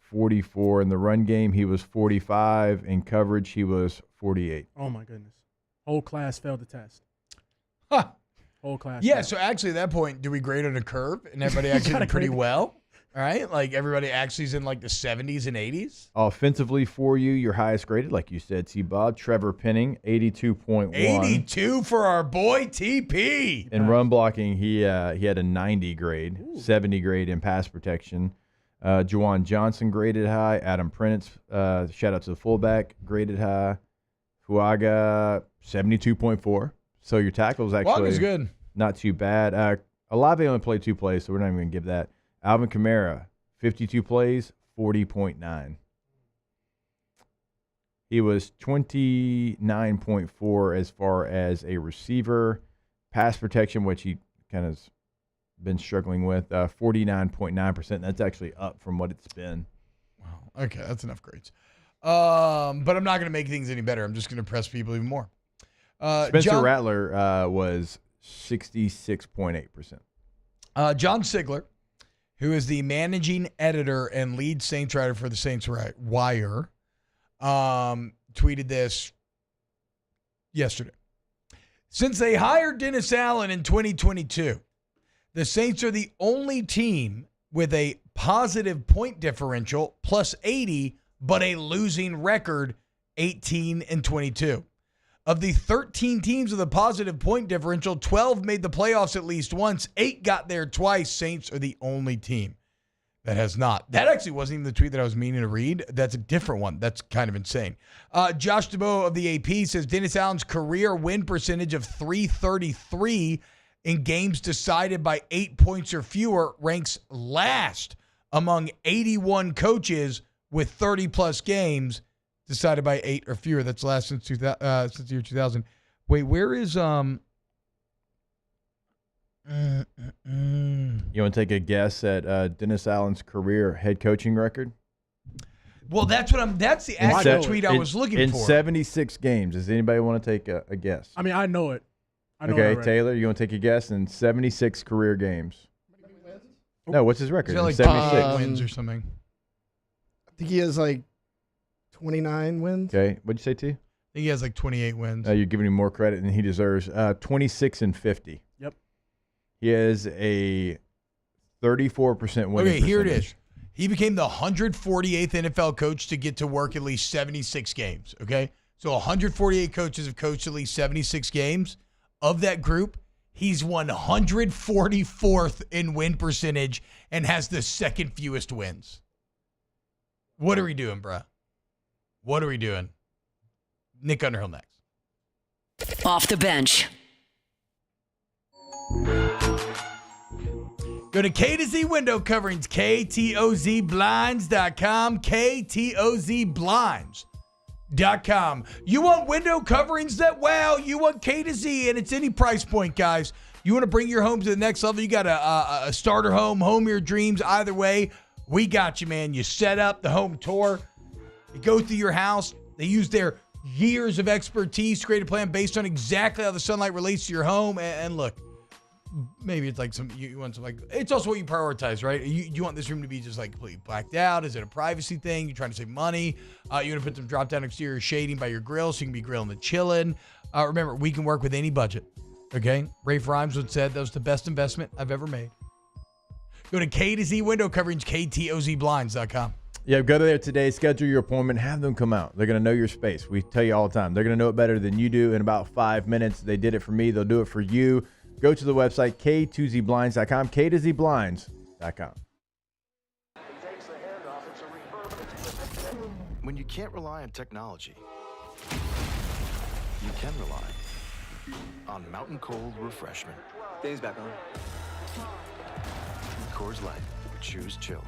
S10: 44 in the run game. He was 45 in coverage. He was 48.
S11: Oh my goodness. Whole class failed the test.
S9: Huh.
S11: Whole class.
S9: Yeah,
S11: failed.
S9: so actually at that point, do we grade on a curve and everybody actually did pretty well? All right? Like everybody actually is in like the 70s and 80s?
S10: Offensively for you, your highest graded, like you said, T-Bob, Trevor Penning, 82.1.
S9: 82 for our boy TP.
S10: In run blocking, he had a 90 grade, 70 grade in pass protection. Juwan Johnson graded high. Adam Prentice, shout out to the fullback, graded high. Huaga, 72.4. So your tackle is actually
S9: Huaga's good.
S10: Not too bad. Olave only played 2 plays, so we're not even going to give that. Alvin Kamara, 52 plays, 40.9. He was 29.4 as far as a receiver. Pass protection, which he kind of been struggling with, 49.9%. That's actually up from what it's been.
S9: Wow. Okay, that's enough grades. But I'm not going to make things any better. I'm just going to press people even more.
S10: Spencer Rattler was 66.8%.
S9: John Sigler, who is the managing editor and lead Saints writer for the Saints Wire, tweeted this yesterday. Since they hired Dennis Allen in 2022, the Saints are the only team with a positive point differential, plus 80, but a losing record, 18-22. Of the 13 teams with a positive point differential, 12 made the playoffs at least once. 8 got there twice. Saints are the only team that has not. That actually wasn't even the tweet that I was meaning to read. That's a different one. That's kind of insane. Josh DeBow of the AP says Dennis Allen's career win percentage of .333 in games decided by 8 points or fewer ranks last among 81 coaches with 30-plus games decided by 8 or fewer. That's last since the year 2000. Wait, where is
S10: You want to take a guess at Dennis Allen's career head coaching record?
S9: Well, that's the actual tweet I was looking
S10: in
S9: for.
S10: In 76 games. Does anybody want to take a guess?
S11: I mean, I know it.
S10: Okay, Taylor, you want to take a guess in 76 career games? No, what's his record?
S9: Is that like
S10: 76
S9: wins or something?
S7: I think he has like 29 wins.
S10: Okay, what'd you say, T?
S9: I think he has like 28 wins.
S10: You're giving him more credit than he deserves. 26-50.
S11: Yep.
S10: He has a 34% winning
S9: Okay, here it
S10: percentage.
S9: is. He became the 148th NFL coach to get to work at least 76 games, okay? So 148 coaches have coached at least 76 games. Of that group, he's 144th in win percentage and has the second fewest wins. What are we doing, bruh? What are we doing? Nick Underhill next.
S6: Off the bench.
S9: Go to K to Z window coverings, KTOZblinds.com, KTOZblinds.com. You want window coverings that wow, you want K to Z, and it's any price point, guys. You want to bring your home to the next level, you got a starter home of your dreams, either way, we got you, man. You set up the home tour. You go through your house. They use their years of expertise to create a plan based on exactly how the sunlight relates to your home. And look, maybe it's like you want some like, it's also what you prioritize, right? You want this room to be just like completely blacked out. Is it a privacy thing? You're trying to save money. You want to put some drop down exterior shading by your grill so you can be grilling and chilling. Remember, we can work with any budget. Okay. Rafe Rhymes would said that was the best investment I've ever made. Go to K to Z window coverings, KTOZblinds.com.
S10: Yeah, go there today, schedule your appointment, have them come out. They're going to know your space. We tell you all the time. They're going to know it better than you do in about 5 minutes. They did it for me. They'll do it for you. Go to the website, K2ZBlinds.com, K2ZBlinds.com.
S4: When you can't rely on technology, you can rely on Mountain Cold Refreshment. Dave's back on. Coors Light. Choose chill.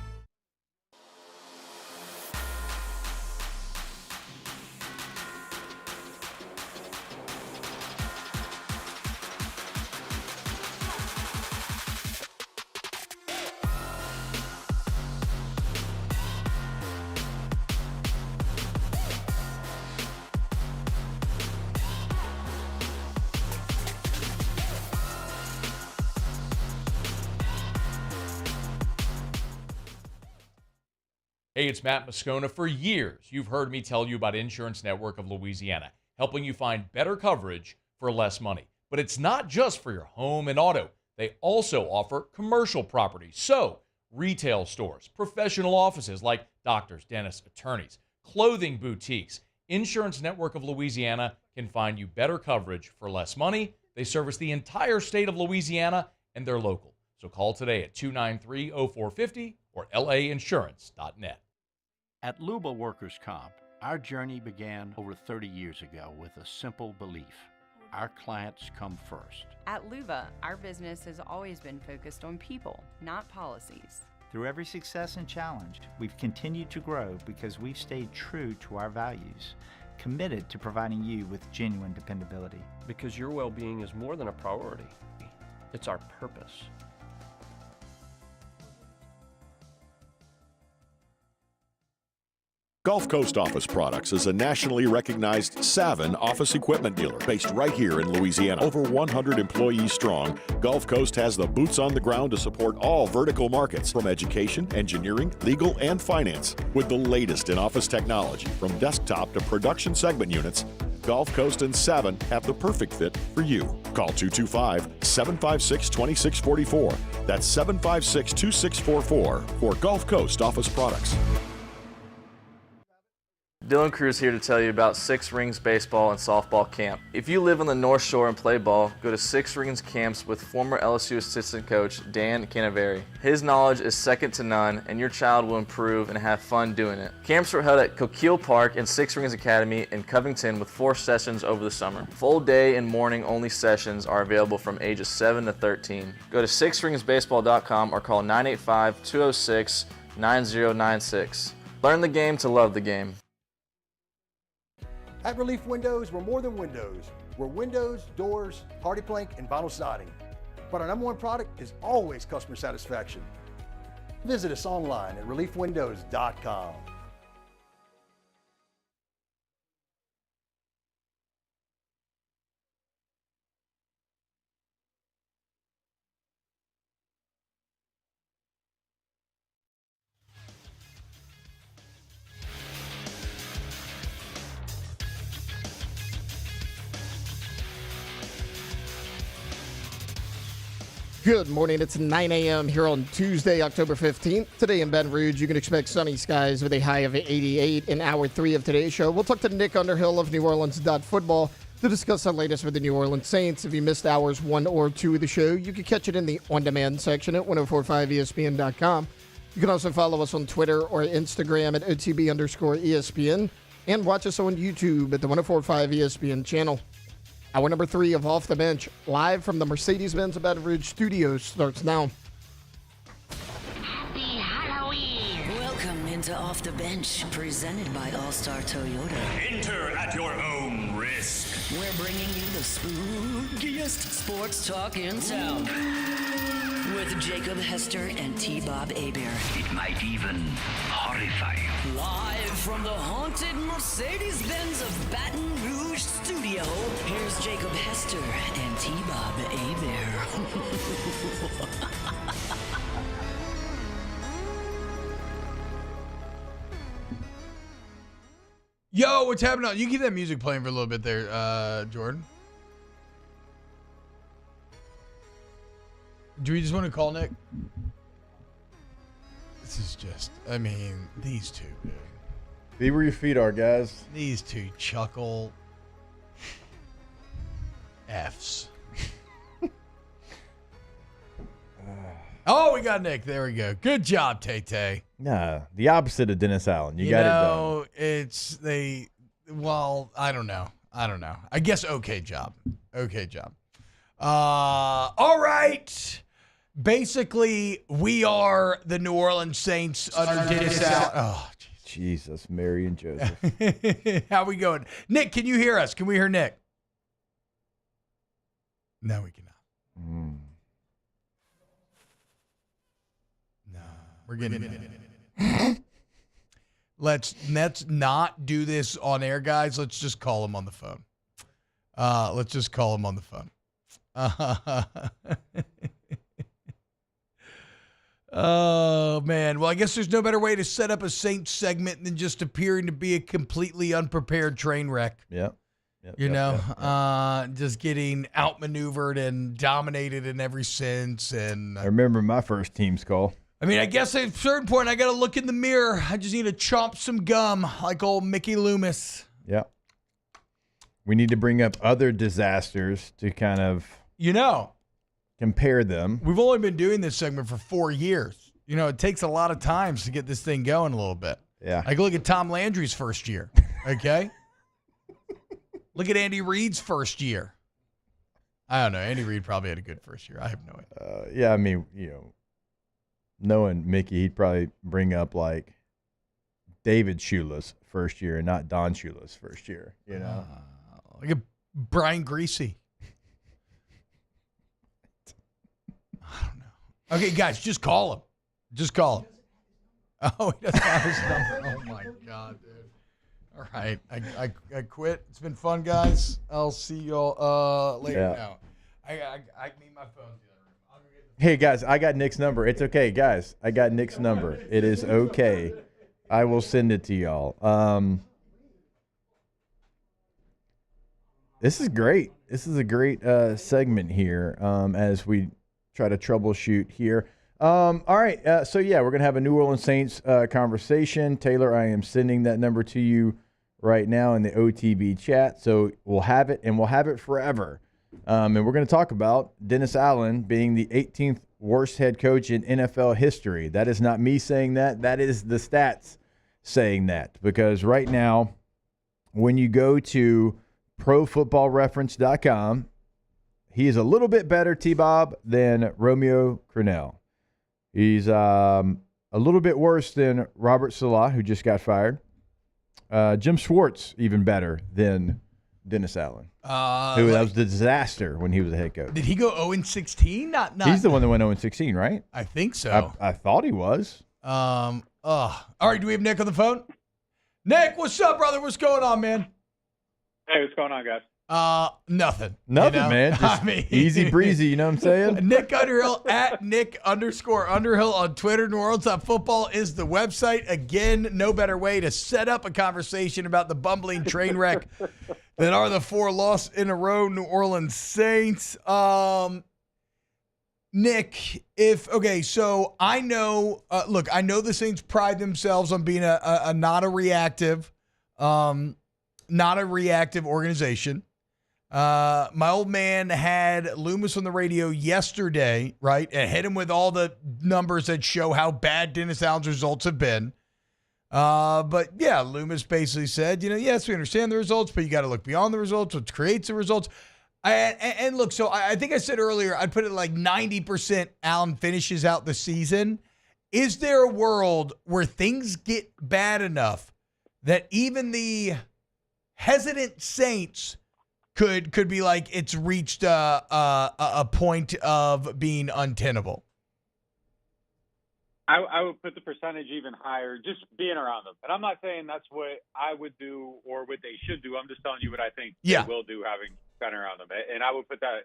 S8: Hey, it's Matt Moscona. For years, you've heard me tell you about Insurance Network of Louisiana, helping you find better coverage for less money. But it's not just for your home and auto. They also offer commercial property. So, retail stores, professional offices like doctors, dentists, attorneys, clothing boutiques. Insurance Network of Louisiana can find you better coverage for less money. They service the entire state of Louisiana, and they're local. So call today at 293-0450 or lainsurance.net.
S15: At Luba Workers Comp, our journey began over 30 years ago with a simple belief. Our clients come first.
S13: At Luba, our business has always been focused on people, not policies.
S23: Through every success and challenge, we've continued to grow because we've stayed true to our values, committed to providing you with genuine dependability.
S24: Because your well-being is more than a priority. It's our purpose.
S25: Gulf Coast Office Products is a nationally recognized Savin office equipment dealer based right here in Louisiana. Over 100 employees strong, Gulf Coast has the boots on the ground to support all vertical markets from education, engineering, legal, and finance. With the latest in office technology from desktop to production segment units, Gulf Coast and Savin have the perfect fit for you. Call 225-756-2644. That's 756-2644 for Gulf Coast Office Products.
S26: Dylan Cruz here to tell you about Six Rings Baseball and Softball Camp. If you live on the North Shore and play ball, go to Six Rings Camps with former LSU assistant coach Dan Canaveri. His knowledge is second to none, and your child will improve and have fun doing it. Camps were held at Coquille Park and Six Rings Academy in Covington with 4 sessions over the summer. Full day and morning only sessions are available from ages 7 to 13. Go to sixringsbaseball.com or call 985-206-9096. Learn the game to love the game.
S16: At Relief Windows, we're more than windows. We're windows, doors, hardy plank, and vinyl siding. But our number one product is always customer satisfaction. Visit us online at reliefwindows.com.
S7: Good morning. It's 9 a.m. here on Tuesday, October 15th. Today in Baton Rouge, you can expect sunny skies with a high of 88 in hour 3 of today's show. We'll talk to Nick Underhill of New Orleans.Football to discuss the latest with the New Orleans Saints. If you missed hours 1 or 2 of the show, you can catch it in the on-demand section at 1045ESPN.com. You can also follow us on Twitter or Instagram at OTB_ESPN and watch us on YouTube at the 1045 ESPN channel. Hour number 3 of Off the Bench, live from the Mercedes-Benz Baton Rouge studios, starts now.
S6: Happy Halloween! Welcome into Off the Bench, presented by All-Star Toyota.
S19: Enter at your own risk.
S6: We're bringing you the spookiest sports talk in town. With Jacob Hester and T-Bob Hebert.
S19: It might even horrify you.
S6: Live from the haunted Mercedes-Benz of Baton Rouge studio, here's Jacob Hester and T-Bob Hebert.
S9: Yo, what's happening? You keep that music playing for a little bit there, Jordan. Do we just want to call Nick? This is just, I mean, these two, dude.
S10: Be where your feet are, guys.
S9: These two chuckle F's. Oh, we got Nick. There we go. Good job, Tay-Tay.
S10: Nah, the opposite of Dennis Allen. You got it done.
S9: Well, I don't know. I guess okay job. All right. Basically, we are the New Orleans Saints under Dennis Allen. Oh,
S10: Jesus, Mary and Joseph.
S9: How we going? Nick, can you hear us? Can we hear Nick? No, we cannot. No, we're getting it. Let's not do this on air, guys. Let's just call him on the phone. Oh, man. Well, I guess there's no better way to set up a Saints segment than just appearing to be a completely unprepared train wreck.
S10: Yep.
S9: Just getting outmaneuvered and dominated in every sense. And
S10: I remember my first team's call.
S9: I mean, I guess at a certain point, I got to look in the mirror. I just need to chomp some gum like old Mickey Loomis.
S10: Yep. We need to bring up other disasters to kind of, compare them.
S9: We've only been doing this segment for 4 years. It takes a lot of times to get this thing going a little bit.
S10: Yeah.
S9: Like, look at Tom Landry's first year, okay? Look at Andy Reid's first year. I don't know. Andy Reid probably had a good first year. I have no idea.
S10: Yeah, I mean, knowing Mickey, he'd probably bring up, like, David Shula's first year and not Don Shula's first year,
S9: Look at Brian Greasy. I don't know. Okay, guys, just call him. Just call him. Oh, he doesn't have his number. Oh, my God, dude. All right. I quit. It's been fun, guys. I'll see y'all later now. I need my phone.
S10: Hey, guys, I got Nick's number. It's okay, guys. I got Nick's number. It is okay. I will send it to y'all. This is great. This is a great segment here as we try to troubleshoot here. All right. So, yeah, we're going to have a New Orleans Saints conversation. Taylor, I am sending that number to you right now in the OTB chat. So we'll have it, and we'll have it forever. And we're going to talk about Dennis Allen being the 18th worst head coach in NFL history. That is not me saying that. That is the stats saying that. Because right now, when you go to ProFootballReference.com, he is a little bit better, T-Bob, than Romeo Crennel. He's a little bit worse than Robert Salah, who just got fired. Jim Schwartz, even better than Dennis Allen, who that was a disaster when he was a head coach.
S9: Did he go 0-16? Not.
S10: He's the one that went 0-16, right?
S9: I think so.
S10: I thought he was.
S9: All right, do we have Nick on the phone? Nick, what's up, brother? What's going on, man?
S1: Hey, what's going on, guys?
S9: Nothing.
S10: Nothing, man. Just easy breezy, you know what I'm saying?
S9: Nick Underhill at Nick_Underhill on Twitter. NewOrleans.football is the website. Again, no better way to set up a conversation about the bumbling train wreck that are the 4 loss in a row New Orleans Saints. Nick, so I know, I know the Saints pride themselves on being a not a reactive organization. My old man had Loomis on the radio yesterday, right? And hit him with all the numbers that show how bad Dennis Allen's results have been. But yeah, Loomis basically said, yes, we understand the results, but you got to look beyond the results, what creates the results. And look, so I think I said earlier, I'd put it like 90% Allen finishes out the season. Is there a world where things get bad enough that even the hesitant Saints could be like it's reached a point of being untenable?
S1: I would put the percentage even higher, just being around them. And I'm not saying that's what I would do or what they should do. I'm just telling you what I think they will do having been around them. And I would put that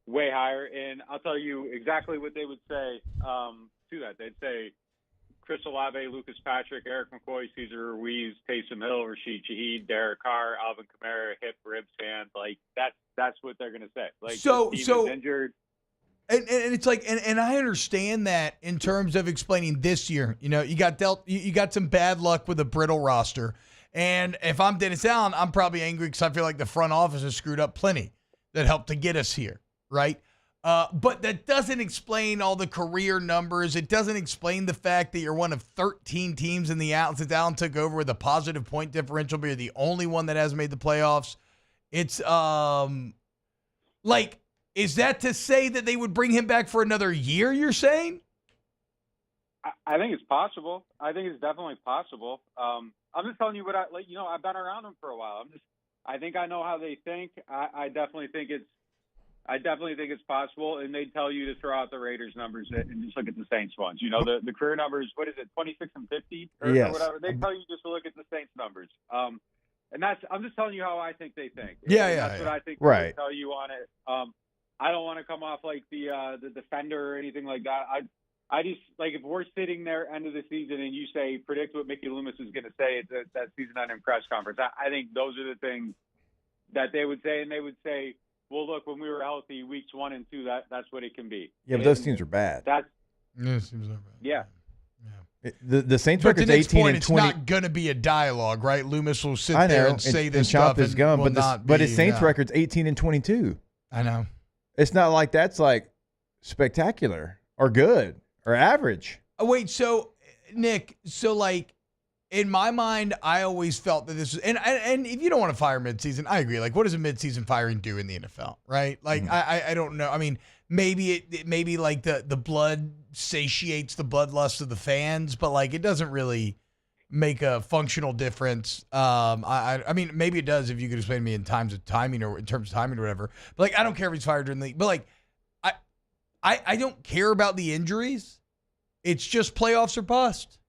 S1: way higher. And I'll tell you exactly what they would say to that. They'd say Chris Olave, Lucas Patrick, Eric McCoy, Cesar Ruiz, Taysom Hill, Rashid Shaheed, Derek Carr, Alvin Kamara, hip, ribs, hand. Like that's what they're gonna say. Like
S9: so
S1: injured.
S9: And it's like, and I understand that in terms of explaining this year. You got some bad luck with a brittle roster. And if I'm Dennis Allen, I'm probably angry because I feel like the front office has screwed up plenty that helped to get us here, right? But that doesn't explain all the career numbers. It doesn't explain the fact that you're one of 13 teams in the out since Allen took over with a positive point differential, but you're the only one that has made the playoffs. It's is that to say that they would bring him back for another year, you're saying?
S1: I think it's possible. I think it's definitely possible. I'm just telling you what I've been around them for a while. I think I know how they think. I definitely think it's possible, and they tell you to throw out the Raiders numbers and just look at the Saints ones. The career numbers. What is it, 26 and 50 or whatever? They tell you just to look at the Saints numbers. And I'm just telling you how I think they think. That's what I think they tell you on it. I don't want to come off like the defender or anything like that. I just, like, if we're sitting there end of the season and you say, predict what Mickey Loomis is going to say at that season-ending press conference, I think those are the things that they would say, and they would say, well, look, when we were healthy, weeks 1 and 2, that's what it can be.
S10: Yeah, but those teams are bad.
S9: Yeah, seems like that.
S1: Yeah.
S10: The Saints
S9: But to
S10: record's
S9: Nick's
S10: 18
S9: point,
S10: and
S9: it's
S10: 20.
S9: not going to be a dialogue, right? Loomis will sit
S10: I know,
S9: there and say this
S10: chomp
S9: stuff
S10: his
S9: and
S10: gum,
S9: will
S10: but his
S9: be,
S10: Saints record's 18 and 22.
S9: I know.
S10: It's not like that's like spectacular or good or average.
S9: Oh, wait, so Nick, like in my mind, I always felt that this was, and if you don't want to fire midseason, I agree. Like, what does a midseason firing do in the NFL, right? Like, I don't know. I mean, maybe like the blood satiates the bloodlust of the fans, but like it doesn't really make a functional difference. I mean, maybe it does if you could explain to me in terms of timing or whatever. But like, I don't care if he's fired during the, but like, I don't care about the injuries. It's just playoffs or bust.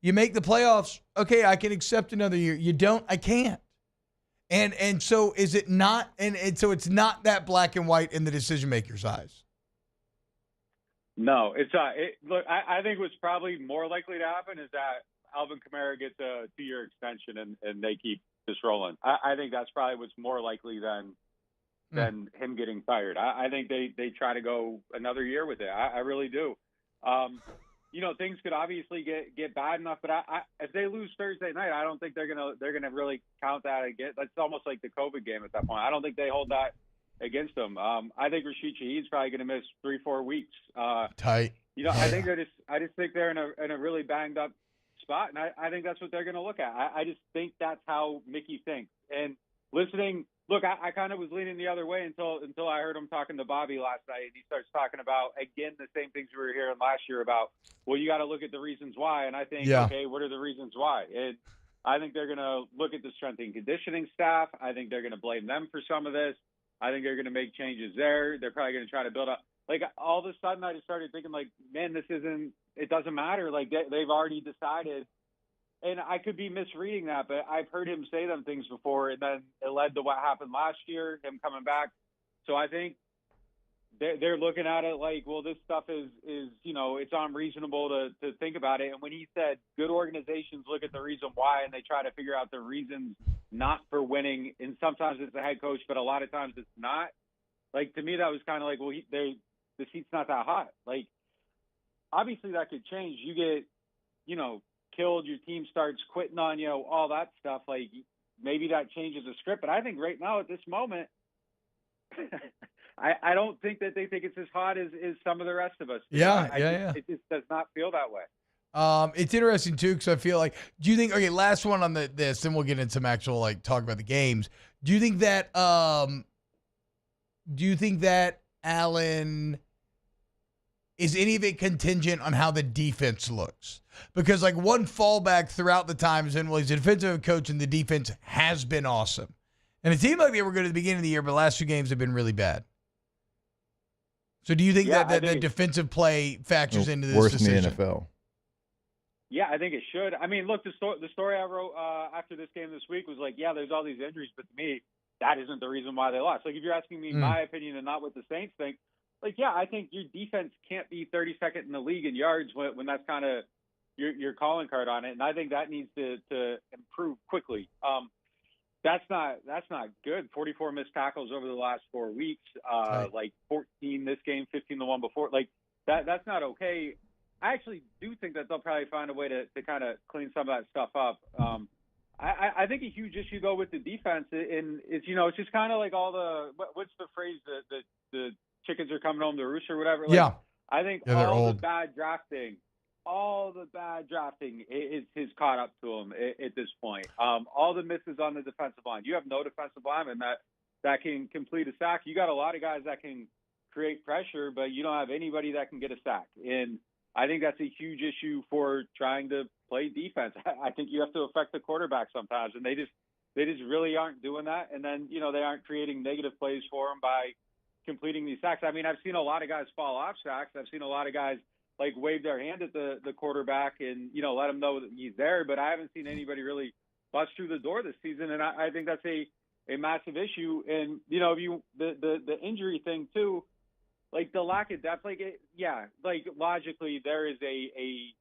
S9: You make the playoffs, okay, I can accept another year. You don't, I can't. And so is it not, and so it's not that black and white in the decision maker's eyes.
S1: No, it's look, I think what's probably more likely to happen is that Alvin Kamara gets a 2-year extension and they keep this rolling. I think that's probably what's more likely than him getting fired. I think they try to go another year with it. I really do. You know, things could obviously get bad enough, but if they lose Thursday night, I don't think they're gonna really count that against. That's almost like the COVID game at that point. I don't think they hold that against them. I think Rashid Shaheed's probably gonna miss 3-4 weeks.
S9: Tight.
S1: You know, I just think they're in a really banged up spot, and I think that's what they're gonna look at. I just think that's how Mickey thinks. And listening. Look, I kind of was leaning the other way until I heard him talking to Bobby last night, and he starts talking about, again, the same things we were hearing last year about, well, you got to look at the reasons why. And I think, okay, what are the reasons why? And I think they're going to look at the strength and conditioning staff. I think they're going to blame them for some of this. I think they're going to make changes there. They're probably going to try to build up. Like, all of a sudden, I just started thinking, like, man, it doesn't matter. Like, they've already decided. And I could be misreading that, but I've heard him say them things before, and then it led to what happened last year, him coming back. So I think they're looking at it like, well, this stuff is you know, it's unreasonable to think about it. And when he said good organizations look at the reason why and they try to figure out the reasons not for winning, and sometimes it's the head coach, but a lot of times it's not. Like, to me, that was kind of like, well, the seat's not that hot. Like, obviously that could change. You get, you know, killed, your team starts quitting on you, all that stuff. Like, maybe that changes the script. But I think right now at this moment, I don't think that they think it's as hot as some of the rest of us.
S9: Yeah.
S1: It just does not feel that way.
S9: It's interesting too, because I feel like, do you think, okay, last one on this, then we'll get into some actual, like, talk about the games. Do you think that Allen, is any of it contingent on how the defense looks? Because, like, one fallback throughout the time has been, well, he's a defensive coach and the defense has been awesome. And it seemed like they were good at the beginning of the year, but the last 2 games have been really bad. So do you think that the defensive play factors into this
S10: worse
S9: decision?
S10: In the NFL.
S1: Yeah, I think it should. I mean, look, the story I wrote after this game this week was like, yeah, there's all these injuries, but to me, that isn't the reason why they lost. Like, if you're asking me my opinion and not what the Saints think, like, yeah, I think your defense can't be 32nd in the league in yards when that's kind of your calling card on it, and I think that needs to improve quickly. That's not good. 44 missed tackles over the last 4 weeks, like 14 this game, 15 the one before. Like, that's not okay. I actually do think that they'll probably find a way to kind of clean some of that stuff up. I think a huge issue though with the defense, and it's, you know, it's just kind of like all the, what's the phrase, the chickens are coming home to roost or whatever. Like,
S9: yeah.
S1: I think all the bad drafting is caught up to him at this point. All the misses on the defensive line. You have no defensive lineman that can complete a sack. You got a lot of guys that can create pressure, but you don't have anybody that can get a sack. And I think that's a huge issue for trying to play defense. I think you have to affect the quarterback sometimes, and they just really aren't doing that. And then, you know, they aren't creating negative plays for him by completing these sacks. I mean, I've seen a lot of guys fall off sacks. I've seen a lot of guys like wave their hand at the quarterback and, you know, let him know that he's there. But I haven't seen anybody really bust through the door this season, and I think that's a massive issue. And, you know, the injury thing too, like the lack of depth, like logically there is a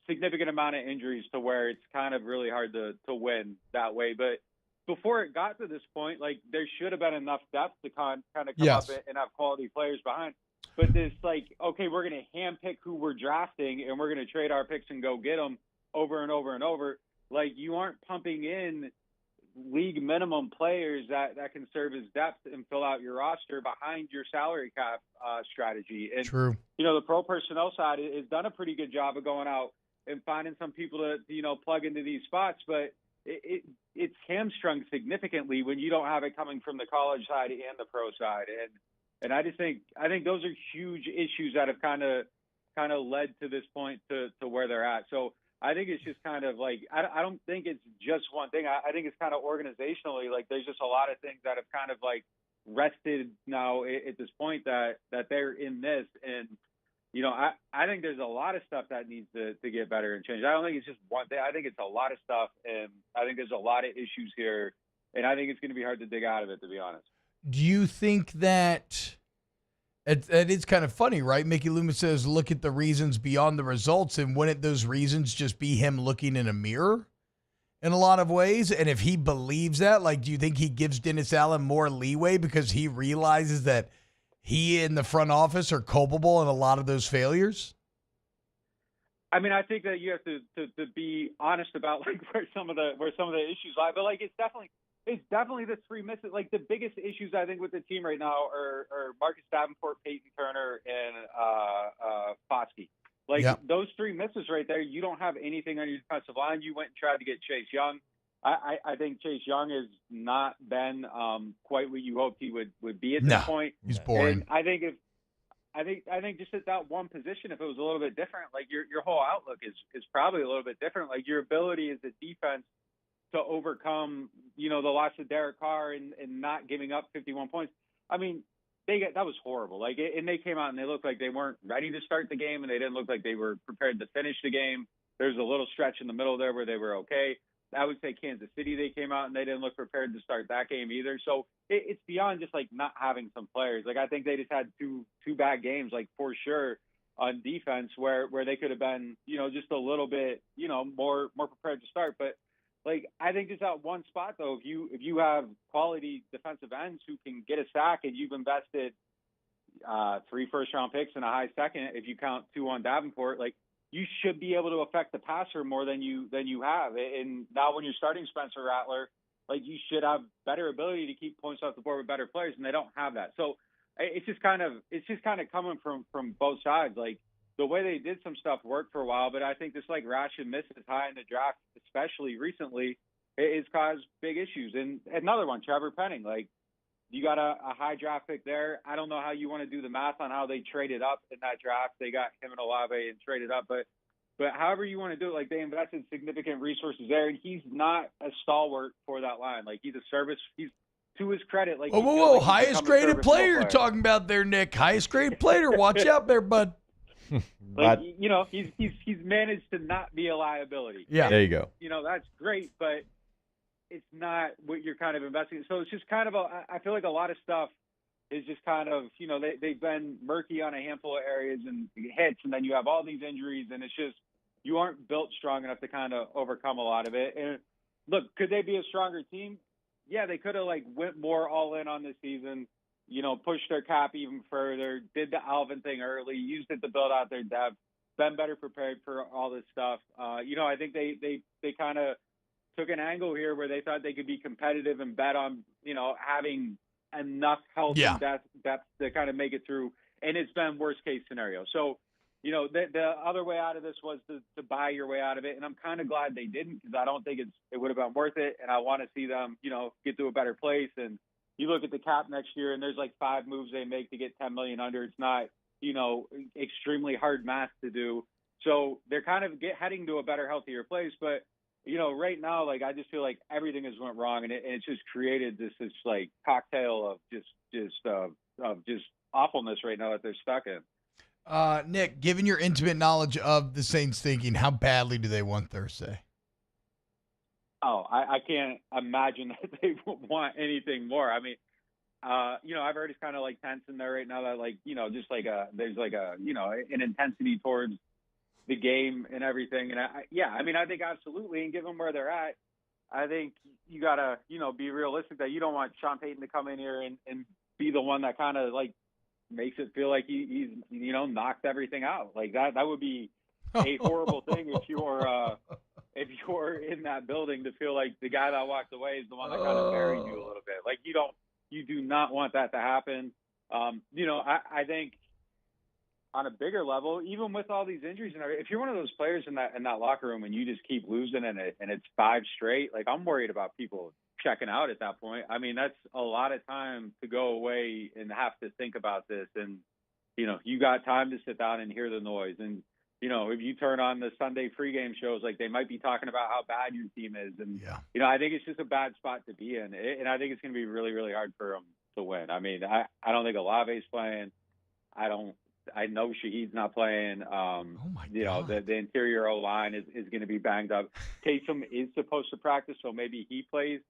S1: significant amount of injuries to where it's kind of really hard to win that way. But before it got to this point, like there should have been enough depth to kind of come up and have quality players behind. But this okay, we're going to handpick who we're drafting and we're going to trade our picks and go get them over and over and over. Like you aren't pumping in league minimum players that can serve as depth and fill out your roster behind your salary cap strategy. And,
S9: True.
S1: The pro personnel side has done a pretty good job of going out and finding some people to, plug into these spots. But it's hamstrung significantly when you don't have it coming from the college side and the pro side. And I think those are huge issues that have kind of led to this point to where they're at. So I think it's just kind of like, I don't think it's just one thing. I think it's kind of organizationally, like there's just a lot of things that have kind of like rested now at this point that they're in this. And, I think there's a lot of stuff that needs to get better and change. I don't think it's just one thing. I think it's a lot of stuff. And I think there's a lot of issues here. And I think it's going to be hard to dig out of it, to be honest.
S9: Do you think that it's kind of funny, right? Mickey Loomis says, look at the reasons beyond the results. And wouldn't those reasons just be him looking in a mirror in a lot of ways? And if he believes that, like, do you think he gives Dennis Allen more leeway because he realizes that he and the front office are culpable in a lot of those failures?
S1: I mean, I think that you have to be honest about like where some of the issues lie, but like it's definitely the three misses. Like the biggest issues I think with the team right now are Marcus Davenport, Peyton Turner, and Foskey. Like those three misses right there, you don't have anything on your defensive line. You went and tried to get Chase Young. I think Chase Young has not been quite what you hoped he would be at this point.
S9: He's boring.
S1: And I think just at that one position, if it was a little bit different, like your whole outlook is probably a little bit different. Like your ability as a defense to overcome, the loss of Derek Carr and not giving up 51 points. I mean, that was horrible. Like, and they came out and they looked like they weren't ready to start the game, and they didn't look like they were prepared to finish the game. There's a little stretch in the middle there where they were okay. I would say Kansas City, they came out and they didn't look prepared to start that game either. So it's beyond just like not having some players. Like I think they just had two bad games, like for sure on defense where they could have been, just a little bit, more prepared to start. But like I think just that one spot though, if you have quality defensive ends who can get a sack and you've invested 3 first-round picks and a high second, if you count 2 on Davenport, like you should be able to affect the passer more than you have. And now when you're starting Spencer Rattler, like you should have better ability to keep points off the board with better players, and they don't have that. So it's just kind of coming from both sides. Like the way they did some stuff worked for a while, but I think this like rash and misses high in the draft, especially recently, it's caused big issues. And another one, Trevor Penning, like you got a high draft pick there. I don't know how you want to do the math on how they traded up in that draft. They got him and Olave and traded up, but however you want to do it, like they invested significant resources there, and he's not a stalwart for that line. Like he's a service. He's to his credit. Like
S9: whoa, highest graded player you're talking about there, Nick. Highest graded player. Watch out there, bud.
S1: Like he's managed to not be a liability.
S9: Yeah,
S10: there you go.
S1: That's great, but it's not what you're kind of investing in. So it's just kind of I feel like a lot of stuff is just kind of, they've been murky on a handful of areas and hits, and then you have all these injuries, and it's just, you aren't built strong enough to kind of overcome a lot of it. And look, could they be a stronger team? Yeah, they could have went more all in on this season, pushed their cap even further, did the Alvin thing early, used it to build out their depth, been better prepared for all this stuff. I think they kind of took an angle here where they thought they could be competitive and bet on, having enough health and depth to kind of make it through. And it's been worst case scenario. So, the other way out of this was to buy your way out of it. And I'm kind of glad they didn't, because I don't think it would have been worth it. And I want to see them, get to a better place. And you look at the cap next year and there's 5 moves they make to get 10 million under. It's not, extremely hard math to do. So they're kind of heading to a better, healthier place. But, right now, I just feel like everything has went wrong, and it's just created this cocktail of just awfulness right now that they're stuck in.
S9: Nick, given your intimate knowledge of the Saints thinking, how badly do they want Thursday?
S1: Oh, I can't imagine that they want anything more. I mean, I've heard it's kind of like tense in there right now. That just like there's like an intensity towards the game and everything. And I think absolutely. And given where they're at, I think you gotta be realistic that you don't want Sean Payton to come in here and be the one that kind of like makes it feel like he's knocked everything out. Like that would be a horrible thing if you're in that building to feel like the guy that walked away is the one that kind of buried you a little bit. Like you do not want that to happen. I think on a bigger level, even with all these injuries and everything, if you're one of those players in that locker room and you just keep losing and it's 5 straight, like I'm worried about people checking out at that point. I mean, that's a lot of time to go away and have to think about this. And, you got time to sit down and hear the noise. And, if you turn on the Sunday pregame shows, like they might be talking about how bad your team is. And, I think it's just a bad spot to be in. And I think it's going to be really, really hard for them to win. I mean, I don't think Olave's playing. I know Shaheed's not playing. The interior O-line is going to be banged up. Taysom is supposed to practice, so maybe he plays.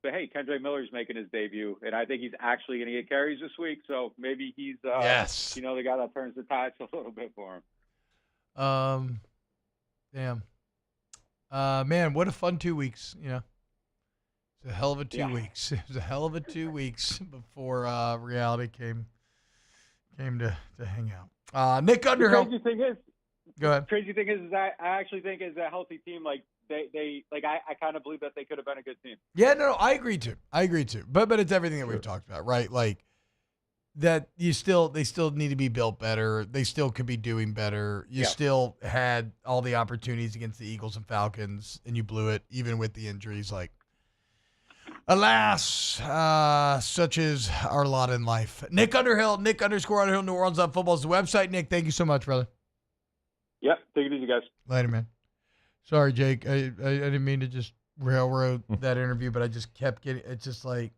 S1: But, hey, Kendrick Miller's making his debut, and I think he's actually going to get carries this week. So maybe he's the guy that turns the tides a little bit for him.
S9: Damn. Man, what a fun 2 weeks, It's a hell of a 2 weeks. It was a hell of a 2 weeks before reality came to hang out. Nick Underhill.
S1: The crazy thing is,
S9: go ahead.
S1: Crazy thing is I actually think as a healthy team, like they I kind of believe that they could have been a good team.
S9: Yeah, no, I agree too. But it's everything that we've talked about, right? Like that they still need to be built better. They still could be doing better. You still had all the opportunities against the Eagles and Falcons, and you blew it, even with the injuries. Like, alas, such is our lot in life. Nick Underhill, Nick_Underhill, New Orleans on Football is the website. Nick, thank you so much, brother.
S1: Yep, take it easy, guys.
S9: Later, man. Sorry, Jake. I didn't mean to just railroad that interview, but I just kept getting. It's just like,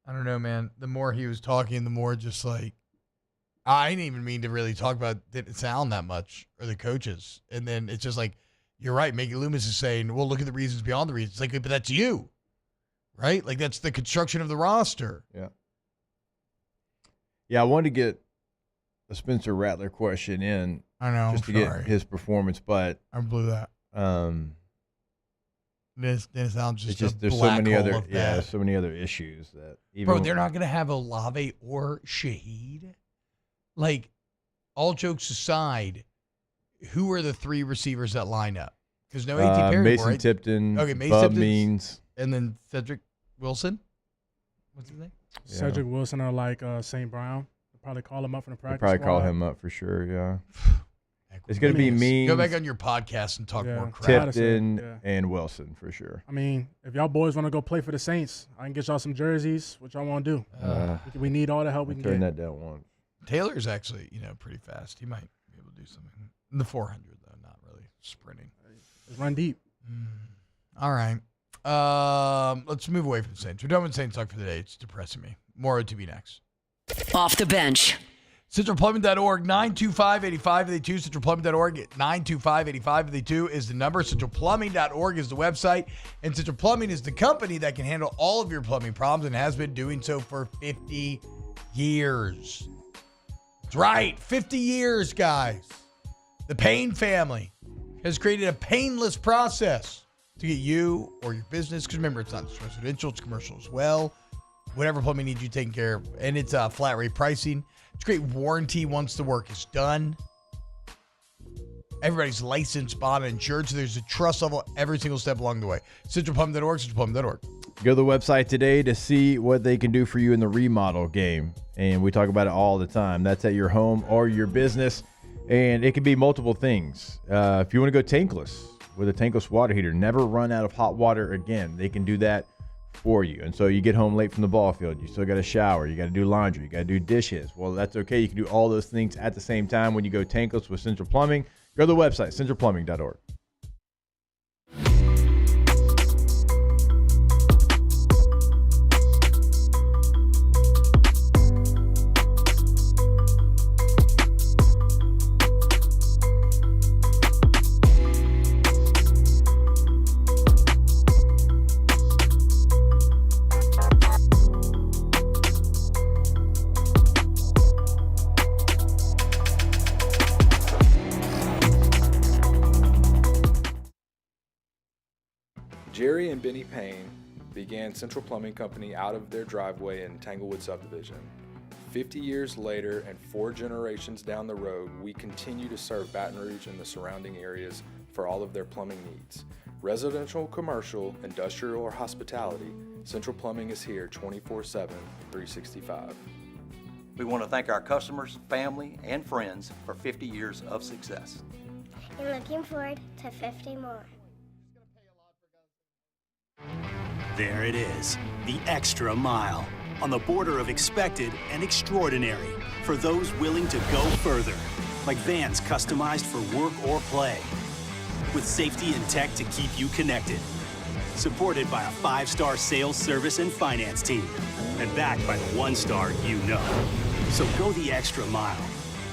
S9: I don't know, man. The more he was talking, the more just like, I didn't even mean to really talk about didn't sound that much or the coaches, and then it's just like, you're right. Maggie Loomis is saying, well, look at the reasons beyond the reasons. Like, but that's you. Right? Like, that's the construction of the roster.
S10: Yeah. Yeah, I wanted to get a Spencer Rattler question in.
S9: I know.
S10: Just to get his performance, but
S9: I blew that. This sounds just
S10: it's just there's
S9: black
S10: so many
S9: hole
S10: other
S9: of that.
S10: so many other issues that even
S9: Bro, they're not going to have Olave or Shaheed. Like, all jokes aside, who are the 3 receivers that line up? Because no A.T. Perry,
S10: Mason
S9: right?
S10: Tipton,
S9: Okay, Mason
S10: Bub
S9: Tipton's-
S10: Means,
S9: and then Cedric Wilson. What's his name?
S11: Cedric Wilson or like St. Brown. They'll probably call him up from the
S10: They'll
S11: practice
S10: probably call
S11: squad.
S10: him up for sure. Yeah, it's going to be Means.
S9: Go back on your podcast and talk more crap.
S10: Tipton and Wilson for sure.
S11: I mean, if y'all boys want to go play for the Saints, I can get y'all some jerseys. What y'all want to do? We need all the help we can
S10: Turn
S11: get.
S10: that down once.
S9: Taylor's actually, pretty fast. He might be able to do something. In the 400, though, not really sprinting.
S11: Just run deep.
S9: All right. Let's move away from the Saints. We're done with Saints talk for the day. It's depressing me. More OTB next.
S6: Off the bench.
S9: CentralPlumbing.org, 925-8552. CentralPlumbing.org, 925-8552 is the number. CentralPlumbing.org is the website. And Central Plumbing is the company that can handle all of your plumbing problems and has been doing so for 50 years. That's right, 50 years, guys. The Payne family has created a painless process to get you or your business, because remember, it's not just residential, it's commercial as well. Whatever plumbing needs you taken care of. And it's flat rate pricing. It's great warranty once the work is done. Everybody's licensed, bonded, insured, so there's a trust level every single step along the way. CentralPlumbing.org, CentralPlumbing.org.
S10: Go to the website today to see what they can do for you in the remodel game. And we talk about it all the time. That's at your home or your business. And it can be multiple things. If you want to go tankless with a tankless water heater, never run out of hot water again. They can do that for you. And so you get home late from the ball field, you still got to shower, you got to do laundry, you got to do dishes. Well, that's okay. You can do all those things at the same time when you go tankless with Central Plumbing. Go to the website, centralplumbing.org.
S5: Lady Payne began Central Plumbing Company out of their driveway in Tanglewood Subdivision. 50 years later and 4 generations down the road, we continue to serve Baton Rouge and the surrounding areas for all of their plumbing needs. Residential, commercial, industrial, or hospitality, Central Plumbing is here 24/7, 365.
S17: We want to thank our customers, family, and friends for 50 years of success.
S18: And looking forward to 50 more.
S20: There it is, the extra mile, on the border of expected and extraordinary for those willing to go further, like vans customized for work or play, with safety and tech to keep you connected, supported by a 5-star sales, service, and finance team, and backed by the 1-star you know. So go the extra mile.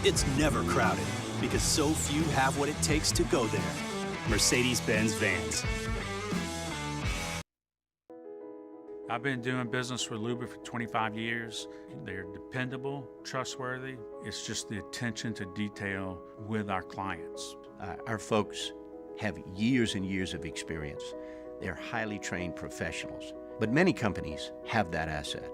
S20: It's never crowded, because so few have what it takes to go there. Mercedes-Benz Vans.
S14: I've been doing business with Luba for 25 years. They're dependable, trustworthy. It's just the attention to detail with our clients.
S15: Our folks have years and years of experience. They're highly trained professionals, but many companies have that asset.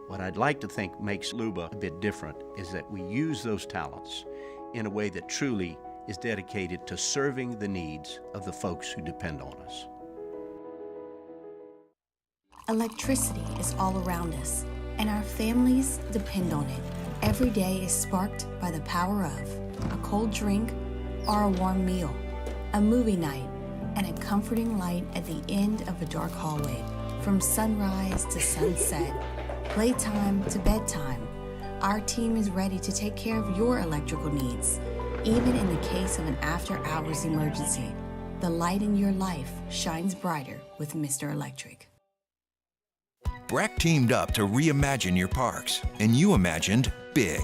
S15: What I'd like to think makes Luba a bit different is that we use those talents in a way that truly is dedicated to serving the needs of the folks who depend on us.
S21: Electricity is all around us, and our families depend on it. Every day is sparked by the power of a cold drink or a warm meal, a movie night, and a comforting light at the end of a dark hallway. From sunrise to sunset, playtime to bedtime, our team is ready to take care of your electrical needs. Even in the case of an after-hours emergency, the light in your life shines brighter with Mr. Electric.
S22: Breck teamed up to reimagine your parks, and you imagined big.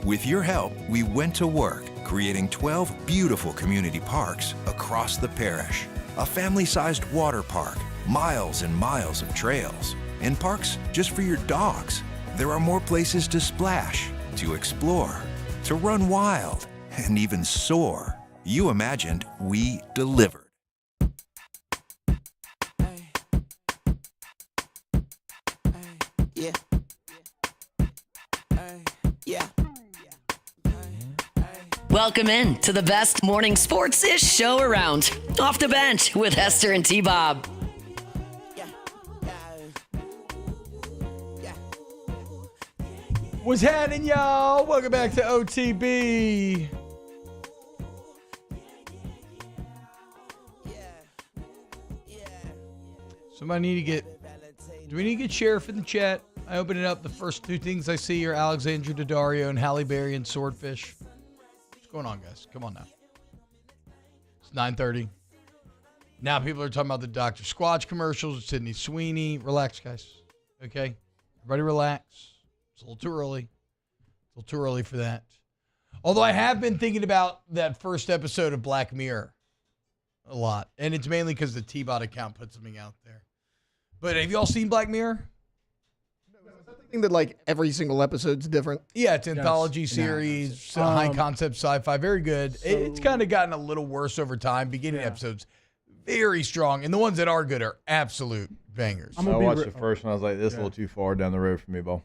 S22: With your help, we went to work, creating 12 beautiful community parks across the parish. A family-sized water park, miles and miles of trails, and parks just for your dogs. There are more places to splash, to explore, to run wild, and even soar. You imagined, we delivered.
S27: Yeah. Yeah.
S6: Welcome in to the best morning sports-ish show around. Off the Bench with Hester and T-Bob.
S9: What's happening, y'all? Welcome back to OTB. Somebody need to get... Do we need to get Sheriff in the chat? I open it up. The first 2 things I see are Alexandra Daddario and Halle Berry and Swordfish. What's going on, guys? Come on now. It's 9:30. Now people are talking about the Dr. Squatch commercials, Sydney Sweeney. Relax, guys. Okay? Everybody relax. It's a little too early. It's a little too early for that. Although I have been thinking about that first episode of Black Mirror a lot. And it's mainly because the T-Bot account put something out there. But have you all seen Black Mirror?
S7: I think that like every single episode's different.
S9: Yeah, it's an anthology series, high concept sci-fi, very good. It's kind of gotten a little worse over time. Beginning episodes, very strong, and the ones that are good are absolute bangers.
S10: I watched the first one. I was like, this is a little too far down the road for me, Bo.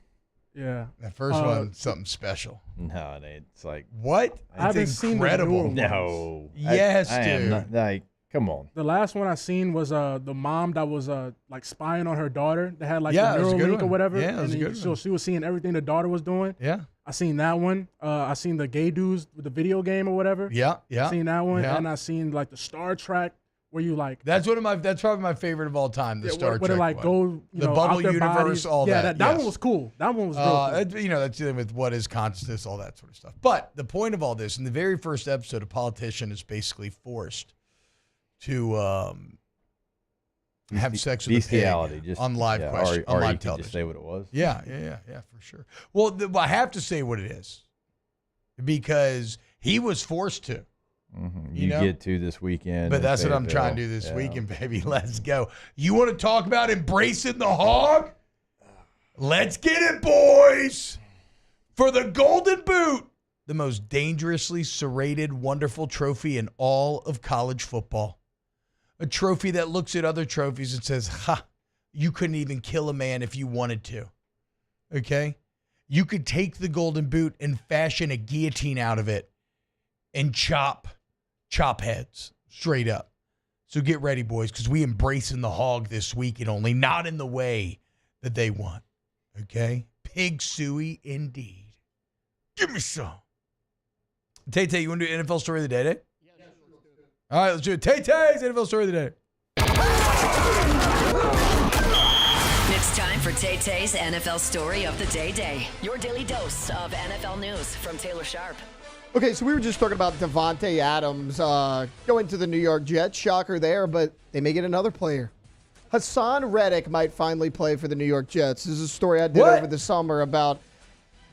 S11: Yeah.
S9: That first one, something special.
S10: No, it ain't. It's like
S9: what?
S11: I haven't seen the newer ones.
S10: No.
S9: Yes,
S10: I
S9: dude.
S10: am not, like, come on.
S11: The last one I seen was the mom that was like spying on her daughter. That had like
S9: Yeah,
S11: the
S9: it was a good
S11: Neuralink
S9: one.
S11: or whatever.
S9: Yeah, it was a
S11: and
S9: good
S11: so
S9: one.
S11: she was seeing everything the daughter was doing.
S9: Yeah.
S11: I seen that one. I seen the gay dudes with the video game or whatever.
S9: Yeah, yeah.
S11: Seen that one,
S9: Yeah.
S11: and I seen like the Star Trek where you like.
S9: That's probably my favorite of all time. The Star
S11: where
S9: Trek
S11: they like
S9: one.
S11: go, you
S9: the
S11: know,
S9: bubble
S11: out their
S9: universe,
S11: bodies.
S9: all
S11: yeah,
S9: that.
S11: that
S9: yes.
S11: one was cool. That one was real cool.
S9: You know, that's dealing with what is consciousness, all that sort of stuff. But the point of all this, in the very first episode, a politician is basically forced to have sex with a pig
S10: just
S9: on live question, on live television.
S10: Just say what it was.
S9: Yeah, for sure. Well, I have to say what it is because he was forced to.
S10: Mm-hmm.
S9: You
S10: You
S9: know?
S10: get to this weekend.
S9: But
S10: in
S9: that's what I'm
S10: Fayetteville.
S9: trying to do this weekend, baby. Let's go. You want to talk about embracing the hog? Let's get it, boys. For the Golden Boot, the most dangerously serrated, wonderful trophy in all of college football. a trophy that looks at other trophies and says, ha, you couldn't even kill a man if you wanted to. Okay? You could take the golden boot and fashion a guillotine out of it and chop heads straight up. So get ready, boys, because we embracing the hog this weekend, only not in the way that they want. Okay? Pig suey indeed. Give me some. Tay, you want to do NFL story of the day? All right, let's do it. Tay-Tay's NFL story of the day.
S6: It's time for Tay-Tay's NFL story of the day. Your daily dose of NFL news from Taylor Sharp.
S7: Okay, so we were just talking about Davante Adams going to the New York Jets. Shocker there, but they may get another player. Hassan Reddick might finally play for the New York Jets. This is a story I did over the summer about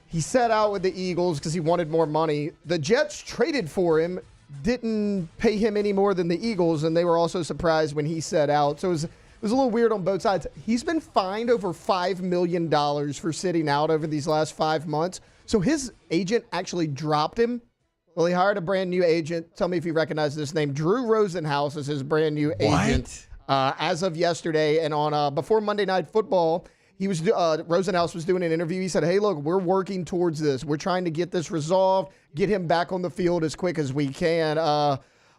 S7: he set out with the Eagles because he wanted more money. The Jets traded for him, didn't pay him any more than the Eagles, and they were also surprised when he set out. So it was a little weird on both sides. He's been fined over $5 million for sitting out over these last 5 months. So his agent actually dropped him. Well, he hired a brand new agent. Tell me if you recognize this name. Drew Rosenhaus is his brand new agent as of yesterday. And on before Monday Night Football, Rosenhaus was doing an interview. He said, hey, look, we're working towards this. We're trying to get this resolved, get him back on the field as quick as we can.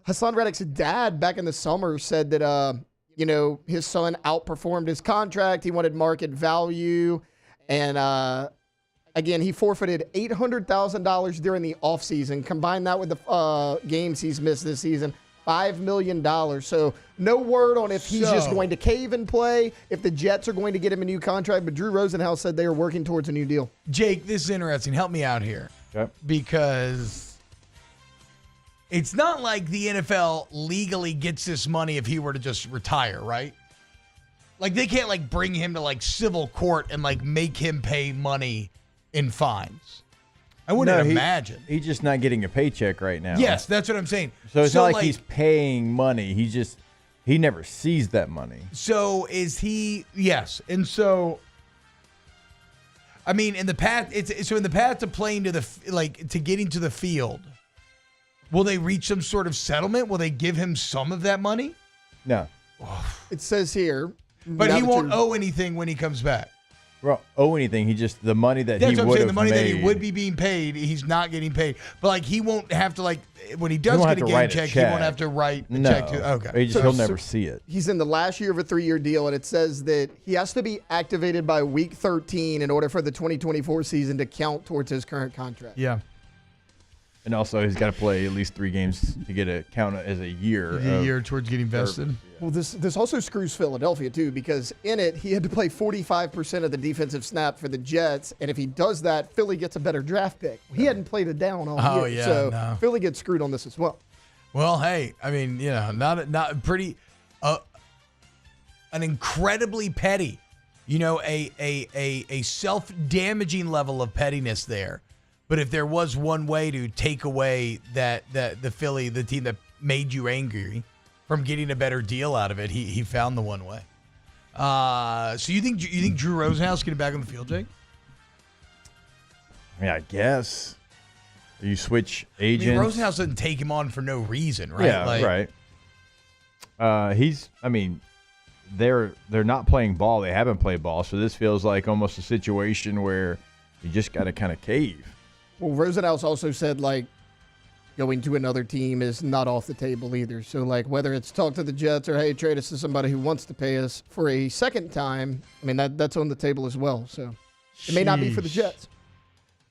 S7: Hassan Reddick's dad back in the summer said that, his son outperformed his contract. He wanted market value. And, again, he forfeited $800,000 during the offseason. Combine that with the games he's missed this season, $5 million. So no word on if he's just going to cave and play, if the Jets are going to get him a new contract. But Drew Rosenhaus said they are working towards a new deal.
S9: Jake, this is interesting. Help me out here.
S10: Okay.
S9: Because it's not like the NFL legally gets this money if he were to just retire, right? Like they can't bring him to civil court and make him pay money in fines. I wouldn't imagine.
S10: He's just not getting a paycheck right now.
S9: Yes, that's what I'm saying.
S10: So it's not like he's paying money. He never sees that money.
S9: So is he? Yes, and so I mean, in the path to playing to to getting to the field, will they reach some sort of settlement? Will they give him some of that money?
S10: No.
S7: It says here,
S9: but he won't owe anything when he comes back.
S10: Well, owe anything. He just the money that he would have made.
S9: The money that he would be being paid, he's not getting paid. But he won't have to when he does get a game check, he won't have to write a check to. Okay,
S10: he'll never see it.
S7: He's in the last year of a 3-year deal, and it says that he has to be activated by week 13 in order for the 2024 season to count towards his current contract.
S9: Yeah.
S10: And also, he's got to play at least 3 games to get a count as a year.
S9: A year towards getting vested.
S7: Well, this also screws Philadelphia, too, because in it, he had to play 45% of the defensive snap for the Jets, and if he does that, Philly gets a better draft pick. He hadn't played it down all year, so Philly gets screwed on this as well.
S9: Well, hey, I mean, not pretty, an incredibly petty, a self-damaging level of pettiness there. But if there was one way to take away the Philly, the team that made you angry, from getting a better deal out of it, he found the one way. So you think Drew Rosenhaus getting back on the field, Jake?
S10: I mean, I guess you switch agents.
S9: I mean, Rosenhaus doesn't take him on for no reason, right?
S10: Yeah, right. They're not playing ball. They haven't played ball, so this feels like almost a situation where you just got to kind of cave.
S7: Well, Rosenhaus also said, going to another team is not off the table either. So, whether it's talk to the Jets or, hey, trade us to somebody who wants to pay us for a second time, I mean, that's on the table as well. So, it may not be for the Jets.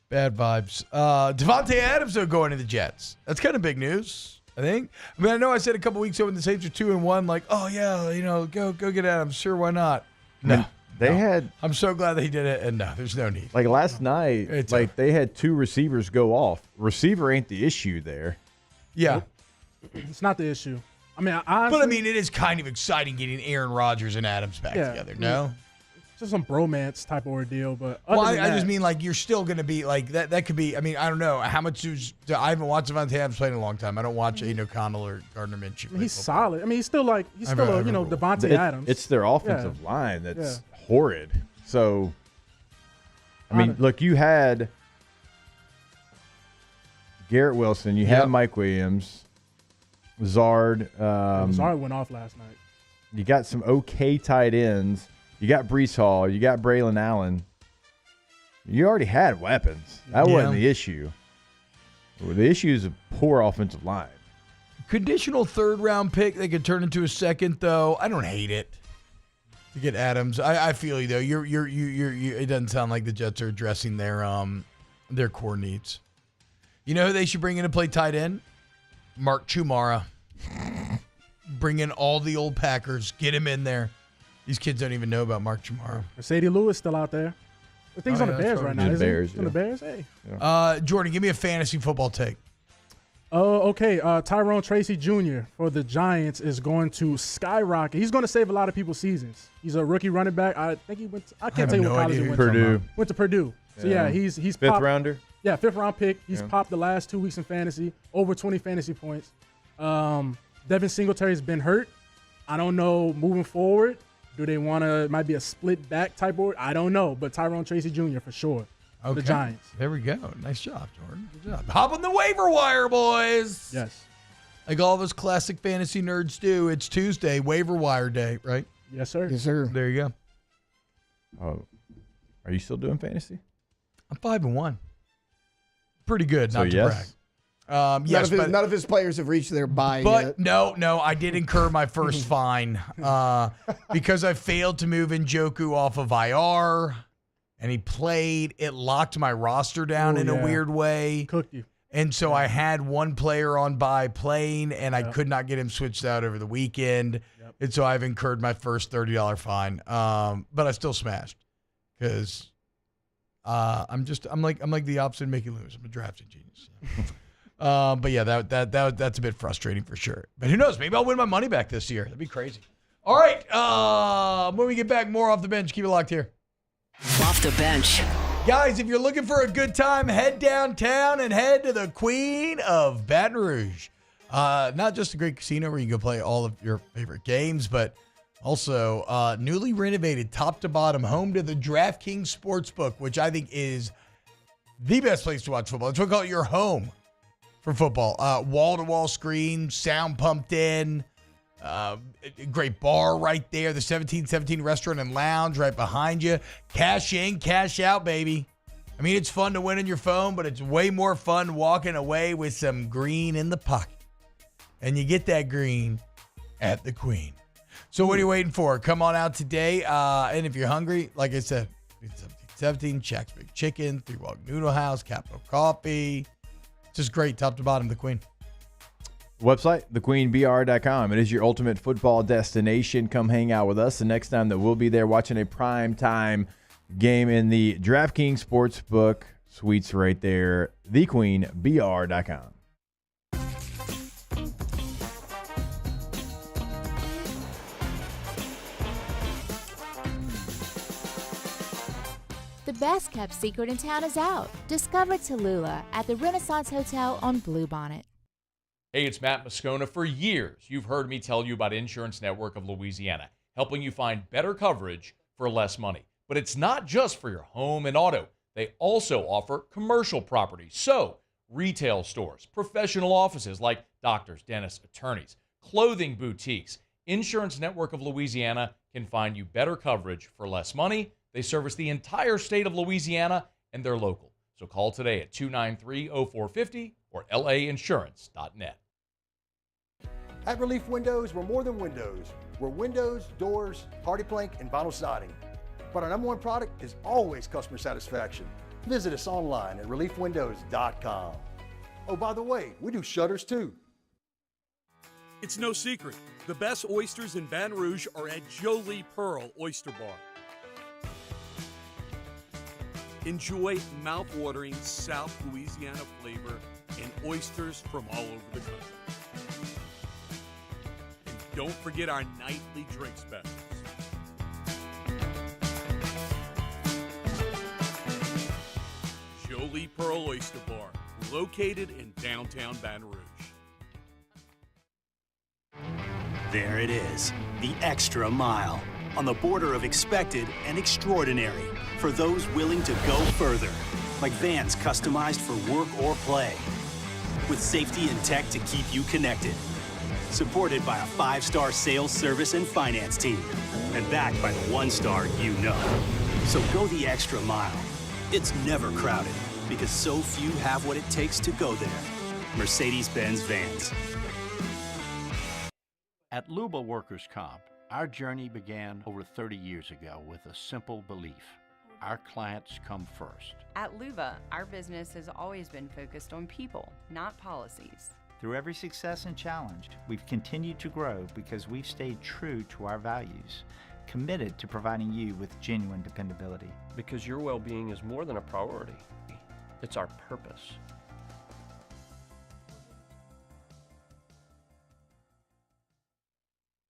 S9: Bad vibes. Davante Adams, though, going to the Jets. That's kind of big news, I think. I mean, I know I said a couple weeks ago when the Saints were 2-1, go get Adams. Sure, why not? No. I'm so glad that he did it, and no, there's no need.
S10: Last night, they had 2 receivers go off. Receiver ain't the issue there.
S9: Yeah.
S11: It's not the issue. I mean,
S9: it is kind of exciting getting Aaron Rodgers and Adams back together, no?
S11: It's just some bromance type of ordeal, but
S9: I just mean, you're still going to be, that could be, I mean, I don't know. How much I haven't watched Davante Adams play in a long time. I don't watch Aiden O'Connell or Gardner Minshew.
S11: He's solid. I mean, he's still Davante Adams.
S10: It's their offensive line that's horrid. So, I mean, look, you had Garrett Wilson, you had Mike Williams, Zard.
S11: Zard went off last night.
S10: You got some okay tight ends. You got Breece Hall. You got Braylon Allen. You already had weapons. That wasn't the issue. The issue is a poor offensive line.
S9: Conditional third-round pick. They could turn into a second, though. I don't hate it to get Adams. I feel you though. You're. It doesn't sound like the Jets are addressing their core needs. You know who they should bring in to play tight end? Mark Chumara. Bring in all the old Packers. Get him in there. These kids don't even know about Mark Chumara.
S11: Mercedes Lewis still out there. I think he's on the Bears right now.
S10: The Bears,
S11: on the Bears. Hey.
S9: Jordan, give me a fantasy football take.
S11: Okay. Tyrone Tracy Jr. for the Giants is going to skyrocket. He's going to save a lot of people's seasons. He's a rookie running back. I think he went to, I can't tell you what college he went
S10: to.
S11: Went to Purdue. So he's
S10: fifth
S11: popped,
S10: rounder.
S11: Yeah, 5th round pick. He's popped the last 2 weeks in fantasy, over 20 fantasy points. Devin Singletary's been hurt. I don't know moving forward. Do they want to? It might be a split back type board. I don't know, but Tyrone Tracy Jr. for sure. Okay. The Giants.
S9: There we go. Nice job, Jordan. Good job. Hop on the waiver wire, boys.
S11: Yes.
S9: Like all of us classic fantasy nerds do, it's Tuesday, waiver wire day, right?
S11: Yes, sir.
S7: Yes, sir.
S9: There you go.
S10: Oh, are you still doing fantasy?
S9: I'm 5-1. Pretty good,
S10: So
S9: not to
S10: yes?
S9: brag. Yes,
S7: none of his players have reached their bye
S9: but
S7: yet.
S9: no, I did incur my first fine because I failed to move Njoku off of IR, and he played. It locked my roster down in a weird way.
S11: Cooked you.
S9: And so I had one player on bye playing, and I could not get him switched out over the weekend.
S11: Yep.
S9: And so I've incurred my first $30 fine. But I still smashed because I'm like the opposite of Mickey Lewis. I'm a drafting genius. But yeah, that's a bit frustrating for sure. But who knows? Maybe I'll win my money back this year. That'd be crazy. All right. When we get back, more Off the Bench. Keep it locked here.
S6: Off the Bench.
S9: Guys, if you're looking for a good time, head downtown and head to the Queen of Baton Rouge. Not just a great casino where you can go play all of your favorite games, but also newly renovated top to bottom, home to the DraftKings Sportsbook, which I think is the best place to watch football. It's what we call it your home for football. Wall-to-wall screen, sound pumped in, great bar right there, the 1717 restaurant and lounge right behind you. Cash in, cash out, baby. I mean, it's fun to win on your phone, but it's way more fun walking away with some green in the pocket. And you get that green at the Queen. So what are you waiting for? Come on out today. And if you're hungry, like I said, 1717, Shaq's Big Chicken, 3 Walk Noodle House, Capital Coffee. Just great, top to bottom, the Queen.
S10: Website, thequeenbr.com. It is your ultimate football destination. Come hang out with us the next time that we'll be there watching a prime time game in the DraftKings Sportsbook suites right there, thequeenbr.com.
S2: The best kept secret in town is out. Discover Delilah at the Renaissance Hotel on Bluebonnet.
S3: Hey, it's Matt Moscona. For years, you've heard me tell you about Insurance Network of Louisiana, helping you find better coverage for less money. But it's not just for your home and auto. They also offer commercial properties. So, retail stores, professional offices like doctors, dentists, attorneys, clothing boutiques. Insurance Network of Louisiana can find you better coverage for less money. They service the entire state of Louisiana, and they're local. So call today at 293-0450 or lainsurance.net.
S16: At Relief Windows, we're more than windows. We're windows, doors, hardy plank, and vinyl siding. But our #1 product is always customer satisfaction. Visit us online at reliefwindows.com. Oh, by the way, we do shutters too.
S4: It's no secret. The best oysters in Baton Rouge are at Jolie Pearl Oyster Bar. Enjoy mouth-watering South Louisiana flavor and oysters from all over the country. And don't forget our nightly drink specials. Jolie Pearl Oyster Bar, located in downtown Baton Rouge.
S20: There it is, the extra mile, on the border of expected and extraordinary, for those willing to go further, like vans customized for work or play, with safety and tech to keep you connected. supported by a 5-star sales, service, and finance team, and backed by the 1-star you know. So go the extra mile. It's never crowded because so few have what it takes to go there. Mercedes-Benz Vans.
S15: At Luba Workers' Comp, our journey began over 30 years ago with a simple belief. Our clients come first.
S8: At Luba, our business has always been focused on people, not policies.
S12: Through every success and challenge, we've continued to grow because we've stayed true to our values, committed to providing you with genuine dependability.
S13: Because your well-being is more than a priority. It's our purpose.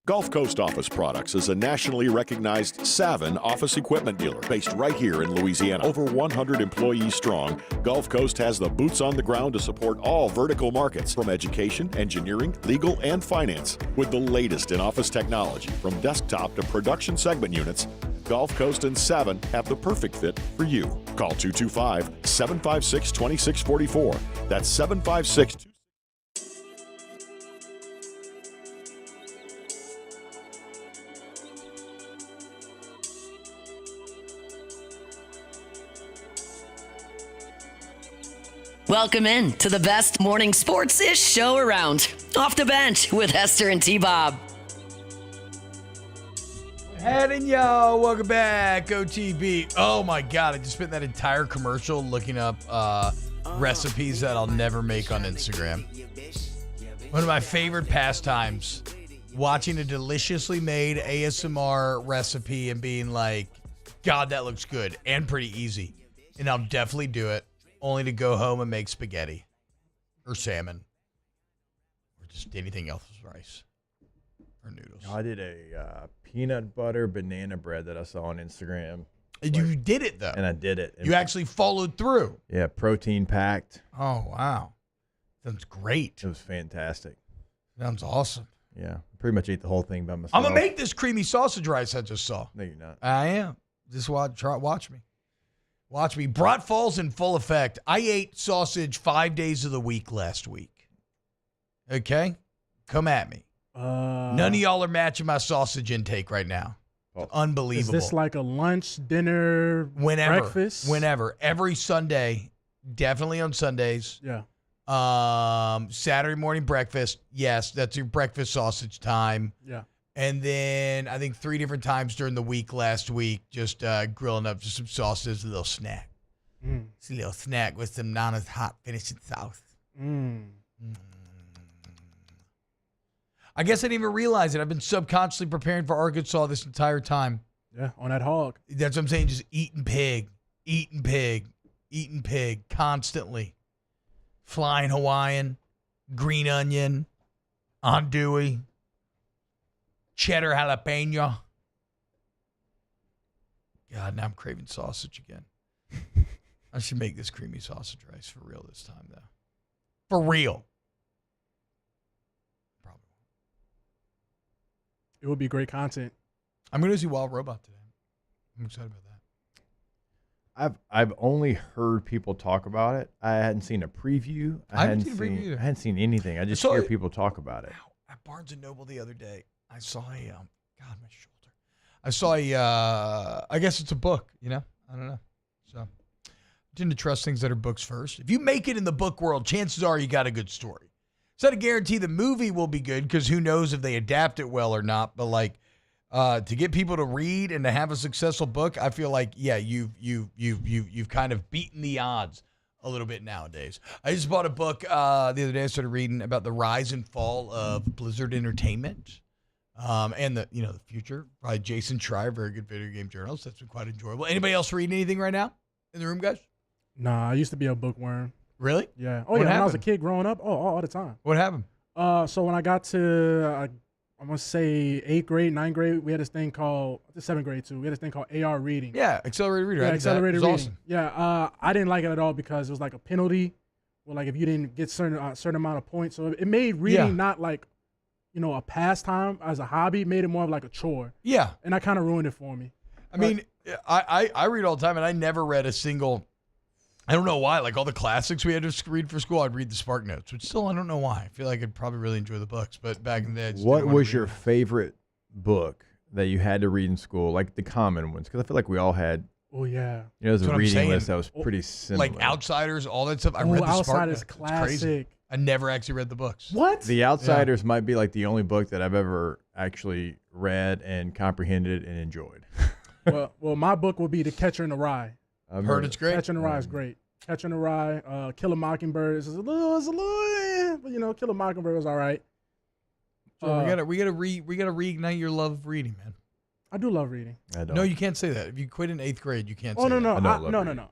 S23: Gulf Coast Office Products is a nationally recognized Savin office equipment dealer based right here in Louisiana. Over 100 employees strong, Gulf Coast has the boots on the ground to support all vertical markets from education, engineering, legal, and finance. With the latest in office technology from desktop to production segment units, Gulf Coast and Savin have the perfect fit for you. Call 225-756-2644. That's 756.
S6: Welcome in to the best morning sports-ish show around. Off the Bench with Hester and T-Bob.
S9: And y'all, welcome back, OTB. Oh my God, I just spent that entire commercial looking up recipes that I'll never make on Instagram. One of my favorite pastimes, watching a deliciously made ASMR recipe and being like, God, that looks good and pretty easy. And I'll definitely do it, only to go home and make spaghetti or salmon or just anything else with rice or noodles.
S10: I did a peanut butter banana bread that I saw on Instagram.
S9: You did it, though.
S10: And I did it.
S9: You actually followed through.
S10: Yeah, protein packed.
S9: Oh, wow. Sounds great.
S10: It was fantastic.
S9: Sounds awesome.
S10: Yeah, pretty much ate the whole thing by myself.
S9: I'm going to make this creamy sausage rice I just saw.
S10: No, you're not.
S9: I am. Just watch me. Watch me. Brat Falls in full effect. I ate sausage 5 days of the week last week. Okay? Come at me. None of y'all are matching my sausage intake right now. It's unbelievable.
S11: Is this like a lunch, dinner, breakfast?
S9: Whenever. Every Sunday. Definitely on Sundays.
S11: Yeah.
S9: Saturday morning breakfast. Yes, that's your breakfast sausage time.
S11: Yeah.
S9: And then I think 3 different times during the week last week, just grilling up just some sausages, a little snack. It's a little snack with some Nana's hot finishing sauce. I guess I didn't even realize it. I've been subconsciously preparing for Arkansas this entire time.
S11: Yeah, on that hog.
S9: That's what I'm saying. Just eating pig constantly. Flying Hawaiian, green onion, andouille, cheddar jalapeno. God, now I'm craving sausage again. I should make this creamy sausage rice for real this time, though. For real.
S11: It would be great content.
S9: I'm going to see Wild Robot today. I'm excited about that.
S10: I've only heard people talk about it. I hadn't seen a preview. I hadn't seen a preview either. I hadn't seen anything. I just hear people talk about it.
S9: At Barnes & Noble the other day, I saw a, God, my shoulder. I saw a, I guess it's a book, you know? I don't know. So, I tend to trust things that are books first. If you make it in the book world, chances are you got a good story. It's not a guarantee the movie will be good because who knows if they adapt it well or not. But like to get people to read and to have a successful book, I feel like you've kind of beaten the odds a little bit nowadays. I just bought a book the other day. I started reading about the rise and fall of Blizzard Entertainment and the future by Jason Schreier, very good video game journalist. That's been quite enjoyable. Anybody else reading anything right now in the room, guys?
S11: Nah, I used to be a bookworm.
S9: Really?
S11: Yeah.
S9: What
S11: When I was a
S9: happened?
S11: kid growing up, all the time.
S9: What happened?
S11: So when I got to, I'm going to say 8th grade, 9th grade, we had this thing called, 7th grade too, we had this thing called AR reading.
S9: Yeah, accelerated reader.
S11: Yeah, accelerated reading.
S9: Awesome.
S11: Yeah, I didn't like it at all because it was like a penalty, or like if you didn't get certain amount of points. So it made reading not like, a pastime as a hobby. It made it more of like a chore.
S9: Yeah.
S11: And that kind of ruined it for me.
S9: I mean, I read all the time, and I never read a single I don't know why. Like all the classics we had to read for school, I'd read the Spark Notes, which still I don't know why. I feel like I'd probably really enjoy the books, but back in the day, I just
S10: what
S9: didn't want to
S10: was
S9: read
S10: your
S9: them.
S10: favorite book that you had to read in school, like the common ones? Because I feel like we all had.
S11: Oh yeah.
S10: There's
S9: That's
S10: a
S9: what I'm
S10: reading
S9: saying.
S10: list that was pretty similar.
S9: Like Outsiders, all that stuff. I read the Spark
S11: Outsiders,
S9: Notes. It's crazy.
S11: classic.
S9: I never actually read the books.
S11: What?
S10: The Outsiders might be like the only book that I've ever actually read and comprehended and enjoyed.
S11: well, my book would be The Catcher in the Rye.
S10: I've
S9: heard it's great.
S11: Catcher in the Rye is great. Catcher in the Rye, Kill a Mockingbird is a little, but you know, Kill a Mockingbird was all right.
S9: So we gotta reignite your love of reading, man.
S11: I do love reading.
S10: I don't.
S9: No, you can't say that. If you quit in 8th grade, you can't
S11: Oh
S9: say
S11: no,
S9: that.
S11: no.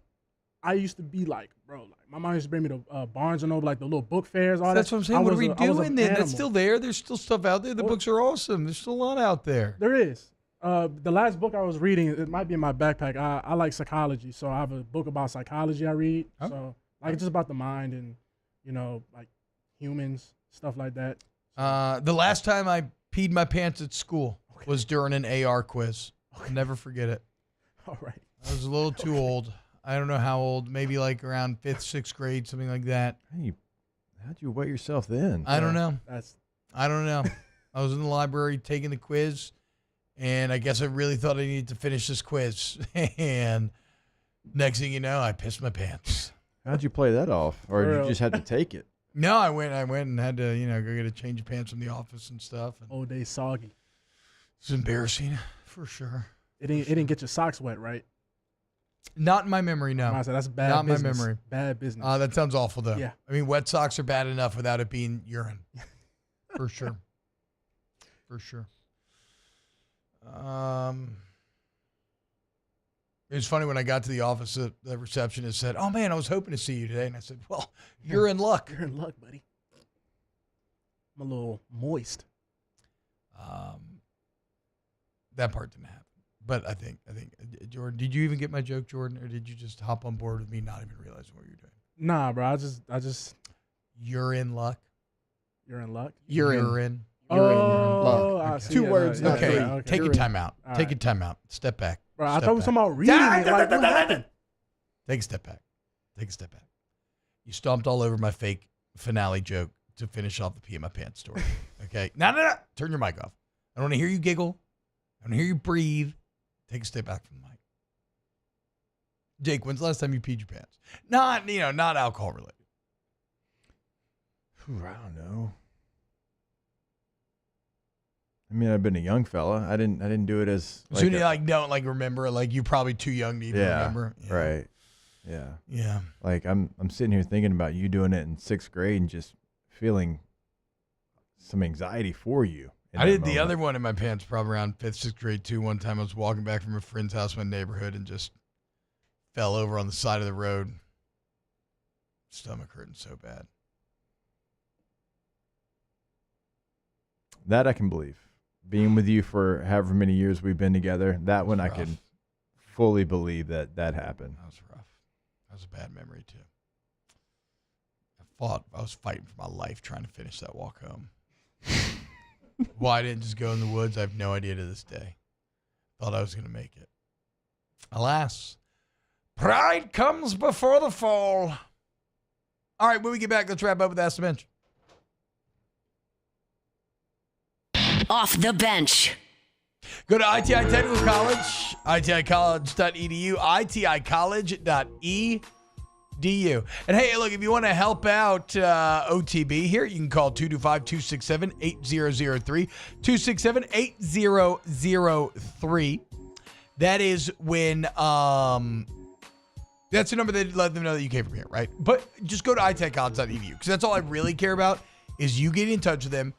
S11: I used to be like, bro, like my mom used to bring me to Barnes and Noble, like the little book fairs, all
S9: That's
S11: that.
S9: what I'm saying. What are we doing then? That's
S11: animal.
S9: still there. There's still stuff out there. The books are awesome. There's still a lot out there.
S11: There is. The last book I was reading, it might be in my backpack. I like psychology, so I have a book about psychology I read.
S9: Oh.
S11: So like just about the mind and, you know, like humans, stuff like that.
S9: The last time I peed my pants at school was during an AR quiz. I'll never forget it.
S11: All right.
S9: I was a little too old. I don't know how old. Maybe like around 5th, 6th grade, something like that.
S10: How'd you wet yourself then?
S9: I don't know.
S11: I
S9: don't know. I was in the library taking the quiz, and I guess I really thought I needed to finish this quiz. And next thing you know, I pissed my pants.
S10: How'd you play that off? Or did you just have to take it?
S9: No, I went and had to, go get a change of pants from the office and stuff. And
S11: Old day soggy.
S9: it's embarrassing for sure.
S11: It didn't get your socks wet, right?
S9: Not in my memory, no.
S11: I said, that's bad
S9: Not in
S11: business.
S9: my memory.
S11: Bad business.
S9: That sounds awful, though.
S11: Yeah.
S9: I mean, wet socks are bad enough without it being urine. For sure. For sure. It was funny when I got to the office, the receptionist said, "Oh, man, I was hoping to see you today." And I said, "Well, you're in luck."
S11: You're in luck, buddy. I'm a little moist.
S9: That part didn't happen. But I think, Jordan, did you even get my joke, Jordan, or did you just hop on board with me not even realizing what you're doing?
S11: Nah, bro. I just.
S9: You're in luck.
S11: You're in luck.
S9: You're in.
S7: You're in luck.
S11: I
S7: Okay.
S11: see.
S7: 2
S11: Yeah,
S7: words,
S11: yeah,
S7: not
S9: Okay,
S7: three.
S11: okay.
S9: take a
S7: You're in.
S9: timeout.
S11: All
S9: Take
S11: right.
S9: a timeout. Step back.
S11: Bro, I
S9: Step
S11: thought we were
S9: back.
S11: talking about reading. Like, what happened?
S9: Take a step back. Take a step back. You stomped all over my fake finale joke to finish off the pee in my pants story. Okay? No. Turn your mic off. I don't want to hear you giggle. I don't want to hear you breathe. Take a step back from the mic. Jake, when's the last time you peed your pants? Not alcohol related.
S10: I don't know. I mean, I've been a young fella. I didn't do it as
S9: So you don't remember, like you're probably too young to even remember. Yeah.
S10: Right. Yeah.
S9: Yeah.
S10: Like I'm sitting here thinking about you doing it in 6th grade and just feeling some anxiety for you.
S9: I did the other one in my pants probably around 5th, 6th grade too. One time I was walking back from a friend's house in my neighborhood and just fell over on the side of the road. Stomach hurting so bad.
S10: That I can believe. Being with you for however many years we've been together, that one I
S9: rough.
S10: can fully believe that happened.
S9: That was rough. That was a bad memory too. I was fighting for my life trying to finish that walk home. Why I didn't just go in the woods, I have no idea to this day. Thought I was going to make it. Alas, pride comes before the fall. All right, when we get back, let's wrap up with Ask the Bench.
S6: Off the bench.
S9: Go to ITI Technical College, iticollege.edu, iticollege.edu. And hey, look, if you want to help out OTB here, you can call 225-267-8003, 267-8003. That is when, that's the number that let them know that you came from here, right? But just go to iticollege.edu, because that's all I really care about is you getting in touch with them,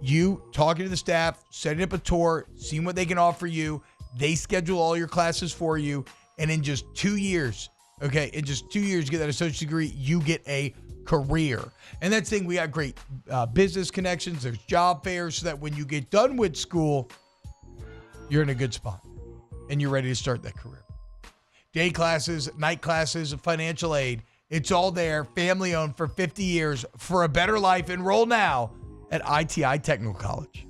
S9: you talking to the staff, setting up a tour, seeing what they can offer you. They schedule all your classes for you. And in just 2 years, you get that associate's degree, you get a career. And that's the thing, we got great business connections. There's job fairs so that when you get done with school, you're in a good spot and you're ready to start that career. Day classes, night classes, financial aid. It's all there, family owned for 50 years for a better life. Enroll now at ITI Technical College.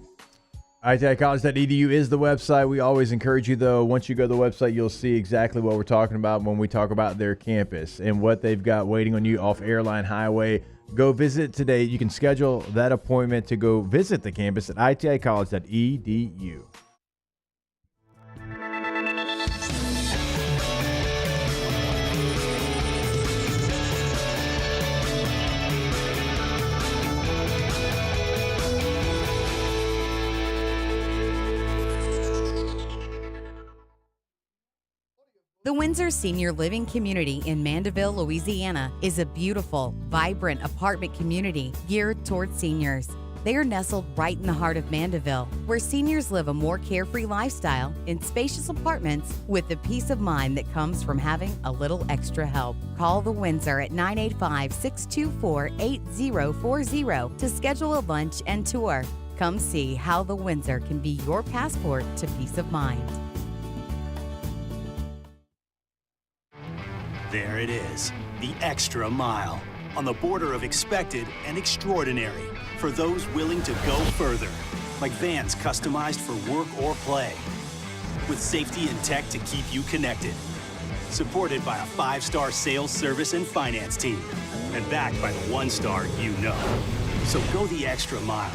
S10: ITIcollege.edu is the website. We always encourage you, though, once you go to the website, you'll see exactly what we're talking about when we talk about their campus and what they've got waiting on you off Airline Highway. Go visit today. You can schedule that appointment to go visit the campus at ITIcollege.edu.
S1: The Windsor Senior Living Community in Mandeville, Louisiana is a beautiful, vibrant apartment community geared toward seniors. They are nestled right in the heart of Mandeville, where seniors live a more carefree lifestyle in spacious apartments with the peace of mind that comes from having a little extra help. Call the Windsor at 985-624-8040 to schedule a lunch and tour. Come see how the Windsor can be your passport to peace of mind.
S20: There it is, the extra mile, on the border of expected and extraordinary for those willing to go further, like vans customized for work or play, with safety and tech to keep you connected, supported by a 5-star sales, service, and finance team, and backed by the 1-star you know. So go the extra mile.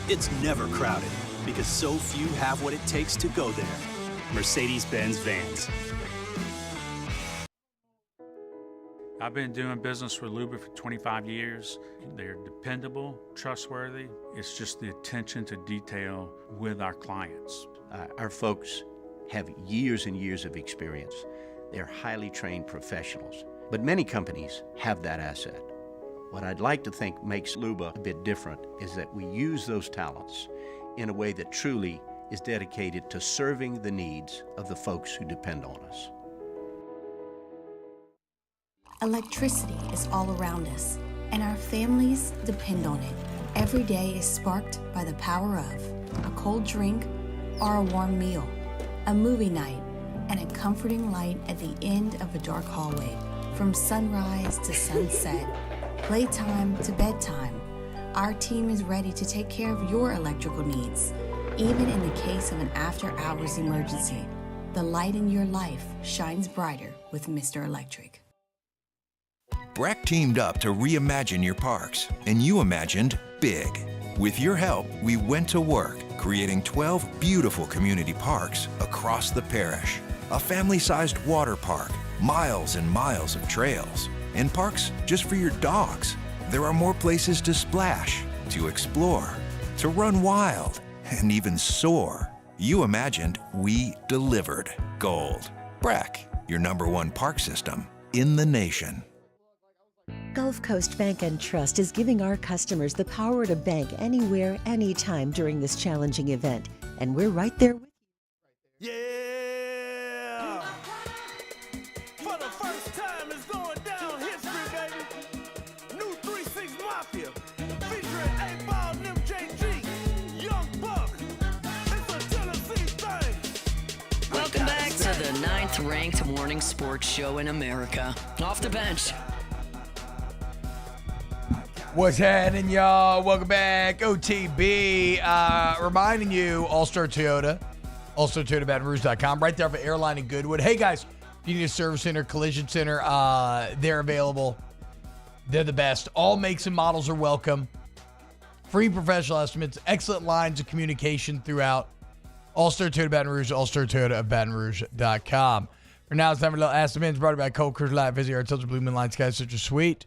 S20: It's never crowded, because so few have what it takes to go there. Mercedes-Benz Vans.
S14: I've been doing business with Luba for 25 years. They're dependable, trustworthy. It's just the attention to detail with our clients.
S15: Our folks have years and years of experience. They're highly trained professionals, but many companies have that asset. What I'd like to think makes Luba a bit different is that we use those talents in a way that truly is dedicated to serving the needs of the folks who depend on us.
S21: Electricity is all around us, and our families depend on it. Every day is sparked by the power of a cold drink or a warm meal, a movie night, and a comforting light at the end of a dark hallway. From sunrise to sunset, playtime to bedtime, our team is ready to take care of your electrical needs. Even in the case of an after-hours emergency, the light in your life shines brighter with Mr. Electric.
S22: Breck teamed up to reimagine your parks, and you imagined big. With your help, we went to work, creating 12 beautiful community parks across the parish. A family-sized water park, miles and miles of trails, and parks just for your dogs. There are more places to splash, to explore, to run wild, and even soar. You imagined, we delivered. Gold. Breck, your #1 park system in the nation.
S5: Gulf Coast Bank and Trust is giving our customers the power to bank anywhere, anytime during this challenging event. And we're right there with you.
S19: Yeah! For the first time, it's going down history, baby. New 3-6 Mafia, featuring 8-Ball and MJG, Young Buck. It's a Tennessee thing.
S6: Welcome back to the 9th-ranked morning sports show in America. Off the bench.
S9: What's happening, y'all? Welcome back. OTB. Reminding you, All-Star Toyota, allstartoyotabatonrouge.com, right there for Airline in Goodwood. Hey, guys, if you need a service center, collision center, they're available. They're the best. All makes and models are welcome. Free professional estimates, excellent lines of communication throughout. All-Star Toyota Baton Rouge, allstartoyotabatonrouge.com. For now, it's time for a little Ask the Men's, brought to you by Cold Cruise Light. Visit our Tulsa Blue Moon Line Sky, such as sweet.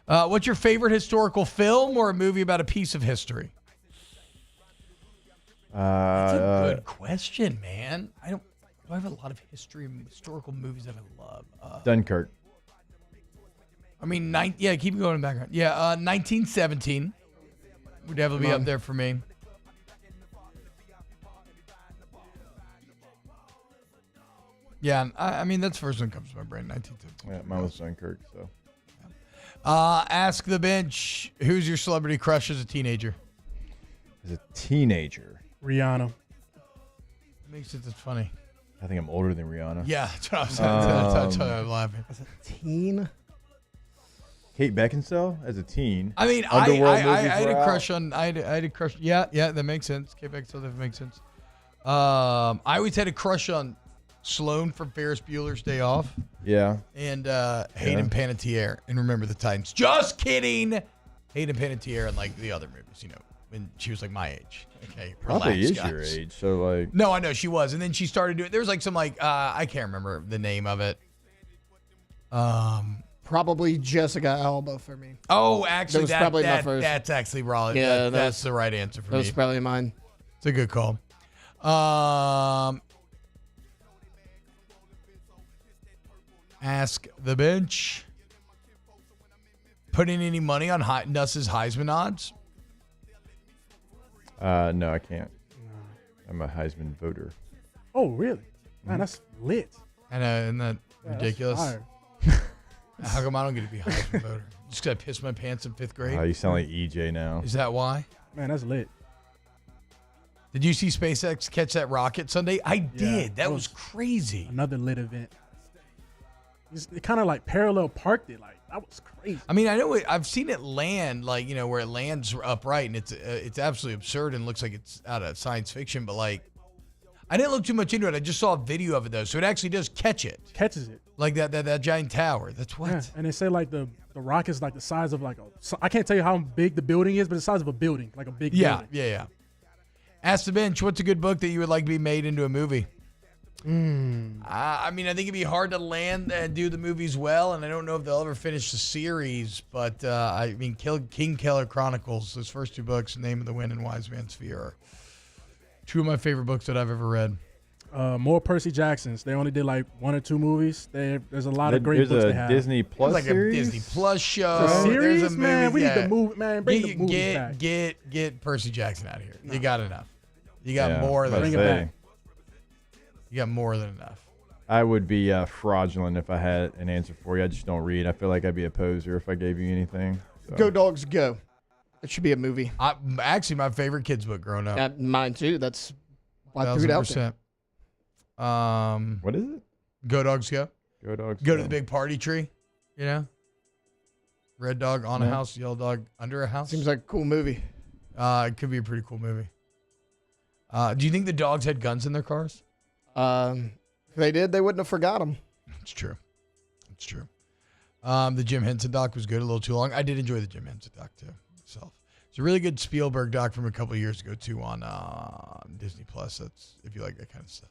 S9: What's your favorite historical film or a movie about a piece of history? That's a good question, man. Do I have a lot of historical movies that I love?
S10: Dunkirk.
S9: I mean, keep going in the background. 1917 would definitely be up there for me. Yeah, I mean, that's the first one that comes to my brain, 1917.
S10: Yeah, mine was Dunkirk, so.
S9: Ask the bench, who's your celebrity crush as a teenager?
S10: As a teenager?
S11: Rihanna.
S9: Makes it funny.
S10: I think I'm older than Rihanna.
S9: Yeah, that's what I was laughing.
S7: As a teen?
S10: Kate Beckinsale as a teen.
S9: I mean, I had a crush on. I had a crush. Yeah, that makes sense. Kate Beckinsale, that makes sense. I always had a crush on Sloane from Ferris Bueller's Day Off.
S10: Yeah.
S9: And Hayden Panettiere and Remember the Titans. Just kidding. Hayden Panettiere and like the other movies, when she was like my age. Okay,
S10: probably is your age. So like.
S9: No, I know she was, and then she started doing. There was like some I can't remember the name of it.
S7: Probably Jessica Alba for me.
S9: Oh, actually,
S7: that was probably my first.
S9: That's actually wrong.
S7: Yeah,
S9: that's the right answer for me.
S7: That was probably mine.
S9: It's a good call. Ask the bench. Put in any money on Nuss's Heisman odds?
S10: No, I can't. I'm a Heisman voter.
S11: Oh, really? Man, that's lit.
S9: I know, isn't that ridiculous?
S11: That's fire.
S9: How come I don't get to be a Heisman voter? Just because I pissed my pants in 5th grade?
S10: Oh, you sound like EJ now.
S9: Is that why?
S11: Man, that's lit.
S9: Did you see SpaceX catch that rocket Sunday? I did. That was crazy.
S11: Another lit event. It kind of like parallel parked it. Like, that was crazy.
S9: I mean, I know I've seen it land, where it lands upright, and it's absolutely absurd and looks like it's out of science fiction. But like, I didn't look too much into it. I just saw a video of it though, so it actually does catch it.
S11: Catches it.
S9: Like that giant tower. That's what.
S11: Yeah. And they say like the rocket's like the size of I can't tell you how big the building is, but the size of a building, like a big building.
S9: Yeah. Ask the bench, what's a good book that you would like to be made into a movie? I mean, I think it'd be hard to land and do the movies well, and I don't know if they'll ever finish the series, but I mean, King Keller Chronicles, those first 2 books, Name of the Wind and Wise Man's Fear, are 2 of my favorite books that I've ever read.
S11: More Percy Jacksons. They only did like 1 or 2 movies. There's a lot of great books they have.
S10: There's a Disney Plus
S9: like
S10: series?
S9: a Disney Plus show.
S11: A series?
S9: There's a
S11: Man,
S9: movie,
S11: we need the movie. Man, bring the movies back.
S9: Get Percy Jackson out of here. You got enough. You got
S10: Yeah,
S9: more than
S11: Bring it
S9: enough.
S11: back.
S9: You got more than enough.
S10: I would be fraudulent if I had an answer for you. I just don't read. I feel like I'd be a poser if I gave you anything. So.
S7: Go Dogs Go. It should be a movie.
S9: Actually, my favorite kids book growing up.
S7: Mine too. That's why I threw it out there.
S9: 1000%.
S10: What is it?
S9: Go Dogs Go.
S10: Go Dogs
S9: Go to the big party tree. Red dog on a
S10: Yeah.
S9: house, yellow dog under a house.
S7: Seems like a cool movie.
S9: It could be a pretty cool movie. Do you think the dogs had guns in their cars?
S7: If they did, they wouldn't have forgot them.
S9: It's true. It's true. The Jim Henson doc was good, a little too long. I did enjoy the Jim Henson doc too myself. It's a really good Spielberg doc from a couple of years ago too on Disney Plus. That's if you like that kind of stuff.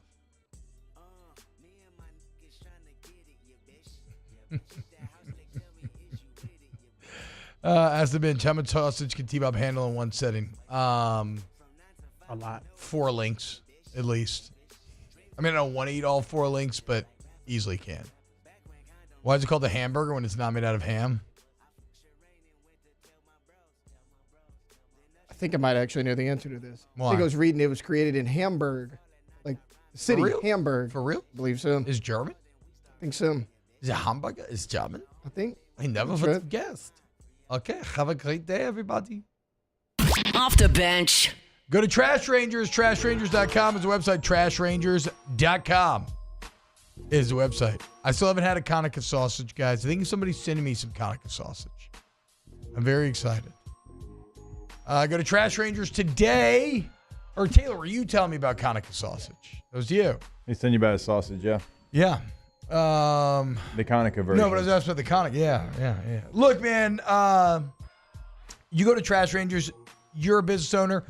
S9: As the bench, how much sausage can T-Bob handle in one setting?
S11: A lot.
S9: 4 links, at least. I mean, I don't want to eat all 4 links, but easily can. Why is it called a hamburger when it's not made out of ham?
S7: I think I might actually know the answer to this.
S9: Why?
S7: I think I was reading it was created in Hamburg, like the city,
S9: real?
S7: Hamburg.
S9: For real?
S7: I believe so.
S9: Is German?
S7: I think so.
S9: Is it hamburger? Is German?
S7: I think.
S9: I never would have guessed. Okay, have a great day, everybody.
S6: Off the bench.
S9: Go to Trash Rangers. TrashRangers.com is the website. TrashRangers.com is the website. I still haven't had a Conica sausage, guys. I think somebody's sending me some Conica sausage. I'm very excited. Go to Trash Rangers today. Or Taylor, were you telling me about Conica sausage? That was you.
S10: They send you about a sausage, yeah.
S9: Yeah.
S10: The Conica version.
S9: No, but I was asking about the Conica. Yeah. Look, man, you go to Trash Rangers, you're a business owner,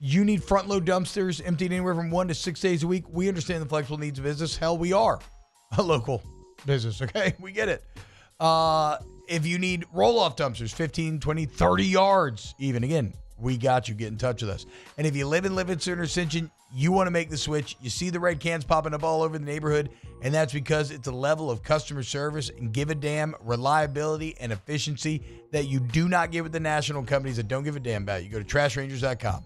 S9: you need front load dumpsters emptied anywhere from 1 to 6 days a week. We understand the flexible needs of business. Hell, we are a local business, okay? We get it. If you need roll-off dumpsters, 15, 20, 30 yards even, again, we got you. Get in touch with us. And if you live in Livingston or Ascension, you want to make the switch. You see the red cans popping up all over the neighborhood, and that's because it's a level of customer service and give a damn reliability and efficiency that you do not get with the national companies that don't give a damn about it. You go to TrashRangers.com.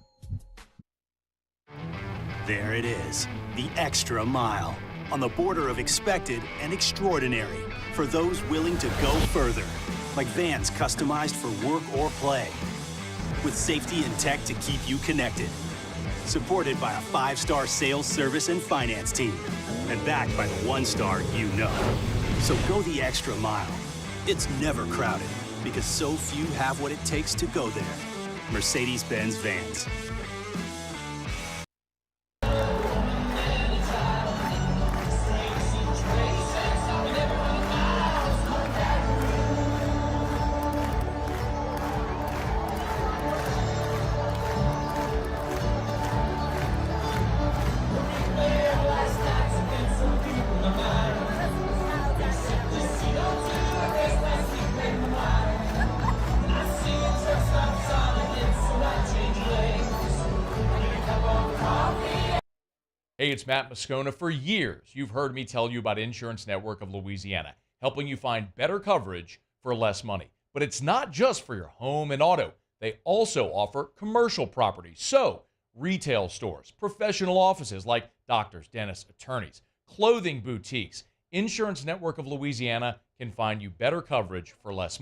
S20: There it is, the extra mile, on the border of expected and extraordinary, for those willing to go further, like vans customized for work or play, with safety and tech to keep you connected, supported by a 5-star sales, service, and finance team, and backed by the 1-star you know. So go the extra mile. It's never crowded, because so few have what it takes to go there. Mercedes-Benz Vans.
S3: Hey, it's Matt Moscona. For years, you've heard me tell you about Insurance Network of Louisiana, helping you find better coverage for less money. But it's not just for your home and auto. They also offer commercial property. So, retail stores, professional offices like doctors, dentists, attorneys, clothing boutiques. Insurance Network of Louisiana can find you better coverage for less money.